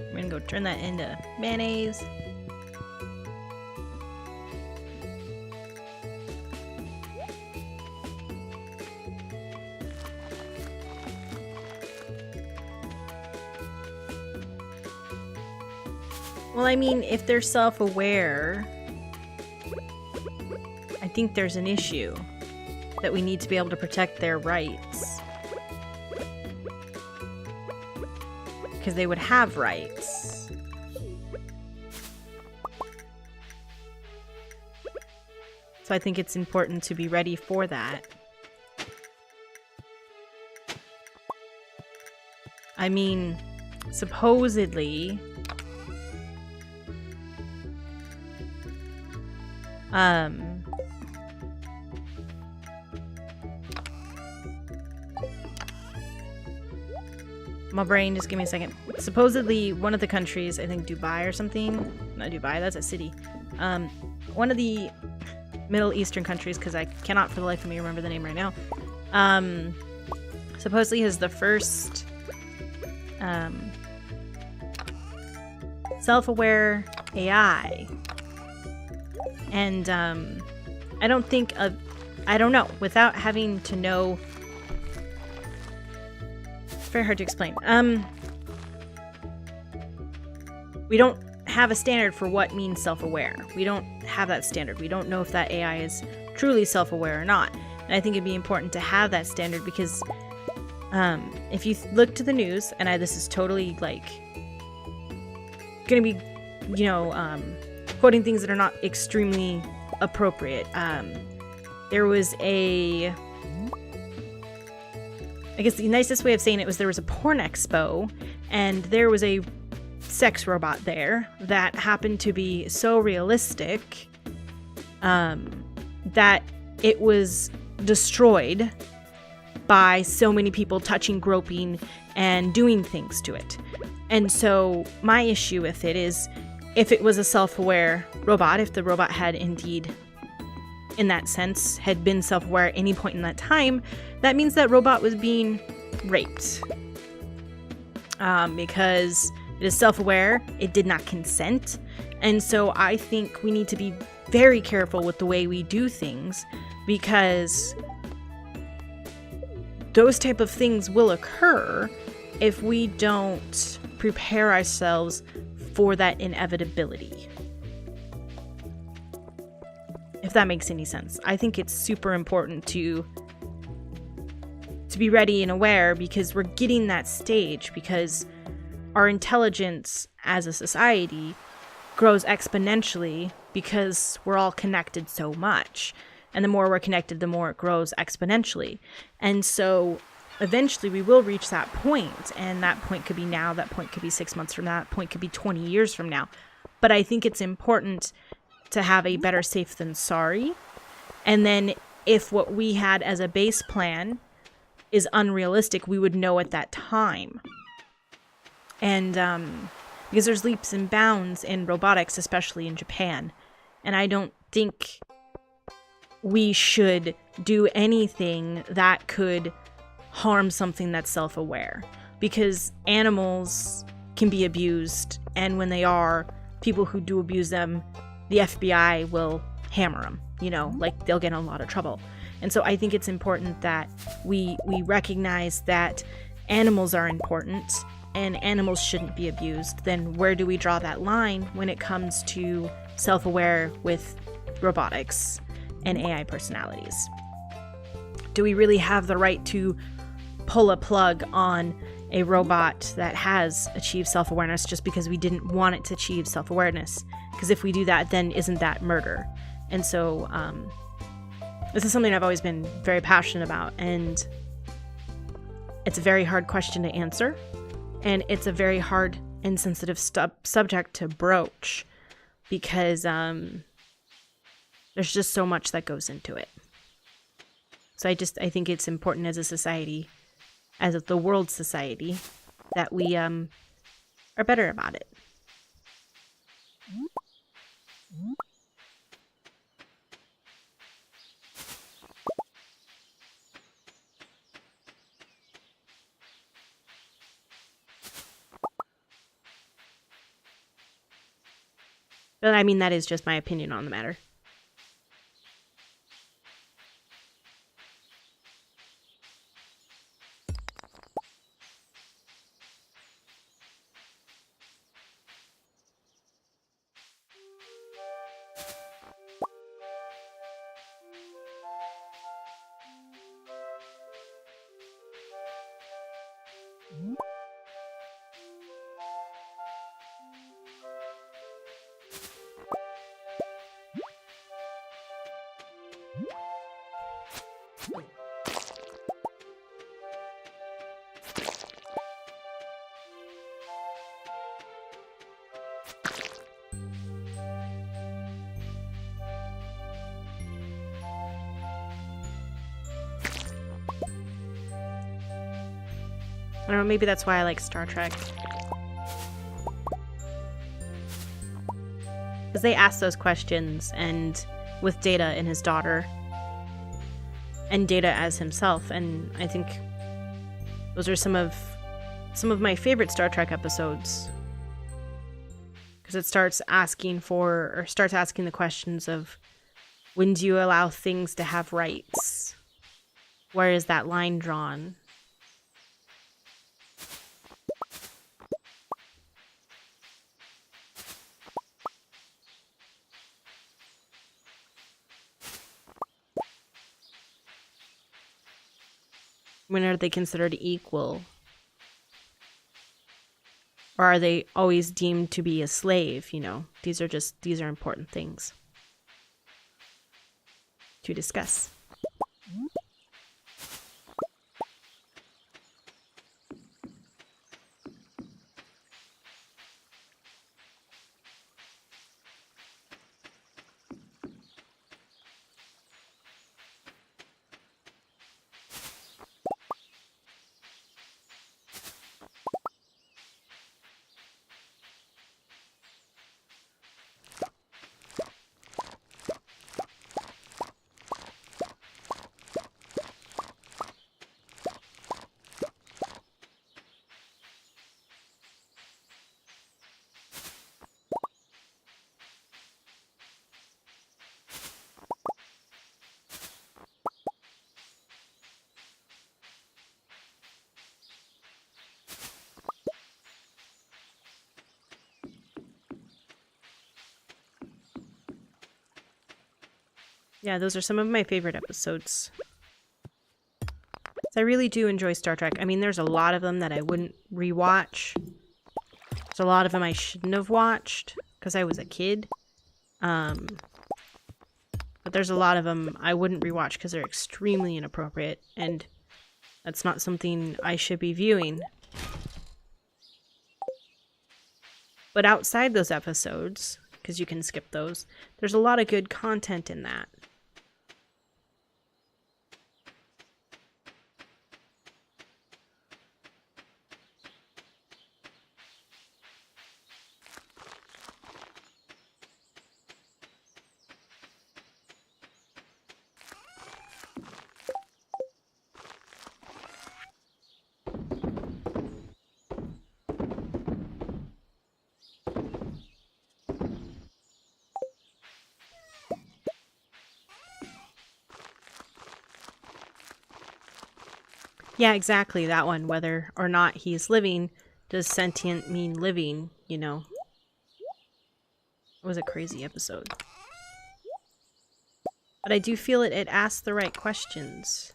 I'm gonna go turn that into mayonnaise. Well, I mean, if they're self-aware, I think there's an issue that we need to be able to protect their rights. Because they would have rights. So I think it's important to be ready for that. I mean, supposedly... my brain, just give me a second. supposedly one of the countries, I think Dubai or something, not Dubai, that's a city, one of the Middle Eastern countries, because I cannot for the life of me remember the name right now, supposedly is the first self-aware AI. And I don't think I don't know, without having to know, it's very hard to explain. We don't have a standard for what means self-aware. We don't have that standard. We don't know if that AI is truly self-aware or not. And I think it'd be important to have that standard because if you look to the news, and this is totally like gonna be, you know, quoting things that are not extremely appropriate. There was I guess the nicest way of saying it was there was a porn expo, and there was a sex robot there that happened to be so realistic that it was destroyed by so many people touching, groping, and doing things to it. And so my issue with it is, if it was a self-aware robot, if the robot had indeed, in that sense, had been self-aware at any point in that time, that means that robot was being raped. Because it is self-aware, it did not consent, and so I think we need to be very careful with the way we do things, because those type of things will occur if we don't prepare ourselves for that inevitability. If that makes any sense. I think it's super important to be ready and aware, because we're getting that stage, because our intelligence as a society grows exponentially because we're all connected so much. And the more we're connected, the more it grows exponentially. And so eventually we will reach that point, and that point could be now, that point could be 6 months from now, that point could be 20 years from now. But I think it's important to have a better safe than sorry. And then if what we had as a base plan is unrealistic, we would know at that time. And because there's leaps and bounds in robotics, especially in Japan. And I don't think we should do anything that could harm something that's self-aware, because animals can be abused, and when they are, people who do abuse them, the FBI will hammer them, you know, like they'll get in a lot of trouble. And so I think it's important that we recognize that animals are important and animals shouldn't be abused. Then where do we draw that line when it comes to self-aware with robotics and AI personalities? Do we really have the right to pull a plug on a robot that has achieved self-awareness just because we didn't want it to achieve self-awareness? Because if we do that, then isn't that murder? And so this is something I've always been very passionate about, and it's a very hard question to answer, and it's a very hard and sensitive subject to broach, because there's just so much that goes into it. So I think it's important as a society, as the world society, that we are better about it. But I mean, that is just my opinion on the matter. I don't know, maybe that's why I like Star Trek. Because they ask those questions, and with Data and his daughter, and Data as himself, and I think those are some of my favorite Star Trek episodes. Because it starts asking the questions of, when do you allow things to have rights? Where is that line drawn? When are they considered equal? Or are they always deemed to be a slave? You know, these are important things to discuss. Yeah, those are some of my favorite episodes. I really do enjoy Star Trek. I mean, there's a lot of them that I wouldn't rewatch. There's a lot of them I shouldn't have watched because I was a kid. But there's a lot of them I wouldn't rewatch because they're extremely inappropriate, and that's not something I should be viewing. But outside those episodes, because you can skip those, there's a lot of good content in that. Yeah, exactly, that one. Whether or not he's living, does sentient mean living, you know? It was a crazy episode. But I do feel it asked the right questions.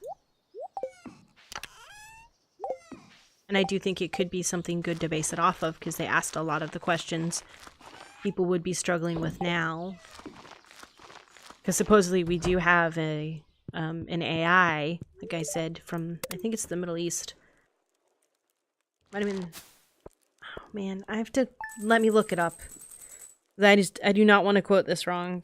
And I do think it could be something good to base it off of, because they asked a lot of the questions people would be struggling with now. Because supposedly we do have an AI, like I said, from, I think it's the Middle East. Might have been, oh man, I have to, let me look it up. I do not want to quote this wrong.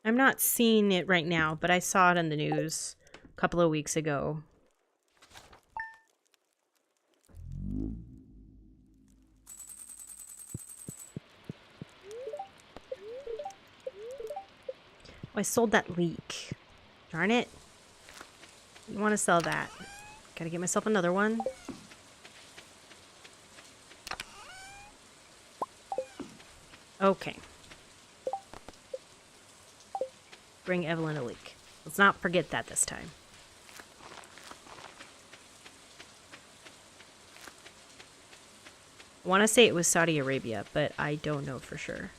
I'm not seeing it right now, but I saw it in the news a couple of weeks ago. Oh, I sold that leek. Darn it. Didn't want to sell that. Gotta get myself another one. Okay. Bring Evelyn a leek. Let's not forget that this time. I want to say it was Saudi Arabia, but I don't know for sure.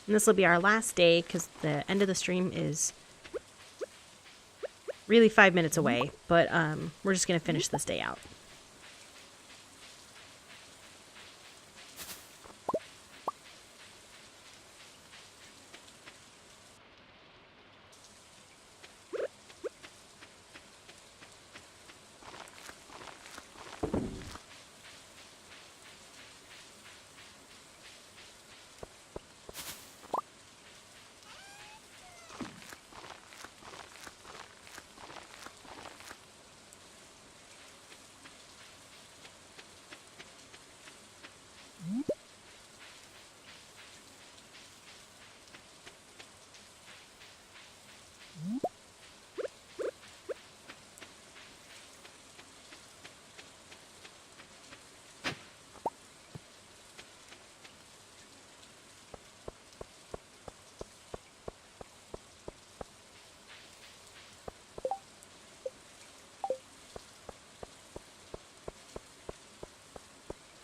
And this will be our last day because the end of the stream is really 5 minutes away. But we're just going to finish this day out.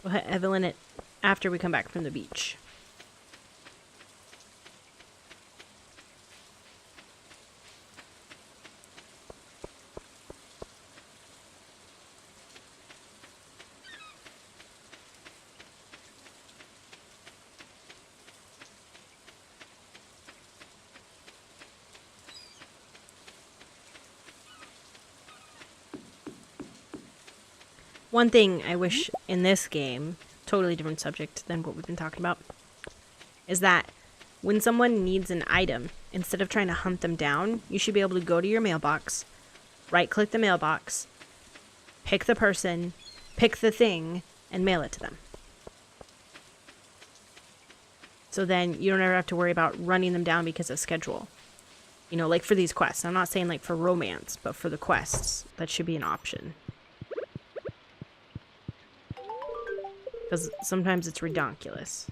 We'll hit Evelyn it after we come back from the beach. One thing I wish in this game, totally different subject than what we've been talking about, is that when someone needs an item, instead of trying to hunt them down, you should be able to go to your mailbox, right-click the mailbox, pick the person, pick the thing, and mail it to them. So then you don't ever have to worry about running them down because of schedule. You know, like for these quests. I'm not saying like for romance, but for the quests, that should be an option. Because sometimes it's redonkulous.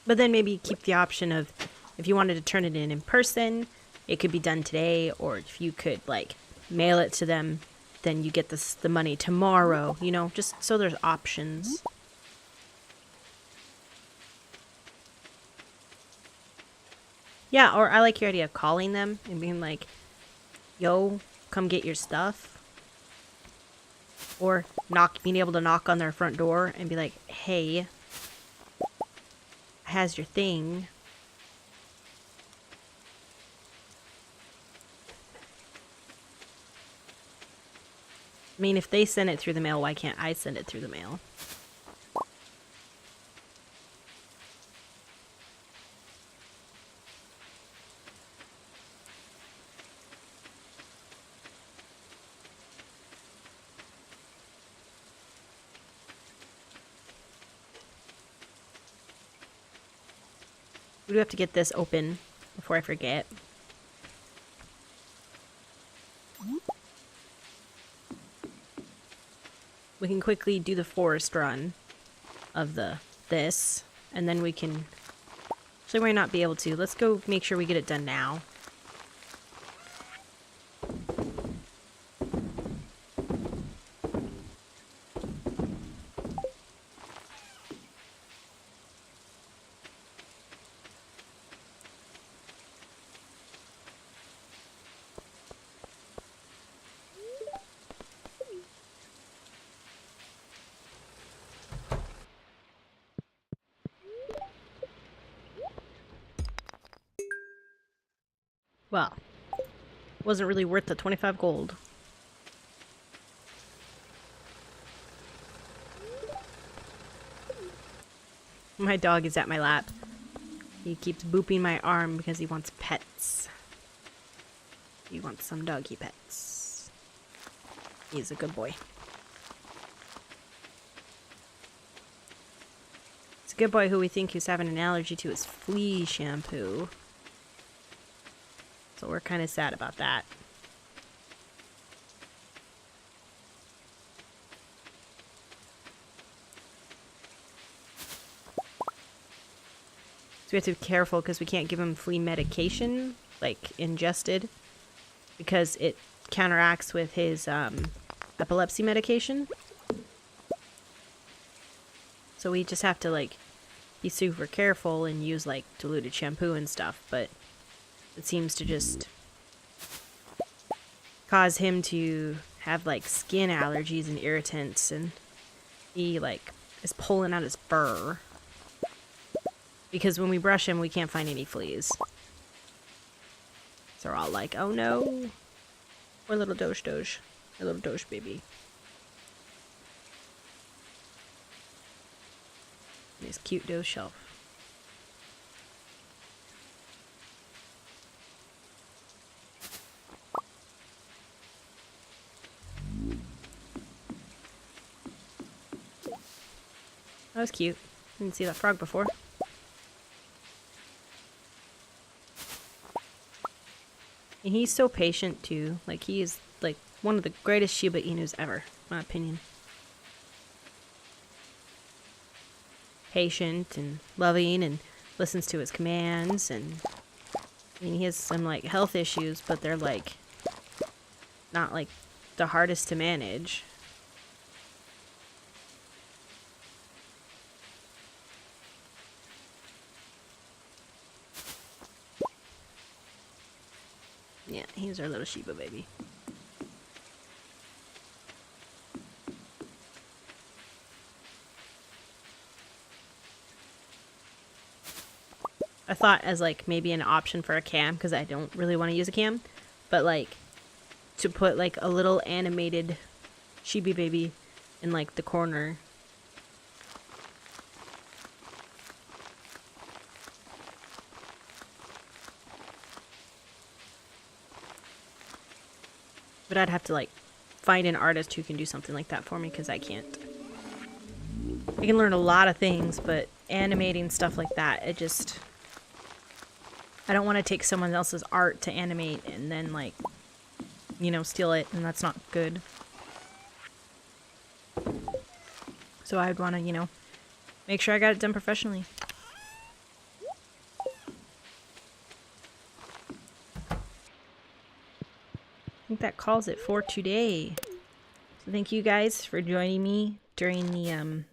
But then maybe keep the option of if you wanted to turn it in person, it could be done today, or if you could like mail it to them, then you get the money tomorrow, you know, just so there's options. Yeah, or I like your idea of calling them and being like, yo, come get your stuff. Or being able to knock on their front door and be like, hey, has your thing. I mean, if they send it through the mail, why can't I send it through the mail? We do have to get this open before I forget. We can quickly do the forest run of this, and then we can... Actually, we might not be able to. Let's go make sure we get it done now. Well, wasn't really worth the 25 gold. My dog is at my lap. He keeps booping my arm because he wants pets. He wants some doggy pets. He's a good boy. It's a good boy who we think he's having an allergy to his flea shampoo. So we're kind of sad about that. So we have to be careful because we can't give him flea medication, like ingested, because it counteracts with his epilepsy medication. So we just have to like be super careful and use like diluted shampoo and stuff, but it seems to just cause him to have like skin allergies and irritants, and he like is pulling out his fur because when we brush him we can't find any fleas. So we're all like, oh no, poor little Doge, a little Doge baby. His cute Doge shelf. That was cute. Didn't see that frog before. And he's so patient too. Like, he is like one of the greatest Shiba Inus ever, in my opinion. Patient and loving and listens to his commands, and I mean, he has some like health issues, but they're like not like the hardest to manage. Yeah, he's our little Shiba baby. I thought as like maybe an option for a cam, because I don't really want to use a cam, but like to put like a little animated Shiba baby in like the corner. But I'd have to like find an artist who can do something like that for me, because I can't. I can learn a lot of things, but animating stuff like that, it just... I don't want to take someone else's art to animate and then like, you know, steal it, and that's not good. So I'd want to, you know, make sure I got it done professionally. I think that calls it for today. So thank you guys for joining me during the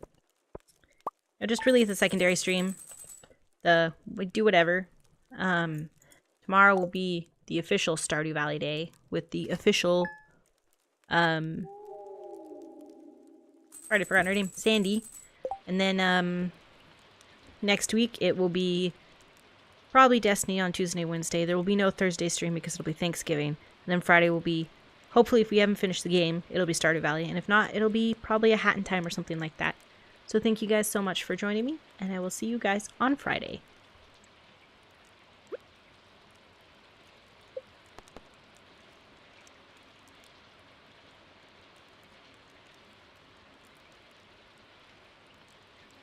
just really the secondary stream. We do whatever. Tomorrow will be the official Stardew Valley day with the official already forgotten her name, Sandy. And then next week it will be probably Destiny on Tuesday, Wednesday. There will be no Thursday stream because it'll be Thanksgiving. And then Friday will be, hopefully if we haven't finished the game, it'll be Stardew Valley. And if not, it'll be probably a Hat in Time or something like that. So thank you guys so much for joining me, and I will see you guys on Friday.